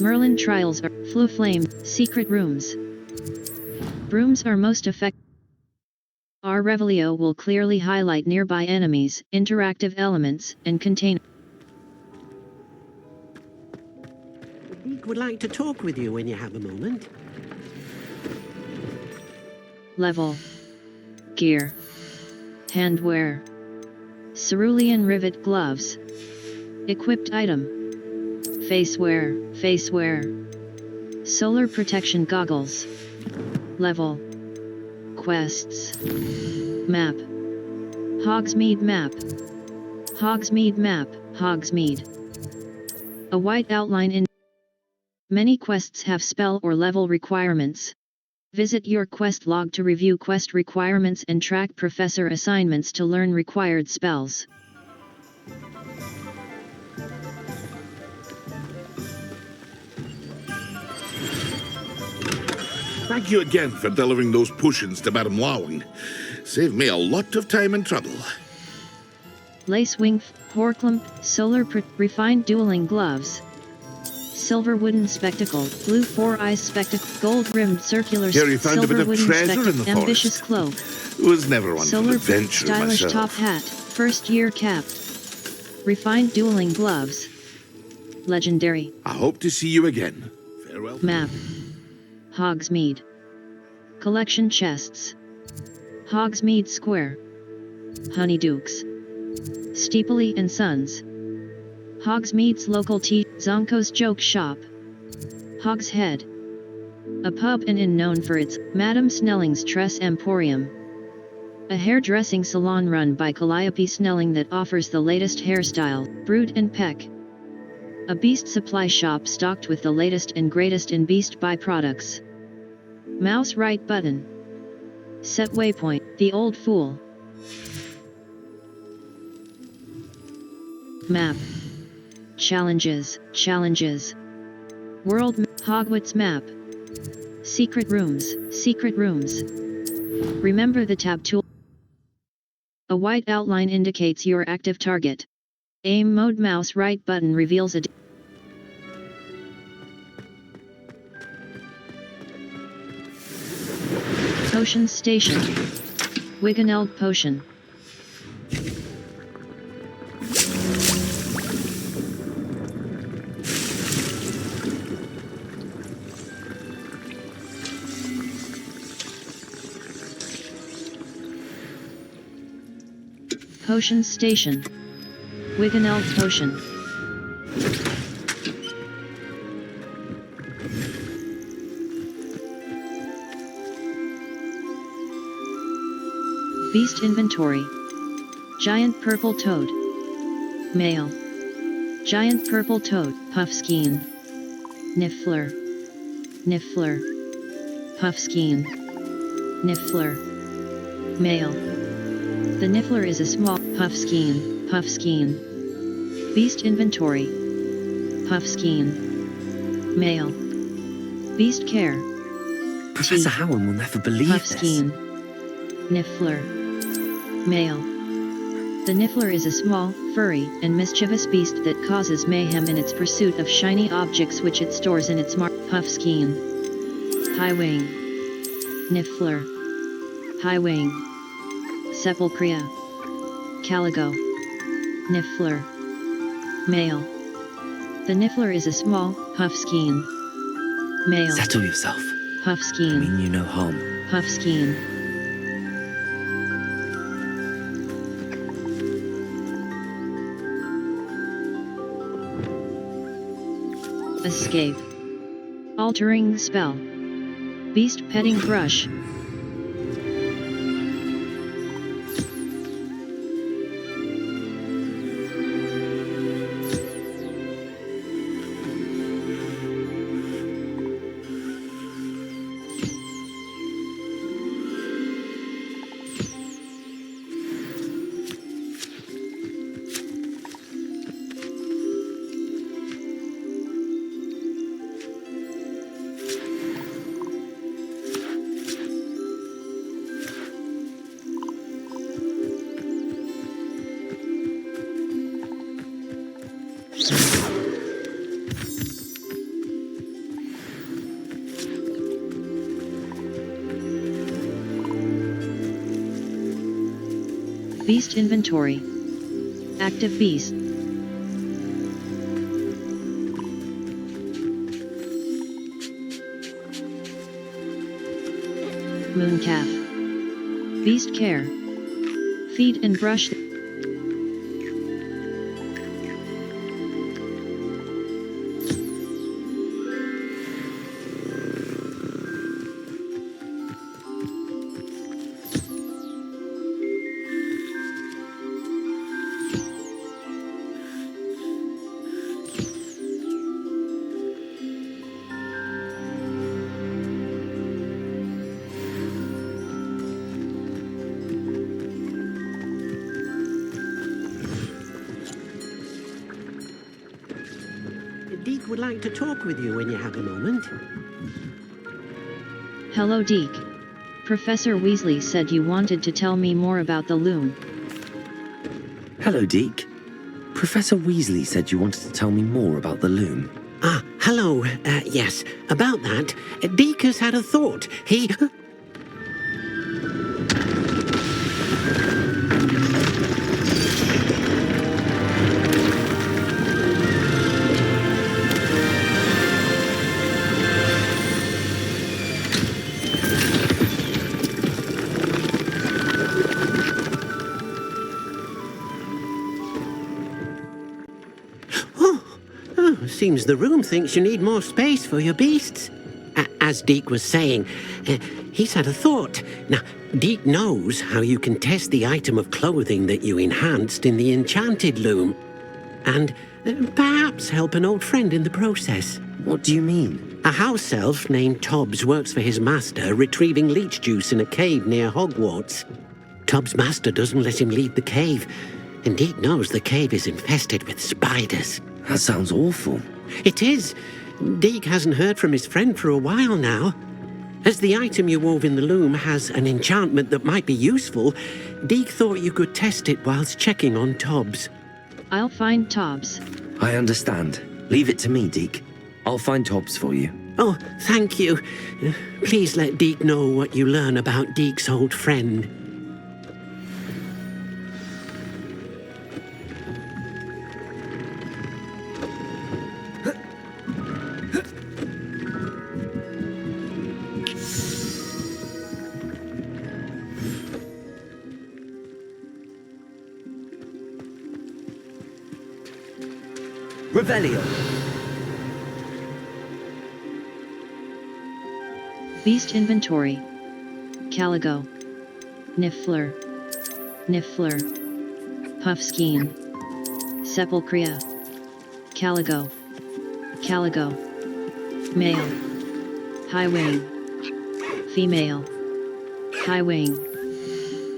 Merlin Trials are Floo Flame, secret rooms. Brooms are most effective. Our Revelio will clearly highlight nearby enemies, interactive elements, and contain. Deek would like to talk with you when you have a moment. Level. Gear. Handwear. Cerulean rivet gloves. Equipped item. Facewear. Solar protection goggles. Level. Quests. Map. Hogsmeade map. Hogsmeade map. Hogsmeade. A white outline in. Many quests have spell or level requirements. Visit your quest log to review quest requirements and track professor assignments to learn required spells. Thank you again for delivering those potions to Madame Lawing. Saved me a lot of time and trouble. Lace wing, porklump, refined dueling gloves. Silver wooden spectacle, blue four-eyes spectacle, gold-rimmed circular Here you found a silver bit of wooden treasure in the spectacle, ambitious cloak. Was never one for Solar adventure stylish myself. top hat, first-year cap. Refined dueling gloves. Legendary. I hope to see you again. Farewell. Map. Hogsmeade. Collection chests. Hogsmeade Square. Honeydukes. Steepley and Sons. Hogsmeade's local tea, Zonko's Joke Shop. Hogshead. A pub and inn known for its Madame Snelling's Tress Emporium. A hairdressing salon run by Calliope Snelling that offers the latest hairstyle, brood and peck. A beast supply shop stocked with the latest and greatest in beast byproducts. Mouse right button. Set waypoint, the old fool. Map. Challenges. World Hogwarts map. Secret rooms. Remember the tab tool. A white outline indicates your active target. Aim mode mouse right button reveals a Potion Station. Wiggeneld Potion. Potion Station. Wiggeneld Potion. Beast Inventory. Giant Purple Toad. Male. Giant Purple Toad, Puffskein. Niffler. Puffskein. Niffler. Male. The Niffler is a small Puffskein. Beast Inventory. Puffskein. Male. Beast Care. Professor Howin will never believe Puffskein. Niffler. Male. The Niffler is a small, furry, and mischievous beast that causes mayhem in its pursuit of shiny objects which it stores in its Puffskein. Highwing. Niffler. Highwing. Sepulchria. Caligo. Niffler. Male. The Niffler is a small, Puffskein. Male. Settle yourself. Puffskein. I mean you no harm. Puffskein. Escape. Altering spell. Beast petting brush. Beast inventory. Active beast. Mooncalf. Beast care. Feed and brush. Deke would like to talk with you when you have a moment. Hello, Deke. Professor Weasley said you wanted to tell me more about the Loom. Hello, Deke. Professor Weasley said you wanted to tell me more about the Loom. Ah, hello. Yes, about that. Deke has had a thought. He... Seems the room thinks you need more space for your beasts. As Deke was saying, he's had a thought. Now, Deke knows how you can test the item of clothing that you enhanced in the enchanted Loom. And perhaps help an old friend in the process. What do you mean? A house elf named Tobbs works for his master, retrieving leech juice in a cave near Hogwarts. Tobbs' master doesn't let him leave the cave, and Deke knows the cave is infested with spiders. That sounds awful. It is. Deke hasn't heard from his friend for a while now. As the item you wove in the Loom has an enchantment that might be useful, Deke thought you could test it whilst checking on Tobbs. I'll find Tobbs. I understand. Leave it to me, Deke. I'll find Tobbs for you. Oh, thank you. Please let Deke know what you learn about Deke's old friend. Revelio. Beast inventory. Caligo. Niffler. Niffler. Puffskein. Sepulchria. Caligo. Caligo. Male. Highwing. Female. Highwing.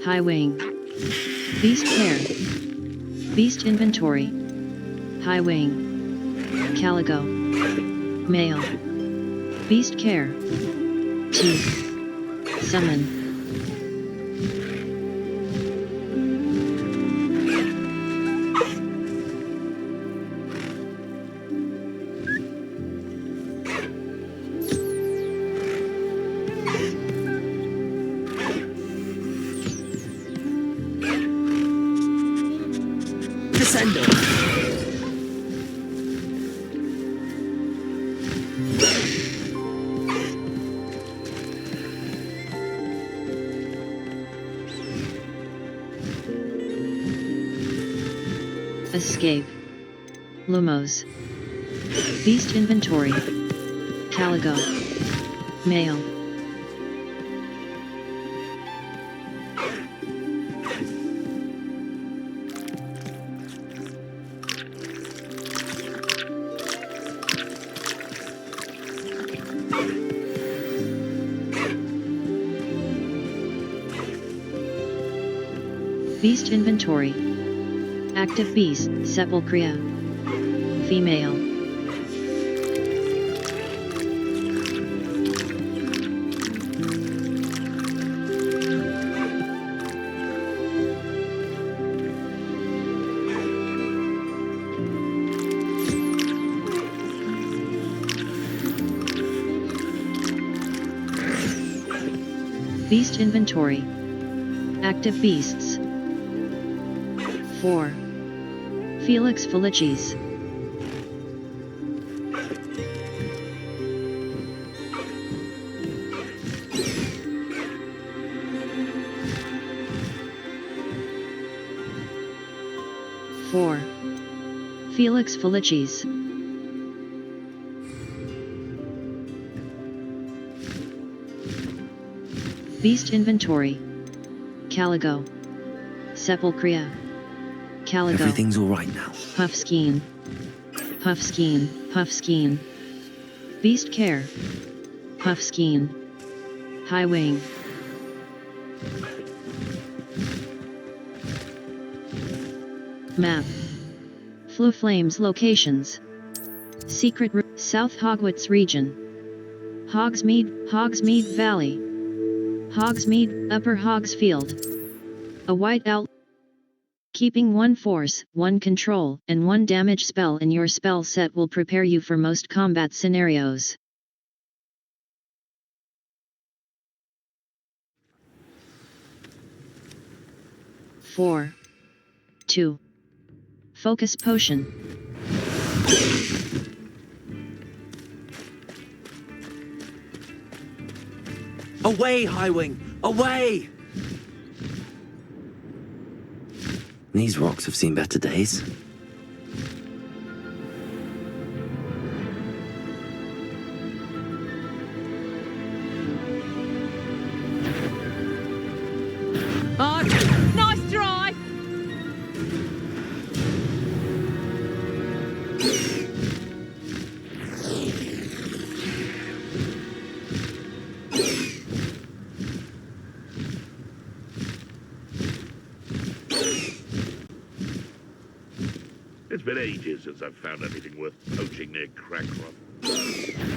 Highwing. Beast pair. Beast inventory. Highwing. Caligo. Male. Beast care. Teeth. Summon. Escape. Lumos. Beast inventory. Caligo. Male. Beast inventory. Active beast, Sepulchria. Female. Beast inventory. Active beasts. 4. Felix Felicis. 4. Felix Felicis. 5. Beast Inventory. Caligo. Sepulchria. Caligo. Everything's all right now. Puffskein. Puffskein. Puffskein. Beast Care. Puffskein. Highwing. Map. Fluflame's locations. Secret South Hogwarts region. Hogsmeade Valley. Hogsmeade, Upper Hogsfield. A white owl. Keeping 1 force, 1 control, and 1 damage spell in your spell set will prepare you for most combat scenarios. Four. 2. Focus Potion. Away, Highwing! Away! These rocks have seen better days. Nice try! It's been ages since I've found anything worth poaching near Crackrock.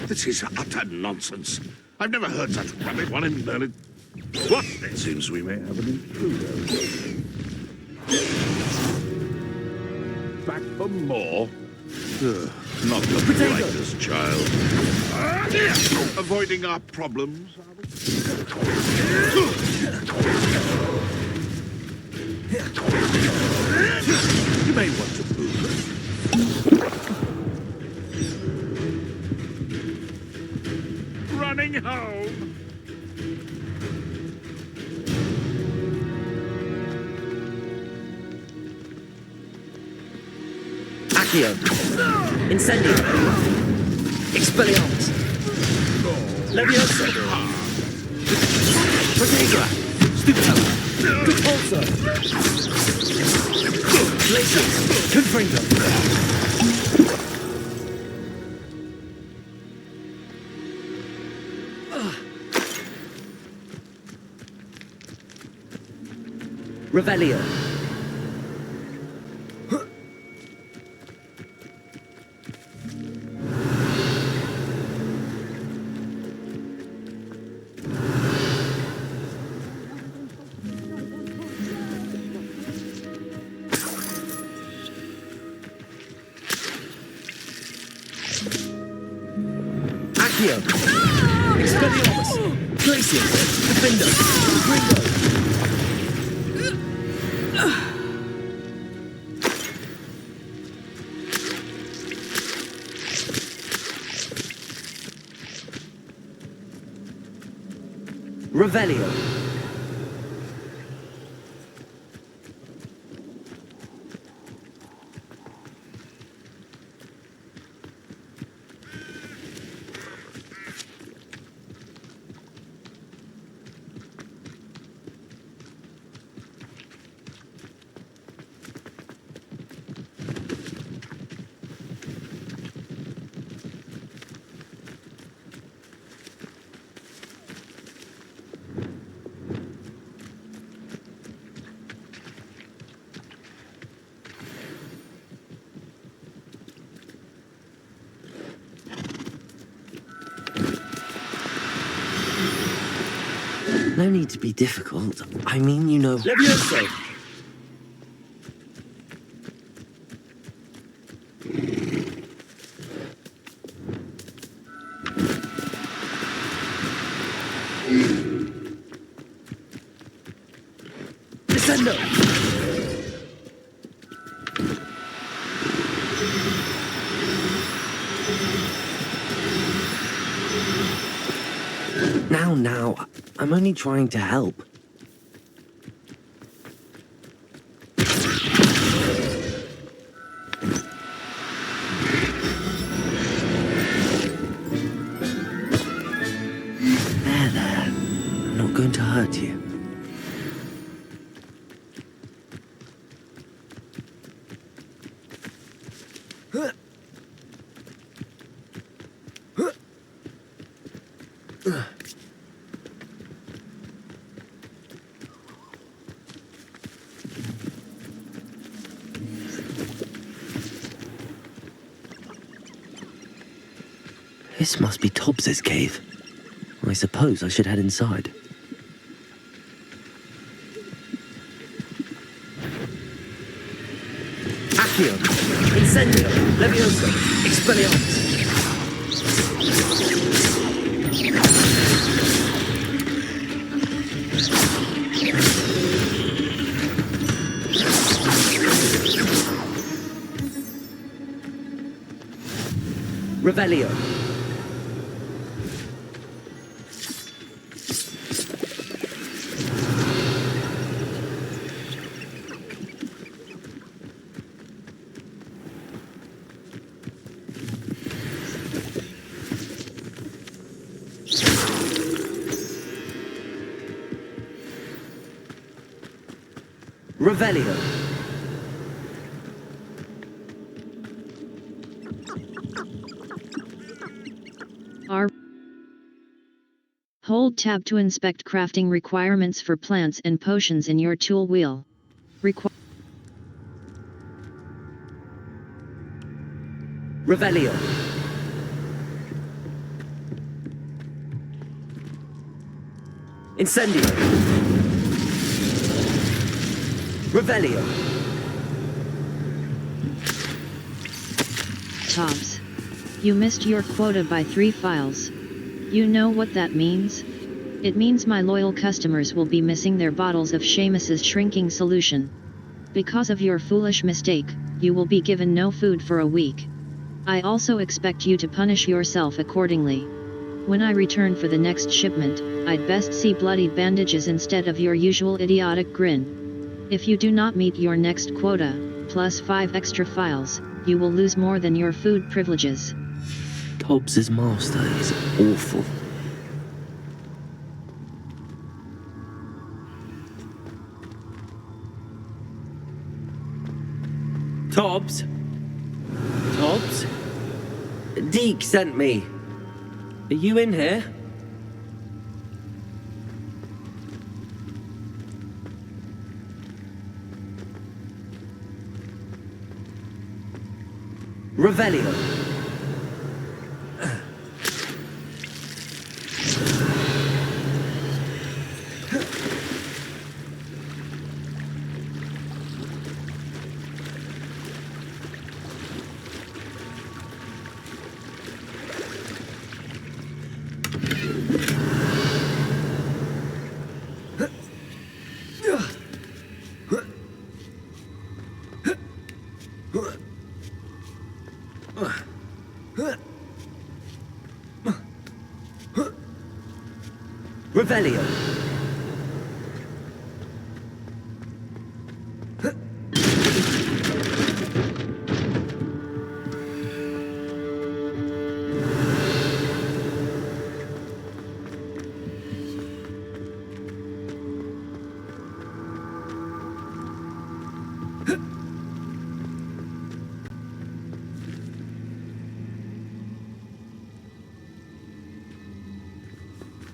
This is utter nonsense. I've never heard such rubbish. One in Berlin. What's this? Seems we may have an intruder. Back for more? Not the brightest child. Avoiding our problems, are we? You may want to move. Running home. Accio. Incendio. Expelliarmus. Leviosa. Protegra. Stupella. Repulsor. Glacius. Confringo. Revelio. Accio. Expelliarmus. Glacius. Defender. Gringo. Revelio. No need to be difficult. I mean, you know... Levioso! Descendo! down now. I'm only trying to help. There. I'm not going to hurt you. This must be Tobbs's cave. I suppose I should head inside. Accio! Incendio! Levioso! Expelliarmus! Revelio! Revelio. Hold tab to inspect crafting requirements for plants and potions in your tool wheel. Revelio. Incendio. Revelio. Tobbs. You missed your quota by 3 files. You know what that means? It means my loyal customers will be missing their bottles of Seamus's shrinking solution. Because of your foolish mistake, you will be given no food for a week. I also expect you to punish yourself accordingly. When I return for the next shipment, I'd best see bloodied bandages instead of your usual idiotic grin. If you do not meet your next quota, plus 5 extra files, you will lose more than your food privileges. Tobbs's master is awful. Tobbs? Tobbs? Deke sent me. Are you in here? Revelio. Revelio.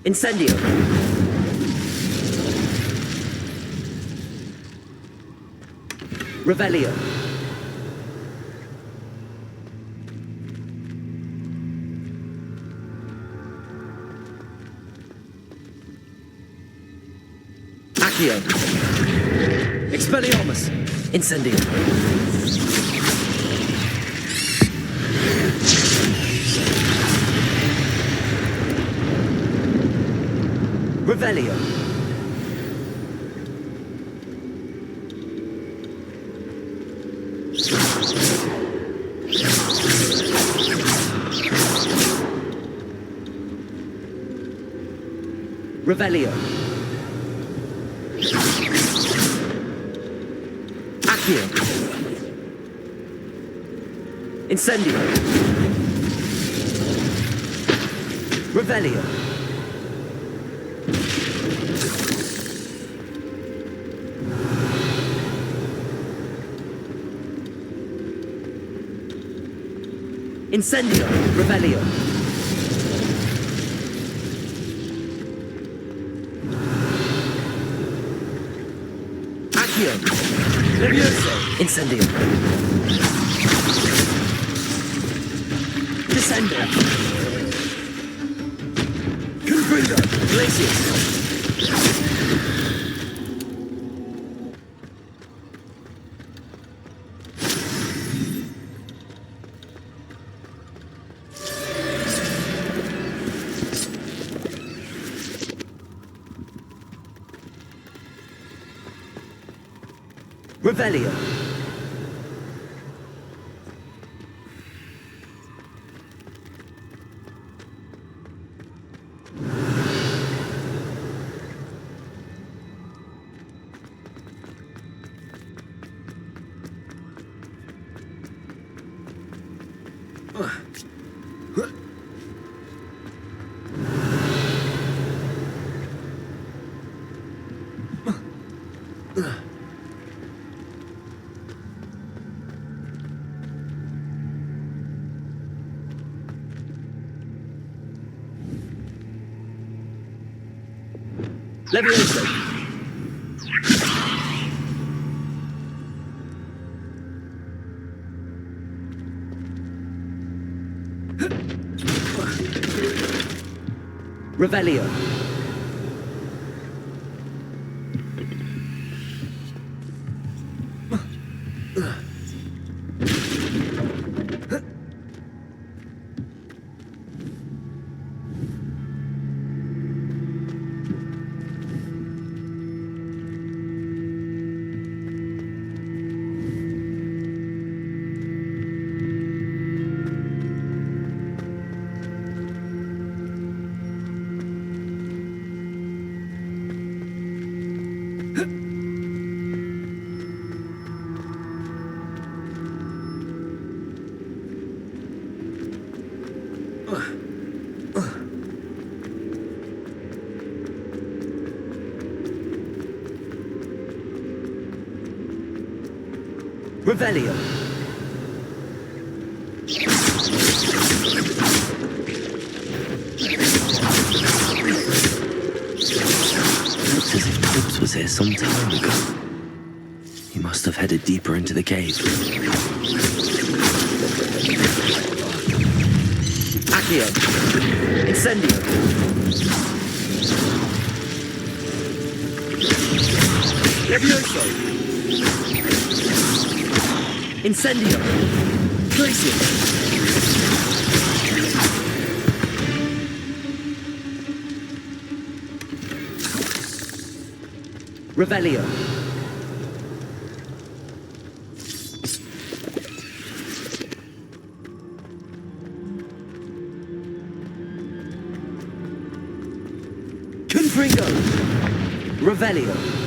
Incendio. Revelio. Accio. Expelliarmus. Incendio. Revelio. Revelio. Accio. Incendio. Revelio. Incendio. Revelio. Accio. Levioso. Incendio. Descendo. Confringo. Glacius. Revelio. Levioso. Revelio. Revelio. Looks as if Tibbs was here some time ago. He must have headed deeper into the cave. Accio. Incendio. Levioso. Incendio. Glacius. Revelio. Confringo. Revelio.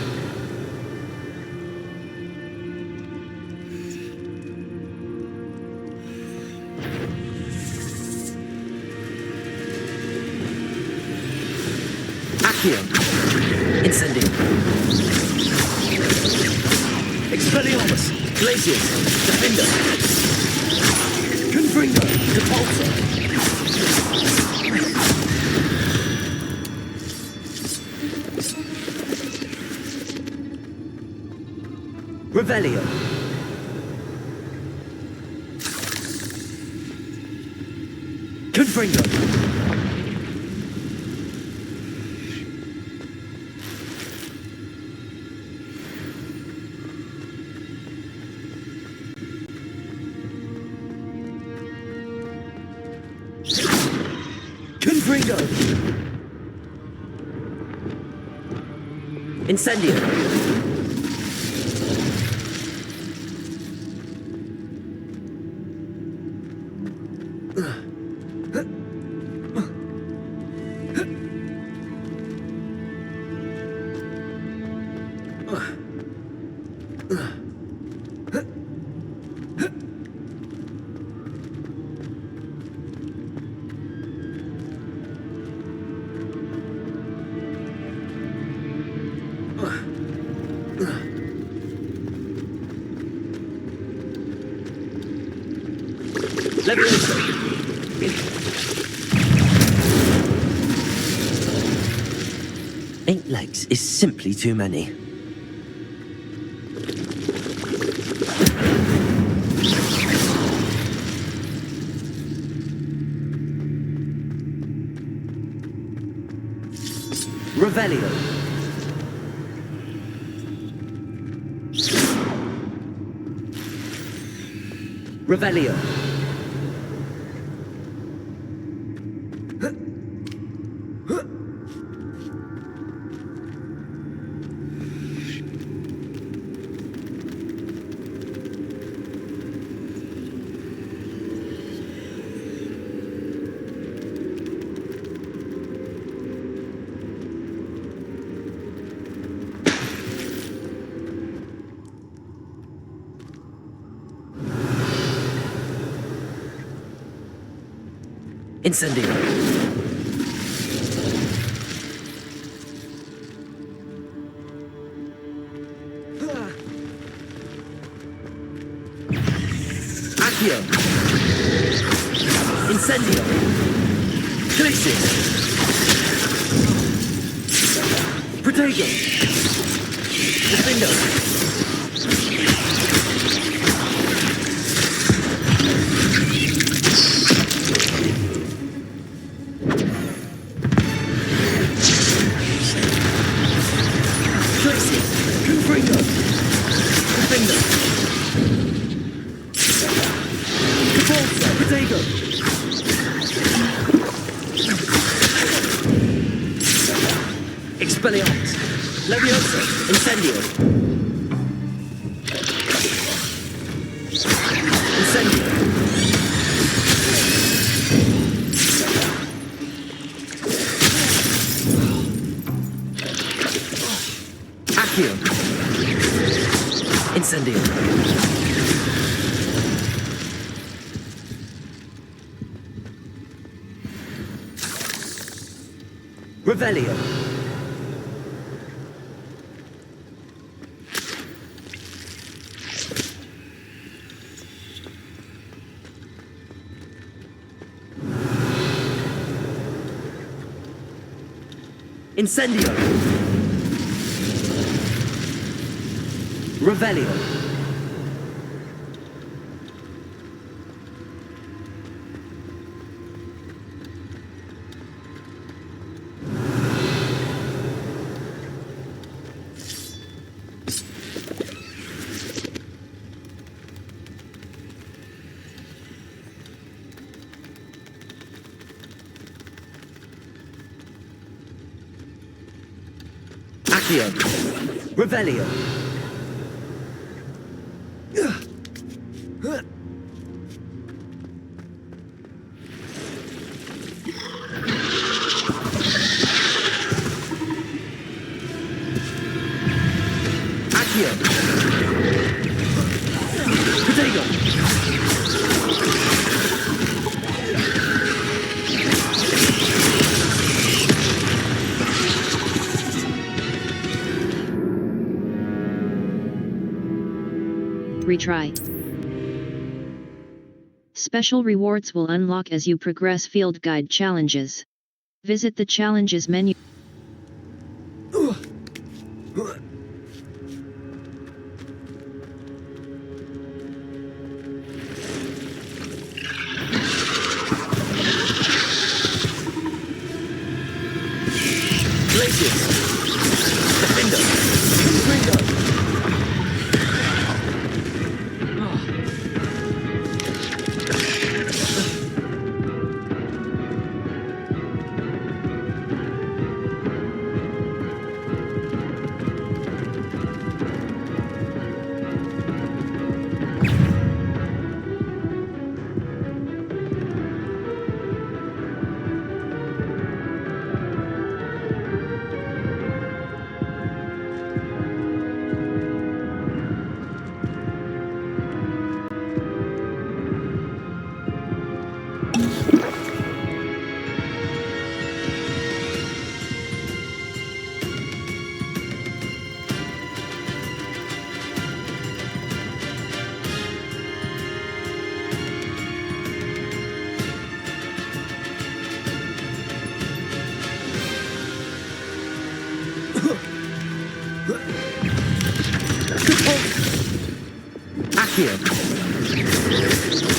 Incendio. Expelliarmus. Glacius. Defender. Confringo. Depulsor. Revelio. Confringo. Confringo. Incendio. Eight legs is simply too many. Revelio. Revelio. Incendio. Accio. Incendio. Crisis. Protego. Defendo. Expelliarmus. Leviosa. Incendio. Incendio. Accio. Incendio. Revelio. Incendio. Revelio. Accio. Revelio. Accio. Protego. Retry. Special rewards will unlock as you progress field guide challenges. Visit the challenges menu.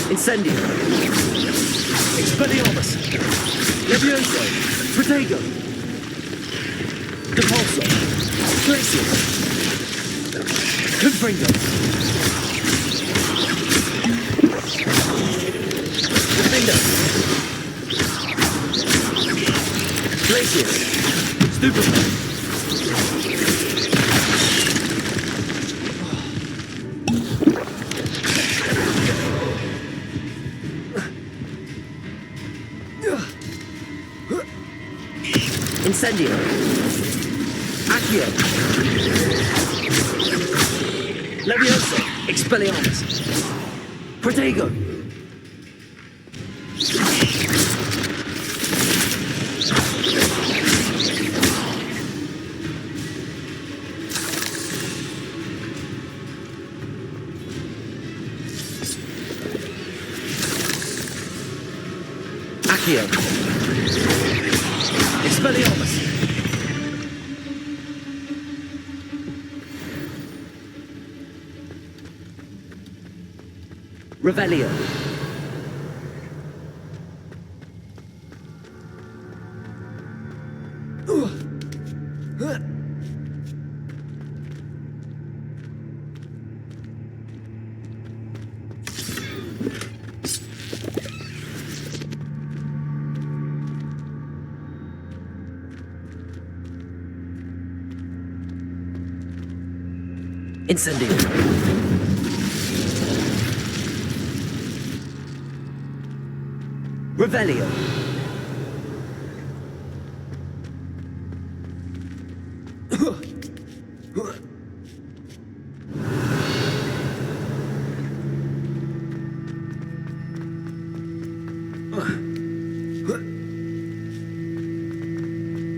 Incendio. Expelliarmus. Levioso. Protego. Depulso. Glacius. Confringo. Defender. Glacius. Stupefy. Incendio. Accio. Levioso. Expelliarmus. Protego. Accio. Expelliarmus. Revelio. Incendio. Revelio.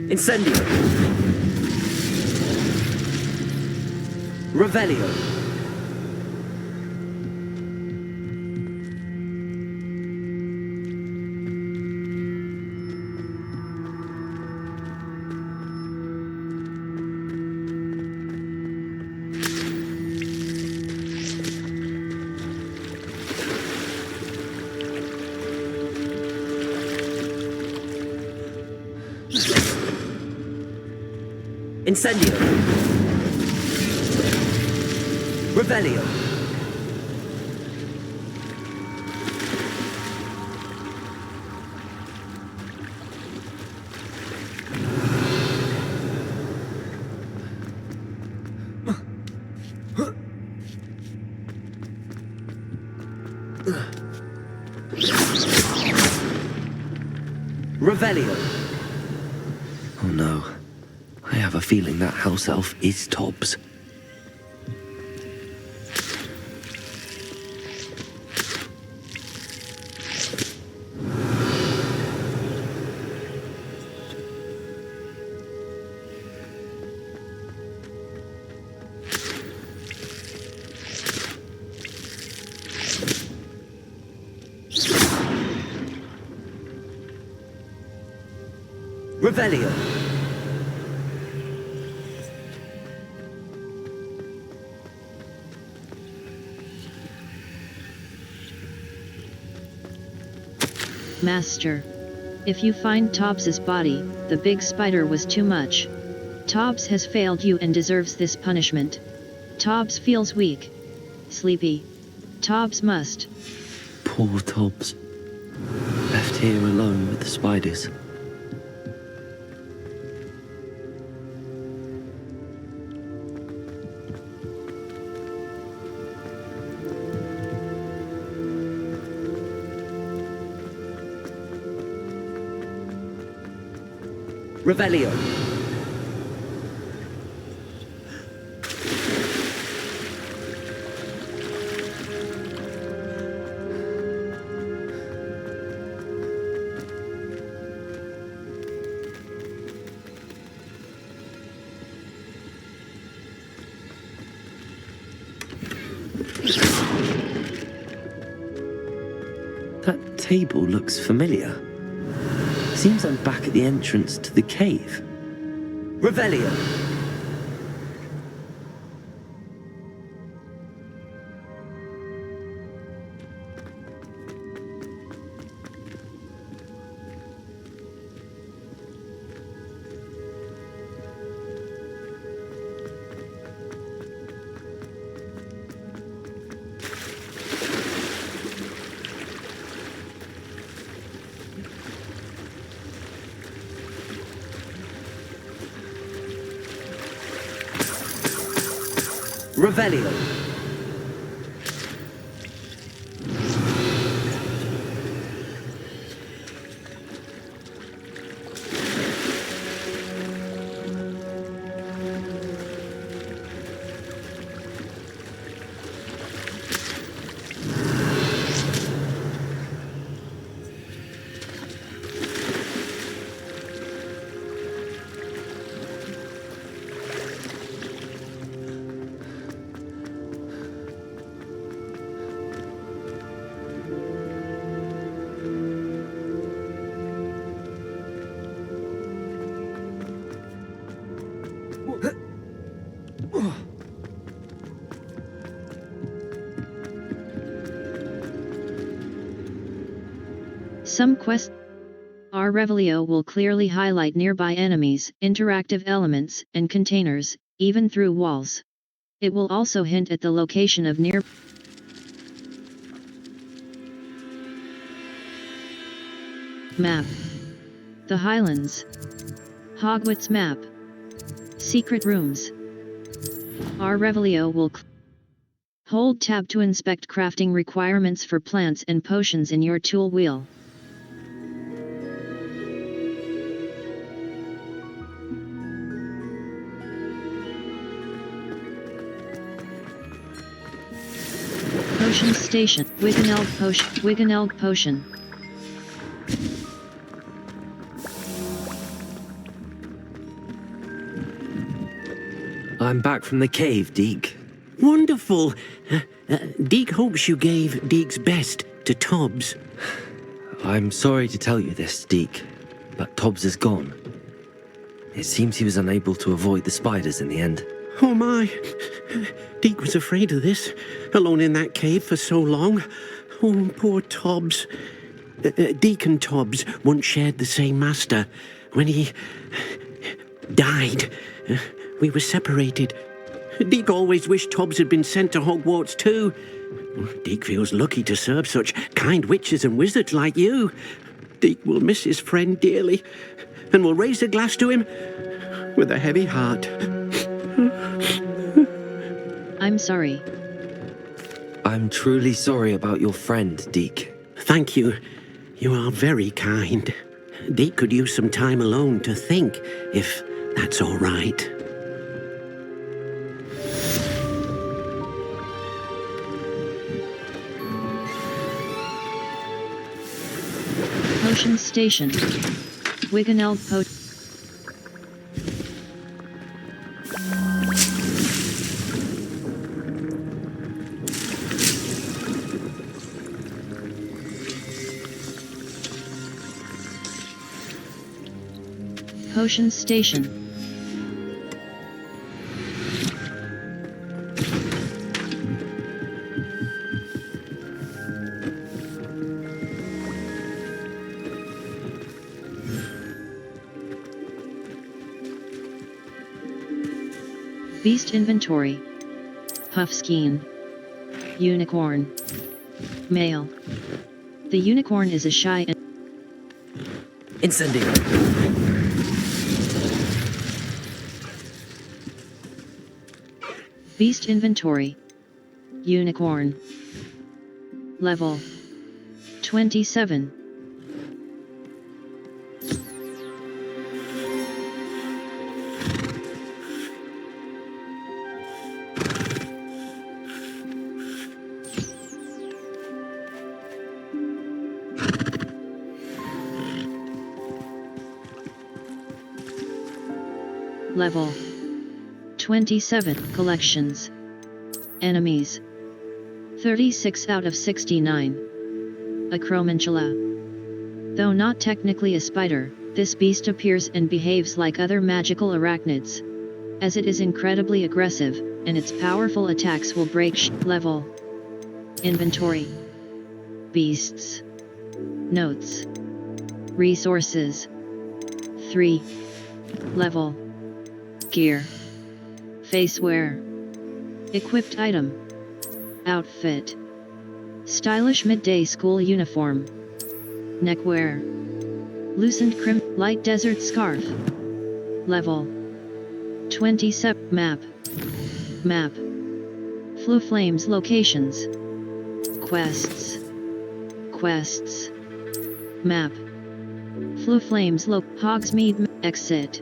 Incendio. Revelio. Incendio. Revelio. Revelio. Oh no. I have a feeling that house elf is Tobbs. Revelio. Master. If you find Tobbs's body, the big spider was too much. Tobbs has failed you and deserves this punishment. Tobbs feels weak. Sleepy. Tobbs must. Poor Tobbs. Left here alone with the spiders. Revelio. That table looks familiar. Seems I'm back at the entrance to the cave. Revelio. Revelio. Some quests. Our Revelio will clearly highlight nearby enemies, interactive elements, and containers, even through walls. It will also hint at the location of near map. The Highlands. Hogwarts map. Secret rooms. Our Revelio will hold tab to inspect crafting requirements for plants and potions in your tool wheel. Potion Station, Wiggenelg Potion. I'm back from the cave, Deke. Wonderful! Deke hopes you gave Deke's best to Tobbs. I'm sorry to tell you this, Deke, but Tobbs is gone. It seems he was unable to avoid the spiders in the end. Oh my! Deke was afraid of this, alone in that cave for so long. Oh, poor Tobbs. Deke and Tobbs once shared the same master. When he died, we were separated. Deke always wished Tobbs had been sent to Hogwarts too. Deke feels lucky to serve such kind witches and wizards like you. Deke will miss his friend dearly, and will raise a glass to him with a heavy heart. I'm sorry. I'm truly sorry about your friend, Deke. Thank you. You are very kind. Deke could use some time alone to think, if that's all right. Potion Station. Wiggenelg Potion. Potion Station. Beast Inventory. Puffskein. Unicorn. Male. The unicorn is a shy and Incendiary. Beast Inventory. Unicorn. Level 27. Level 27. Collections. Enemies. 36 out of 69. A Acromantula. Though not technically a spider, this beast appears and behaves like other magical arachnids, as it is incredibly aggressive, and its powerful attacks will break level. Inventory. Beasts. Notes. Resources. 3. Level. Gear. Facewear. Equipped item. Outfit. Stylish midday school uniform. Neckwear. Loosened light desert scarf. Level 27. Map. Flames locations. Quests. Quests. Map. Flames Hogsmeade exit.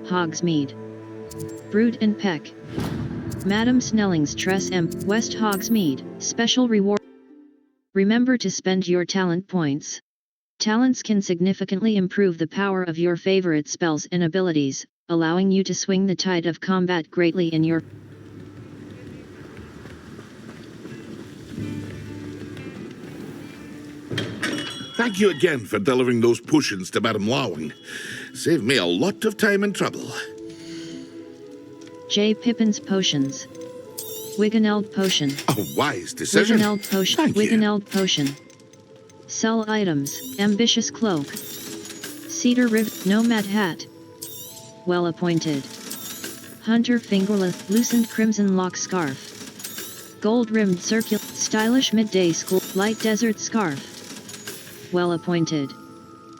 Hogsmeade. Brood and Peck. Madam Snelling's Tress M. West Hogsmeade. Special reward. Remember to spend your talent points. Talents can significantly improve the power of your favorite spells and abilities, allowing you to swing the tide of combat greatly in your... Thank you again for delivering those potions to Madame Highwing. Saved me a lot of time and trouble. J. Pippin's Potions. Wiggeneld Potion. A wise decision. Wiggeneld Potion. Thank you. Wiggeneld Potion. Sell items. Ambitious Cloak. Cedar Rivet. Nomad Hat. Well appointed. Hunter Fingerlith. Loosened Crimson Lock Scarf. Gold Rimmed Circular. Stylish Midday School. Light Desert Scarf. Well appointed.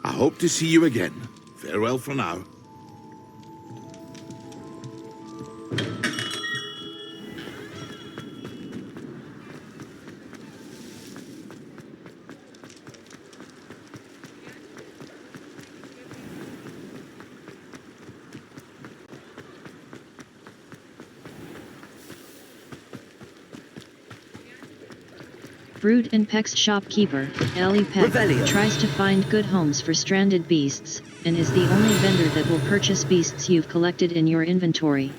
I hope to see you again. Farewell for now. Brood and Peck's shopkeeper, Ellie Peck, tries to find good homes for stranded beasts, and is the only vendor that will purchase beasts you've collected in your inventory.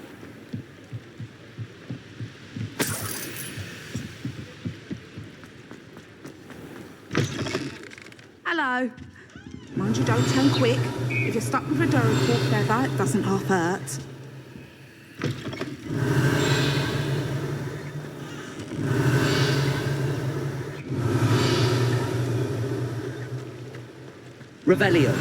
Hello. Mind you don't turn quick. If you're stuck with a Duracort feather, it doesn't half hurt. Revelio.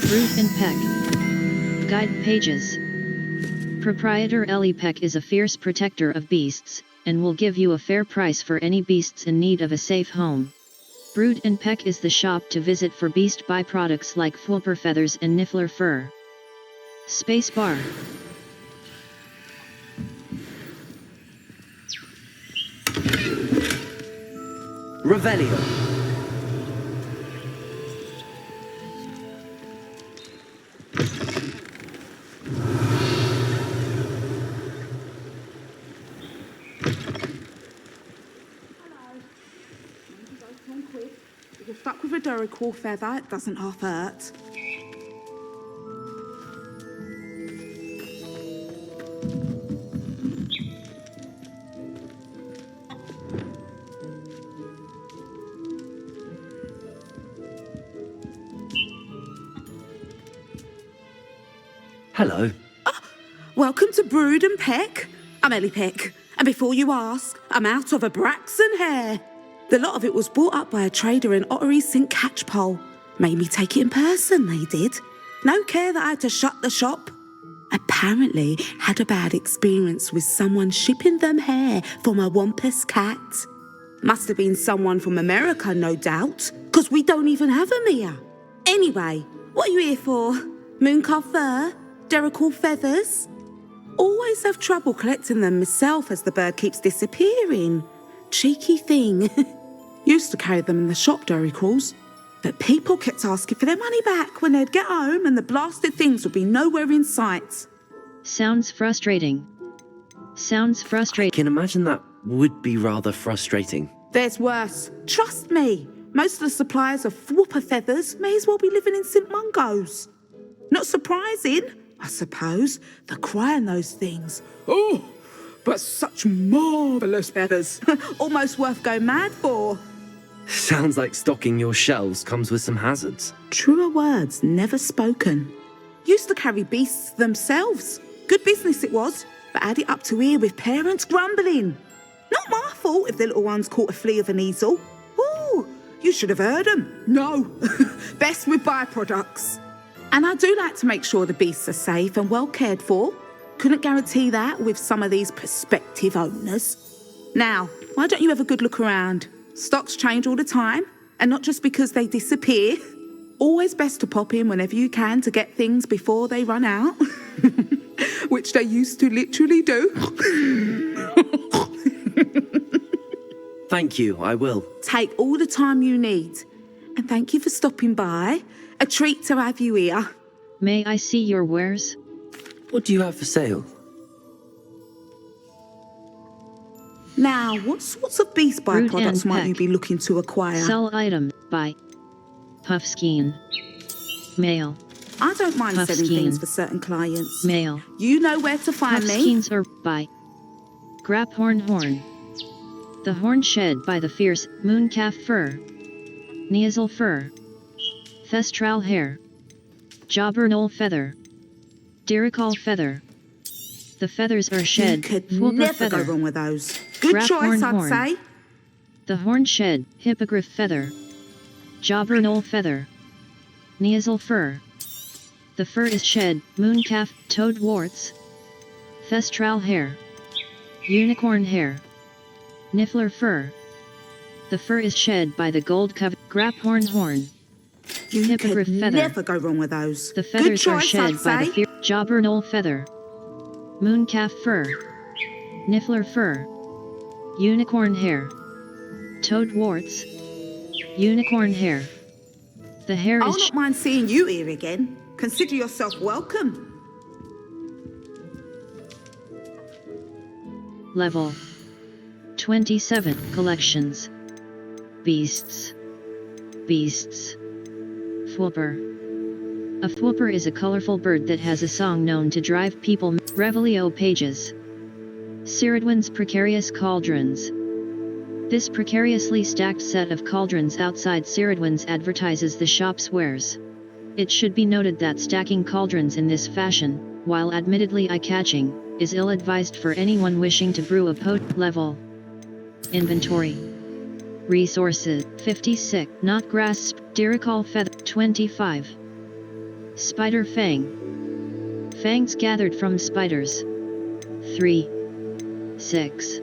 Brood and Peck. Guide pages. Proprietor Ellie Peck is a fierce protector of beasts, and will give you a fair price for any beasts in need of a safe home. Brood and Peck is the shop to visit for beast byproducts like Flopper feathers and Niffler fur. Spacebar. Revelio. If you're stuck with a Duracort feather, it doesn't half hurt. Hello. Welcome to Brood and Peck. I'm Ellie Peck, and before you ask, I'm out of a Braxton hair. The lot of it was bought up by a trader in Ottery St. Catchpole. Made me take it in person, they did. No care that I had to shut the shop. Apparently had a bad experience with someone shipping them hair from a Wampus cat. Must have been someone from America, no doubt, because we don't even have them here. Anyway, what are you here for? Mooncalf fur? Duracort feathers? Always have trouble collecting them myself as the bird keeps disappearing. Cheeky thing. Used to carry them in the shop, Duracalls, but people kept asking for their money back when they'd get home and the blasted things would be nowhere in sight. Sounds frustrating. Sounds frustrating. I can imagine that would be rather frustrating. There's worse. Trust me. Most of the suppliers of whooper feathers may as well be living in St. Mungo's. Not surprising, I suppose, the cry in those things. Oh, but such marvellous feathers. Almost worth going mad for. Sounds like stocking your shelves comes with some hazards. Truer words never spoken. Used to carry beasts themselves. Good business it was, but had it up to here with parents grumbling. Not my fault if the little ones caught a flea of an easel. Ooh, you should have heard them. No, best with byproducts. And I do like to make sure the beasts are safe and well cared for. Couldn't guarantee that with some of these prospective owners. Now, why don't you have a good look around? Stocks change all the time, and not just because they disappear. Always best to pop in whenever you can to get things before they run out. Which they used to literally do. Thank you, I will. Take all the time you need. And thank you for stopping by. A treat to have you here. May I see your wares? What do you have for sale? Now, what sorts of beast byproducts might you be looking to acquire? Sell item by Puffskein. Male. I don't mind selling things for certain clients. Male. You know where to find me. Puffskeins are by Graphorn Horn. The horn shed by the fierce Mooncalf fur. Neasel fur. Thestral hair. Jobbernol feather. Diricol feather. The feathers are shed. You could never go wrong with those. Good choice, I'd say. The horn shed, hippogriff feather. Jobbernol feather. Neasel fur. The fur is shed, mooncalf, toad warts. Thestral hair. Unicorn hair. Niffler fur. The fur is shed by the gold covered Graphorn horn. You Hippogriff could feather. never go wrong with those. The feathers Good are choice, shed I'd by say. the Jobbernol feather. Mooncalf fur. Niffler fur. Unicorn hair. Toad warts. Unicorn hair. The hair I'll is not mind seeing you here again. Consider yourself welcome. Level 27 collections. Beasts. Beasts. Fwooper. A fwooper is a colorful bird that has a song known to drive people. Revelio pages. Ciridwin's precarious cauldrons. This precariously stacked set of cauldrons outside Ciridwin's advertises the shop's wares. It should be noted that stacking cauldrons in this fashion, while admittedly eye-catching, is ill-advised for anyone wishing to brew a pot. Level. Inventory. Resources, 56, not grass, Diricol feather, 25. Spider fang. Fangs gathered from spiders. 3. 6.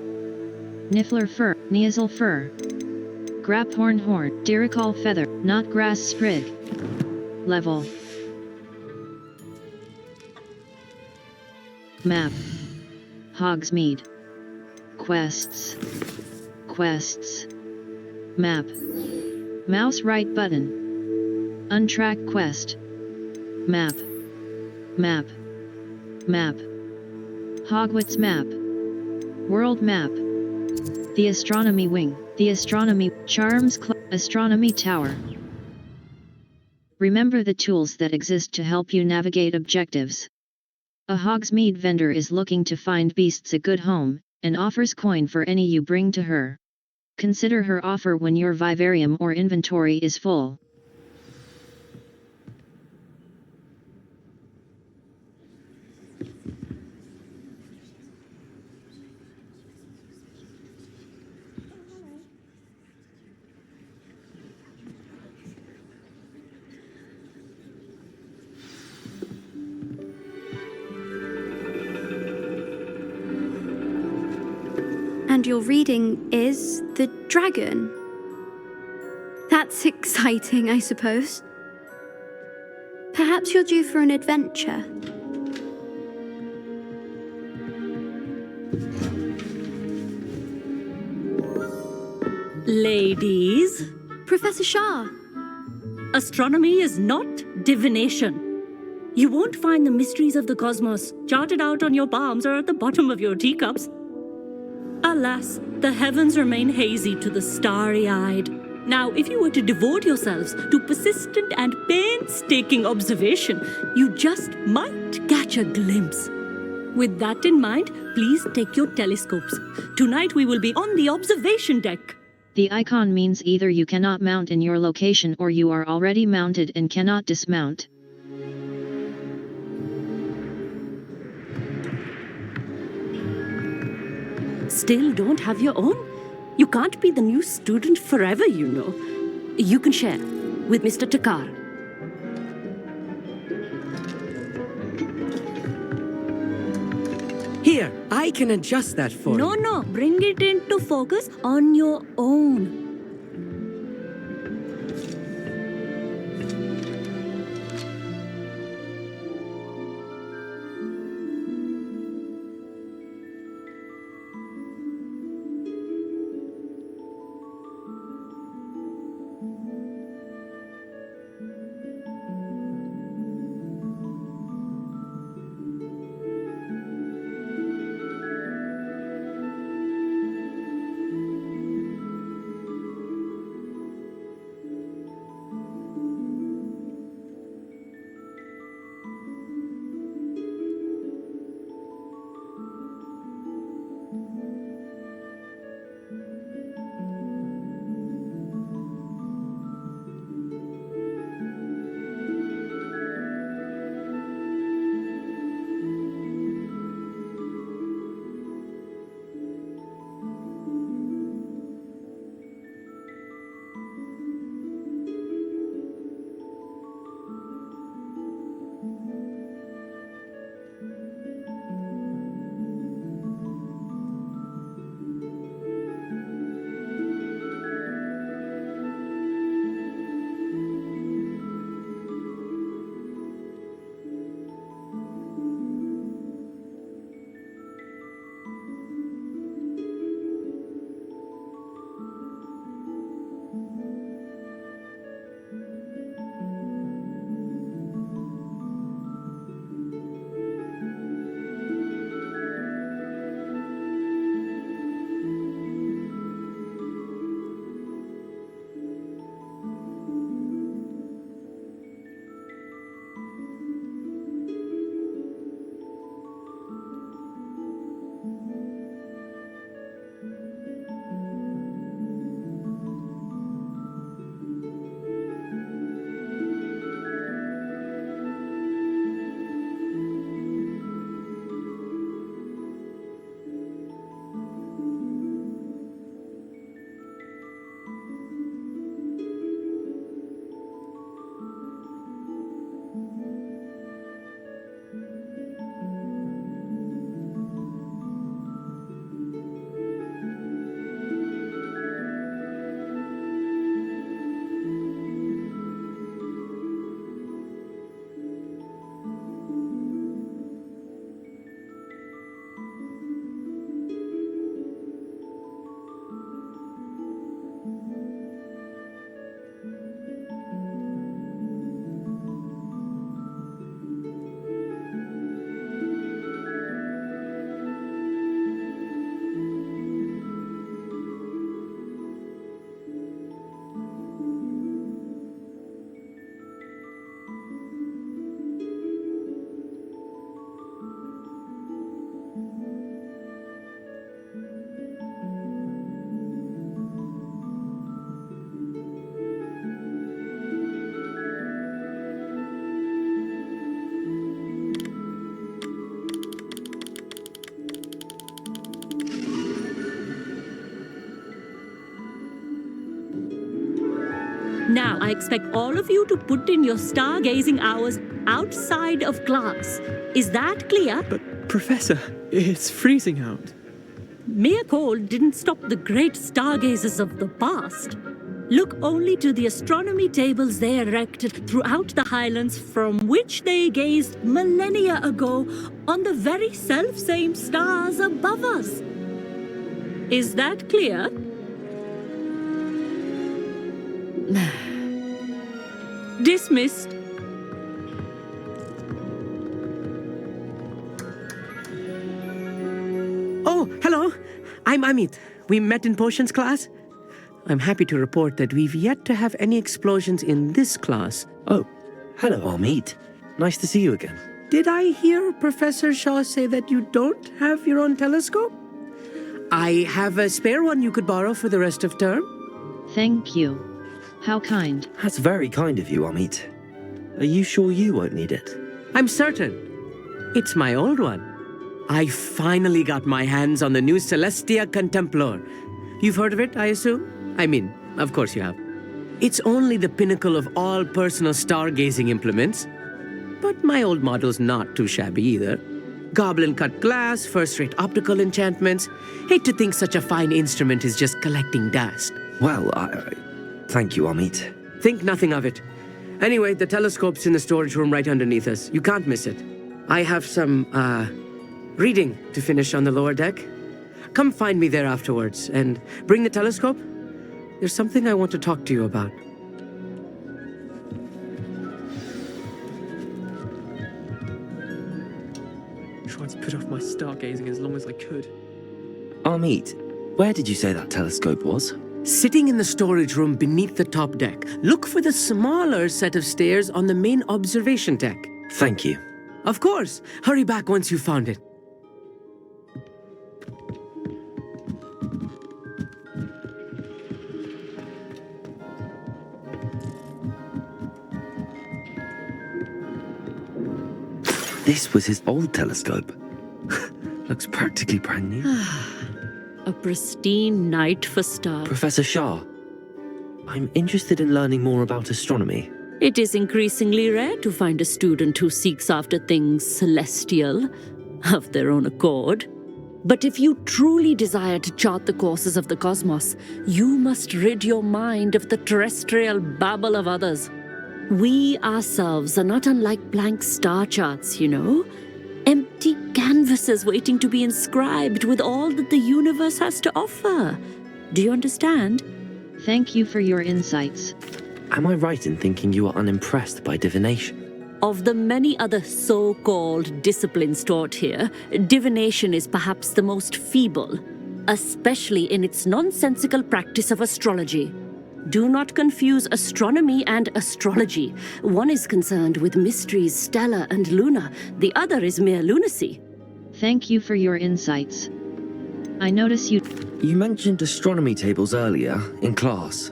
Niffler fur, Neasel fur. Graphorn horn, Diricol feather, not grass sprig. Level. Map. Hogsmeade. Quests. Quests. Map. Mouse right button. Untracked quest. Map. Map. Map. Hogwarts map. World map. The Astronomy wing. The Astronomy charms Astronomy tower. Remember the tools that exist to help you navigate objectives. A Hogsmeade vendor is looking to find beasts a good home, and offers coin for any you bring to her. Consider her offer when your vivarium or inventory is full. And your reading is The Dragon. That's exciting, I suppose. Perhaps you're due for an adventure. Ladies. Professor Shah. Astronomy is not divination. You won't find the mysteries of the cosmos charted out on your palms or at the bottom of your teacups. Alas, the heavens remain hazy to the starry-eyed. Now, if you were to devote yourselves to persistent and painstaking observation, you just might catch a glimpse. With that in mind, please take your telescopes. Tonight we will be on the observation deck. The icon means either you cannot mount in your location or you are already mounted and cannot dismount. Still don't have your own? You can't be the new student forever, you know. You can share with Mr. Takar. Here, I can adjust that for you. No, bring it into focus on your own. Now, I expect all of you to put in your stargazing hours outside of class. Is that clear? But, Professor, it's freezing out. Mere cold didn't stop the great stargazers of the past. Look only to the astronomy tables they erected throughout the highlands from which they gazed millennia ago on the very self-same stars above us. Is that clear? Dismissed. Oh, hello. I'm Amit. We met in potions class. I'm happy to report that we've yet to have any explosions in this class. Oh, hello, Amit. Nice to see you again. Did I hear Professor Shaw say that you don't have your own telescope? I have a spare one you could borrow for the rest of term. Thank you. How kind. That's very kind of you, Amit. Are you sure you won't need it? I'm certain. It's my old one. I finally got my hands on the new Celestia Contemplar. You've heard of it, I assume? I mean, of course you have. It's only the pinnacle of all personal stargazing implements. But my old model's not too shabby either. Goblin-cut glass, first-rate optical enchantments. Hate to think such a fine instrument is just collecting dust. Well, thank you, Amit. Think nothing of it. Anyway, the telescope's in the storage room right underneath us. You can't miss it. I have some, reading to finish on the lower deck. Come find me there afterwards, and bring the telescope. There's something I want to talk to you about. Tried to put off my stargazing as long as I could. Amit, where did you say that telescope was? Sitting in the storage room beneath the top deck. Look for the smaller set of stairs on the main observation deck. Thank you. Of course. Hurry back once you've found it. This was his old telescope. Looks practically brand new. A pristine night for stars. Professor Shah, I'm interested in learning more about astronomy. It is increasingly rare to find a student who seeks after things celestial, of their own accord. But if you truly desire to chart the courses of the cosmos, you must rid your mind of the terrestrial babble of others. We ourselves are not unlike blank star charts, you know. Empty canvases waiting to be inscribed with all that the universe has to offer. Do you understand? Thank you for your insights. Am I right in thinking you are unimpressed by divination? Of the many other so-called disciplines taught here, divination is perhaps the most feeble, especially in its nonsensical practice of astrology. Do not confuse astronomy and astrology. One is concerned with mysteries stellar and lunar, the other is mere lunacy. Thank you for your insights. I notice you... You mentioned astronomy tables earlier, in class.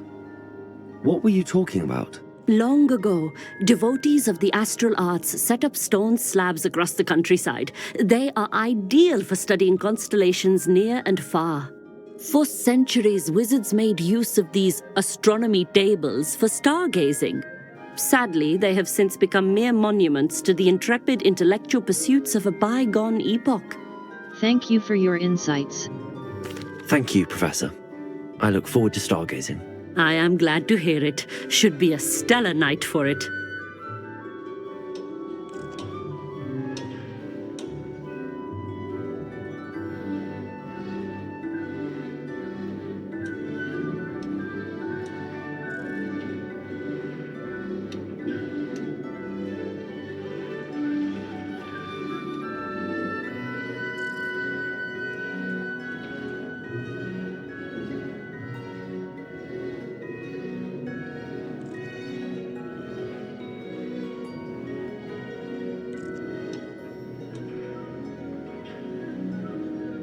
What were you talking about? Long ago, devotees of the astral arts set up stone slabs across the countryside. They are ideal for studying constellations near and far. For centuries, wizards made use of these astronomy tables for stargazing. Sadly, they have since become mere monuments to the intrepid intellectual pursuits of a bygone epoch. Thank you for your insights. Thank you, Professor. I look forward to stargazing. I am glad to hear it. Should be a stellar night for it.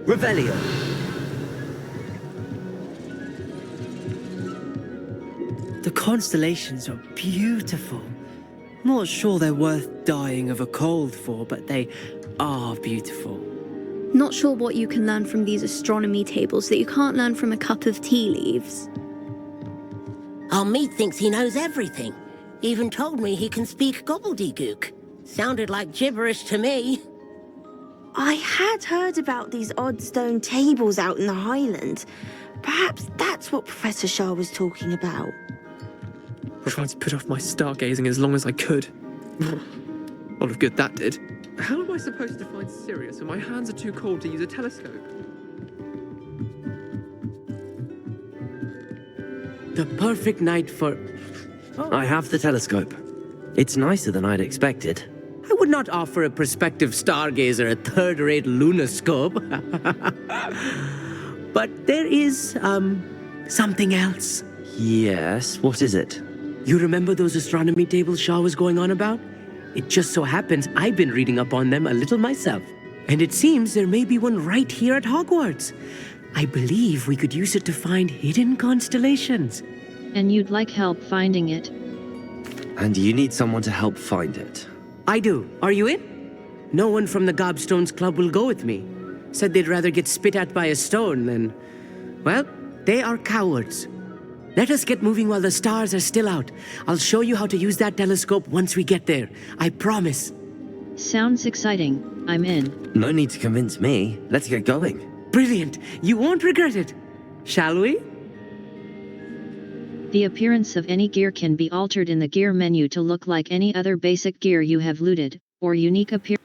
Revelio. The constellations are beautiful. Not sure they're worth dying of a cold for, but they are beautiful. Not sure what you can learn from these astronomy tables that you can't learn from a cup of tea leaves. Amit thinks he knows everything. Even told me he can speak gobbledygook. Sounded like gibberish to me. I had heard about these odd stone tables out in the Highlands. Perhaps that's what Professor Shah was talking about. I tried to put off my stargazing as long as I could. Lot of good that did. How am I supposed to find Sirius when my hands are too cold to use a telescope? The perfect night for... I have the telescope. It's nicer than I'd expected. I would not offer a prospective stargazer a third-rate lunoscope. But there is, something else. Yes, what is it? You remember those astronomy tables Shah was going on about? It just so happens I've been reading up on them a little myself. And it seems there may be one right here at Hogwarts. I believe we could use it to find hidden constellations. And you'd like help finding it? And you need someone to help find it. I do. Are you in? No one from the Gobstones Club will go with me. Said they'd rather get spit at by a stone than... Well, they are cowards. Let us get moving while the stars are still out. I'll show you how to use that telescope once we get there. I promise. Sounds exciting. I'm in. No need to convince me. Let's get going. Brilliant. You won't regret it. Shall we? The appearance of any gear can be altered in the gear menu to look like any other basic gear you have looted, or unique appearance.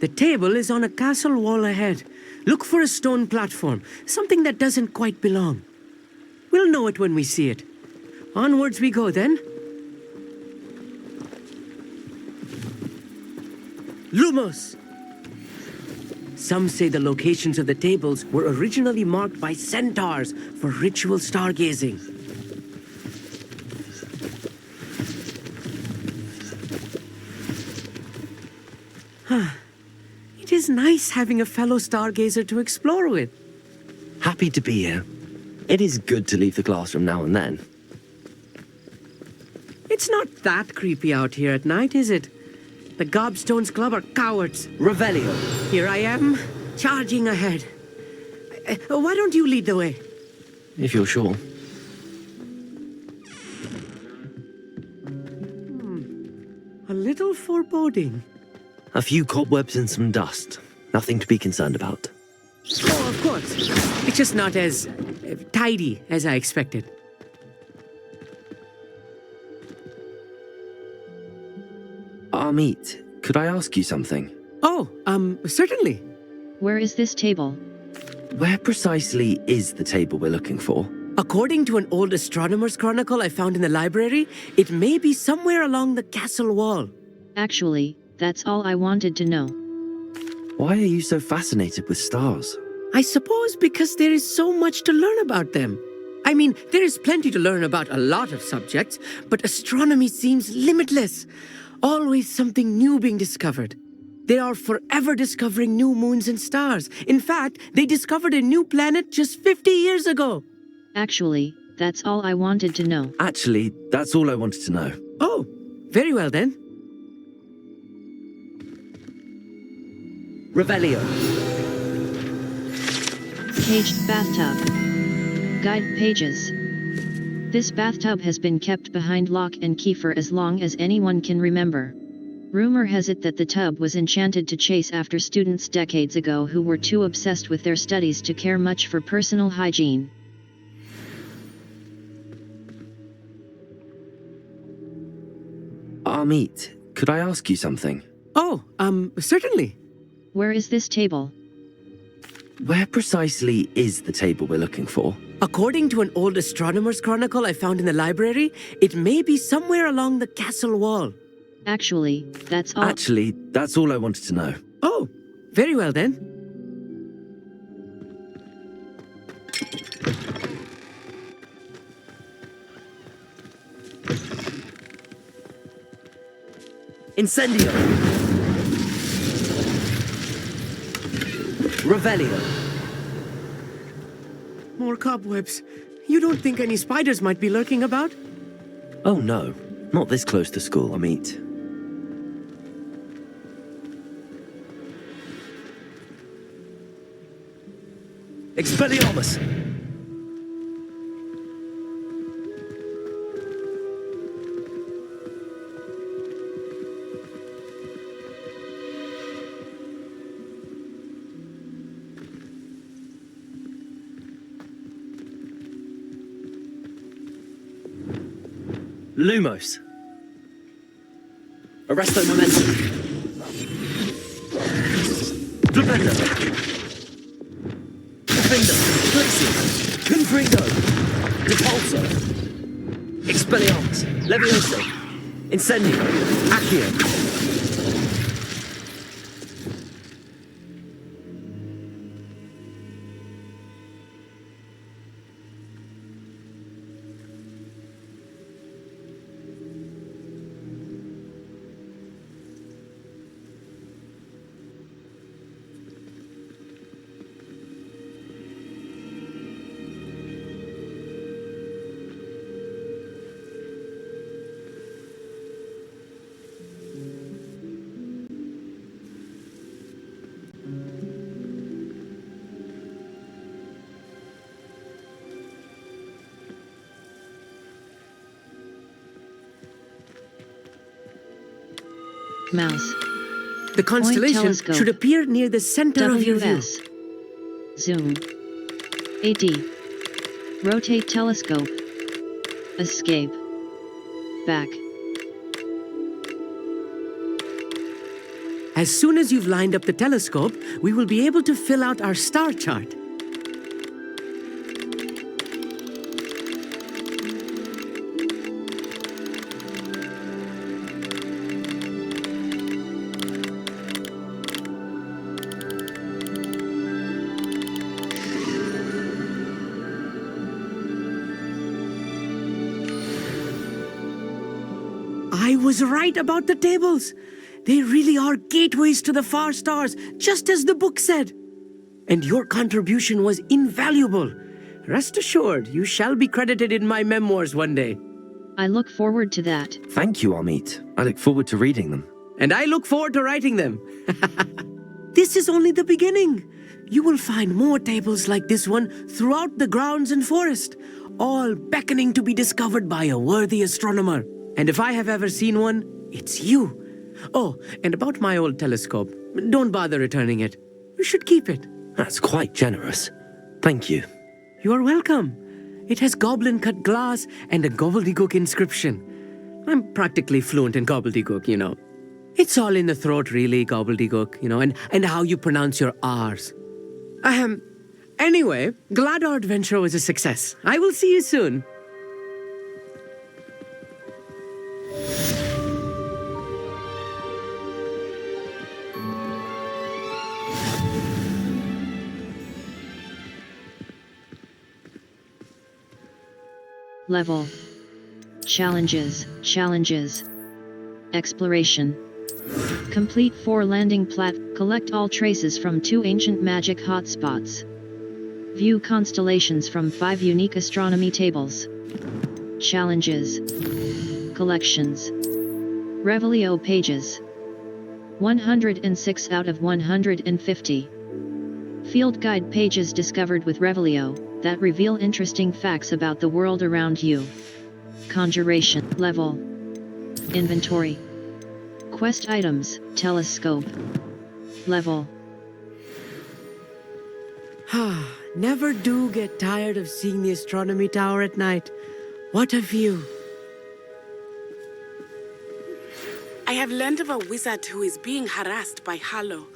The table is on a castle wall ahead. Look for a stone platform, something that doesn't quite belong. We'll know it when we see it. Onwards we go then. Lumos! Some say the locations of the tables were originally marked by centaurs for ritual stargazing. It is nice having a fellow stargazer to explore with. Happy to be here. It is good to leave the classroom now and then. It's not that creepy out here at night, is it? The Gobstones Club are cowards. Revelio. Here I am, charging ahead. Why don't you lead the way? If you're sure. A little foreboding. A few cobwebs and some dust. Nothing to be concerned about. Oh, of course. It's just not as tidy as I expected. Amit, could I ask you something? Oh, certainly. Where is this table? Where precisely is the table we're looking for? According to an old astronomer's chronicle I found in the library, it may be somewhere along the castle wall. Actually, that's all I wanted to know. Why are you so fascinated with stars? I suppose because there is so much to learn about them. I mean, there is plenty to learn about a lot of subjects, but astronomy seems limitless. Always something new being discovered. They are forever discovering new moons and stars. In fact, they discovered a new planet just 50 years ago. Actually, that's all I wanted to know. Actually, that's all I wanted to know. Oh, very well then. Revelio. Caged bathtub. Guide pages. This bathtub has been kept behind lock and key for as long as anyone can remember. Rumor has it that the tub was enchanted to chase after students decades ago who were too obsessed with their studies to care much for personal hygiene. Amit, could I ask you something? Oh, certainly. Where is this table? Where precisely is the table we're looking for? According to an old astronomer's chronicle I found in the library, it may be somewhere along the castle wall. Actually, that's all. Actually, that's all I wanted to know. Oh, very well then. Incendio. Revelio. More cobwebs. You don't think any spiders might be lurking about? Oh no, not this close to school, Amit. Expelliarmus! Lumos. Arresto momentum. Flipendo. Defender. Glacier. Confringo. Repulsor. Expelliarmus. Levioso. Incendio. Accio. Mouse. The constellation telescope. should appear near the center of your view. WS. Zoom. AD. Rotate telescope. Escape. Back. As soon as you've lined up the telescope, we will be able to fill out our star chart. I was right about the tables. They really are gateways to the far stars, just as the book said. And your contribution was invaluable. Rest assured, you shall be credited in my memoirs one day. I look forward to that. Thank you, Amit. I look forward to reading them. And I look forward to writing them. This is only the beginning. You will find more tables like this one throughout the grounds and forest, all beckoning to be discovered by a worthy astronomer. And if I have ever seen one, it's you. Oh, and about my old telescope, don't bother returning it. You should keep it. That's quite generous. Thank you. You're welcome. It has goblin-cut glass and a gobbledygook inscription. I'm practically fluent in gobbledygook, you know. It's all in the throat, really, gobbledygook, you know, and how you pronounce your R's. Anyway, glad our adventure was a success. I will see you soon. Level. Challenges. Exploration. Complete 4 landing collect all traces from 2 ancient magic hotspots. View constellations from 5 unique astronomy tables. Challenges. Collections. Revelio pages. 106 out of 150. Field guide pages discovered with Revelio that reveal interesting facts about the world around you. Conjuration. Level. Inventory. Quest items. Telescope. Level. Never do get tired of seeing the astronomy tower at night. What a view. I have learned of a wizard who is being harassed by Hallow.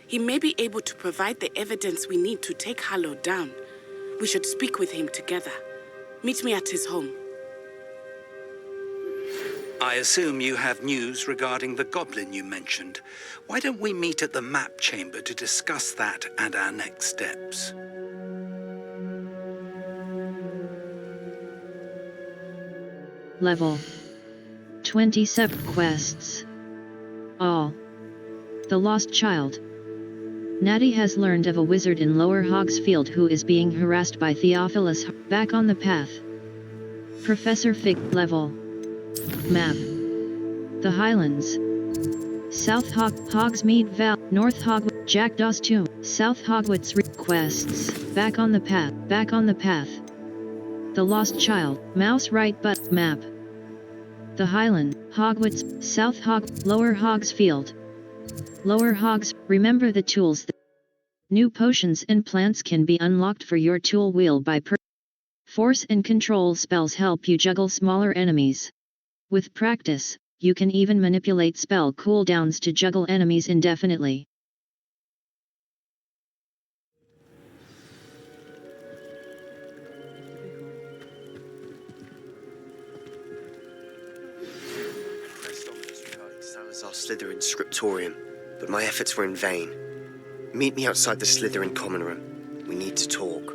He may be able to provide the evidence we need to take Hallow down. We should speak with him together. Meet me at his home. I assume you have news regarding the goblin you mentioned. Why don't we meet at the map chamber to discuss that and our next steps? Level. 27 quests. All. The Lost Child. Natty has learned of a wizard in Lower Hogsfield who is being harassed by Theophilus. Back on the path. Professor Fig. Level. Map. The Highlands. South Hogsmeade Val. North Hogwarts. Jackdaw's Tomb. South Hogwarts. Quests. Back on the path. The Lost Child. Mouse right but. Map. The Highland. Hogwarts. South Lower Hogsfield. Lower Hogs. Remember the tools. New potions and plants can be unlocked for your tool wheel by force and control spells help you juggle smaller enemies. With practice, you can even manipulate spell cooldowns to juggle enemies indefinitely. Pressed on this regarding Salazar Slytherin's scriptorium, but my efforts were in vain. Meet me outside the Slytherin common room. We need to talk.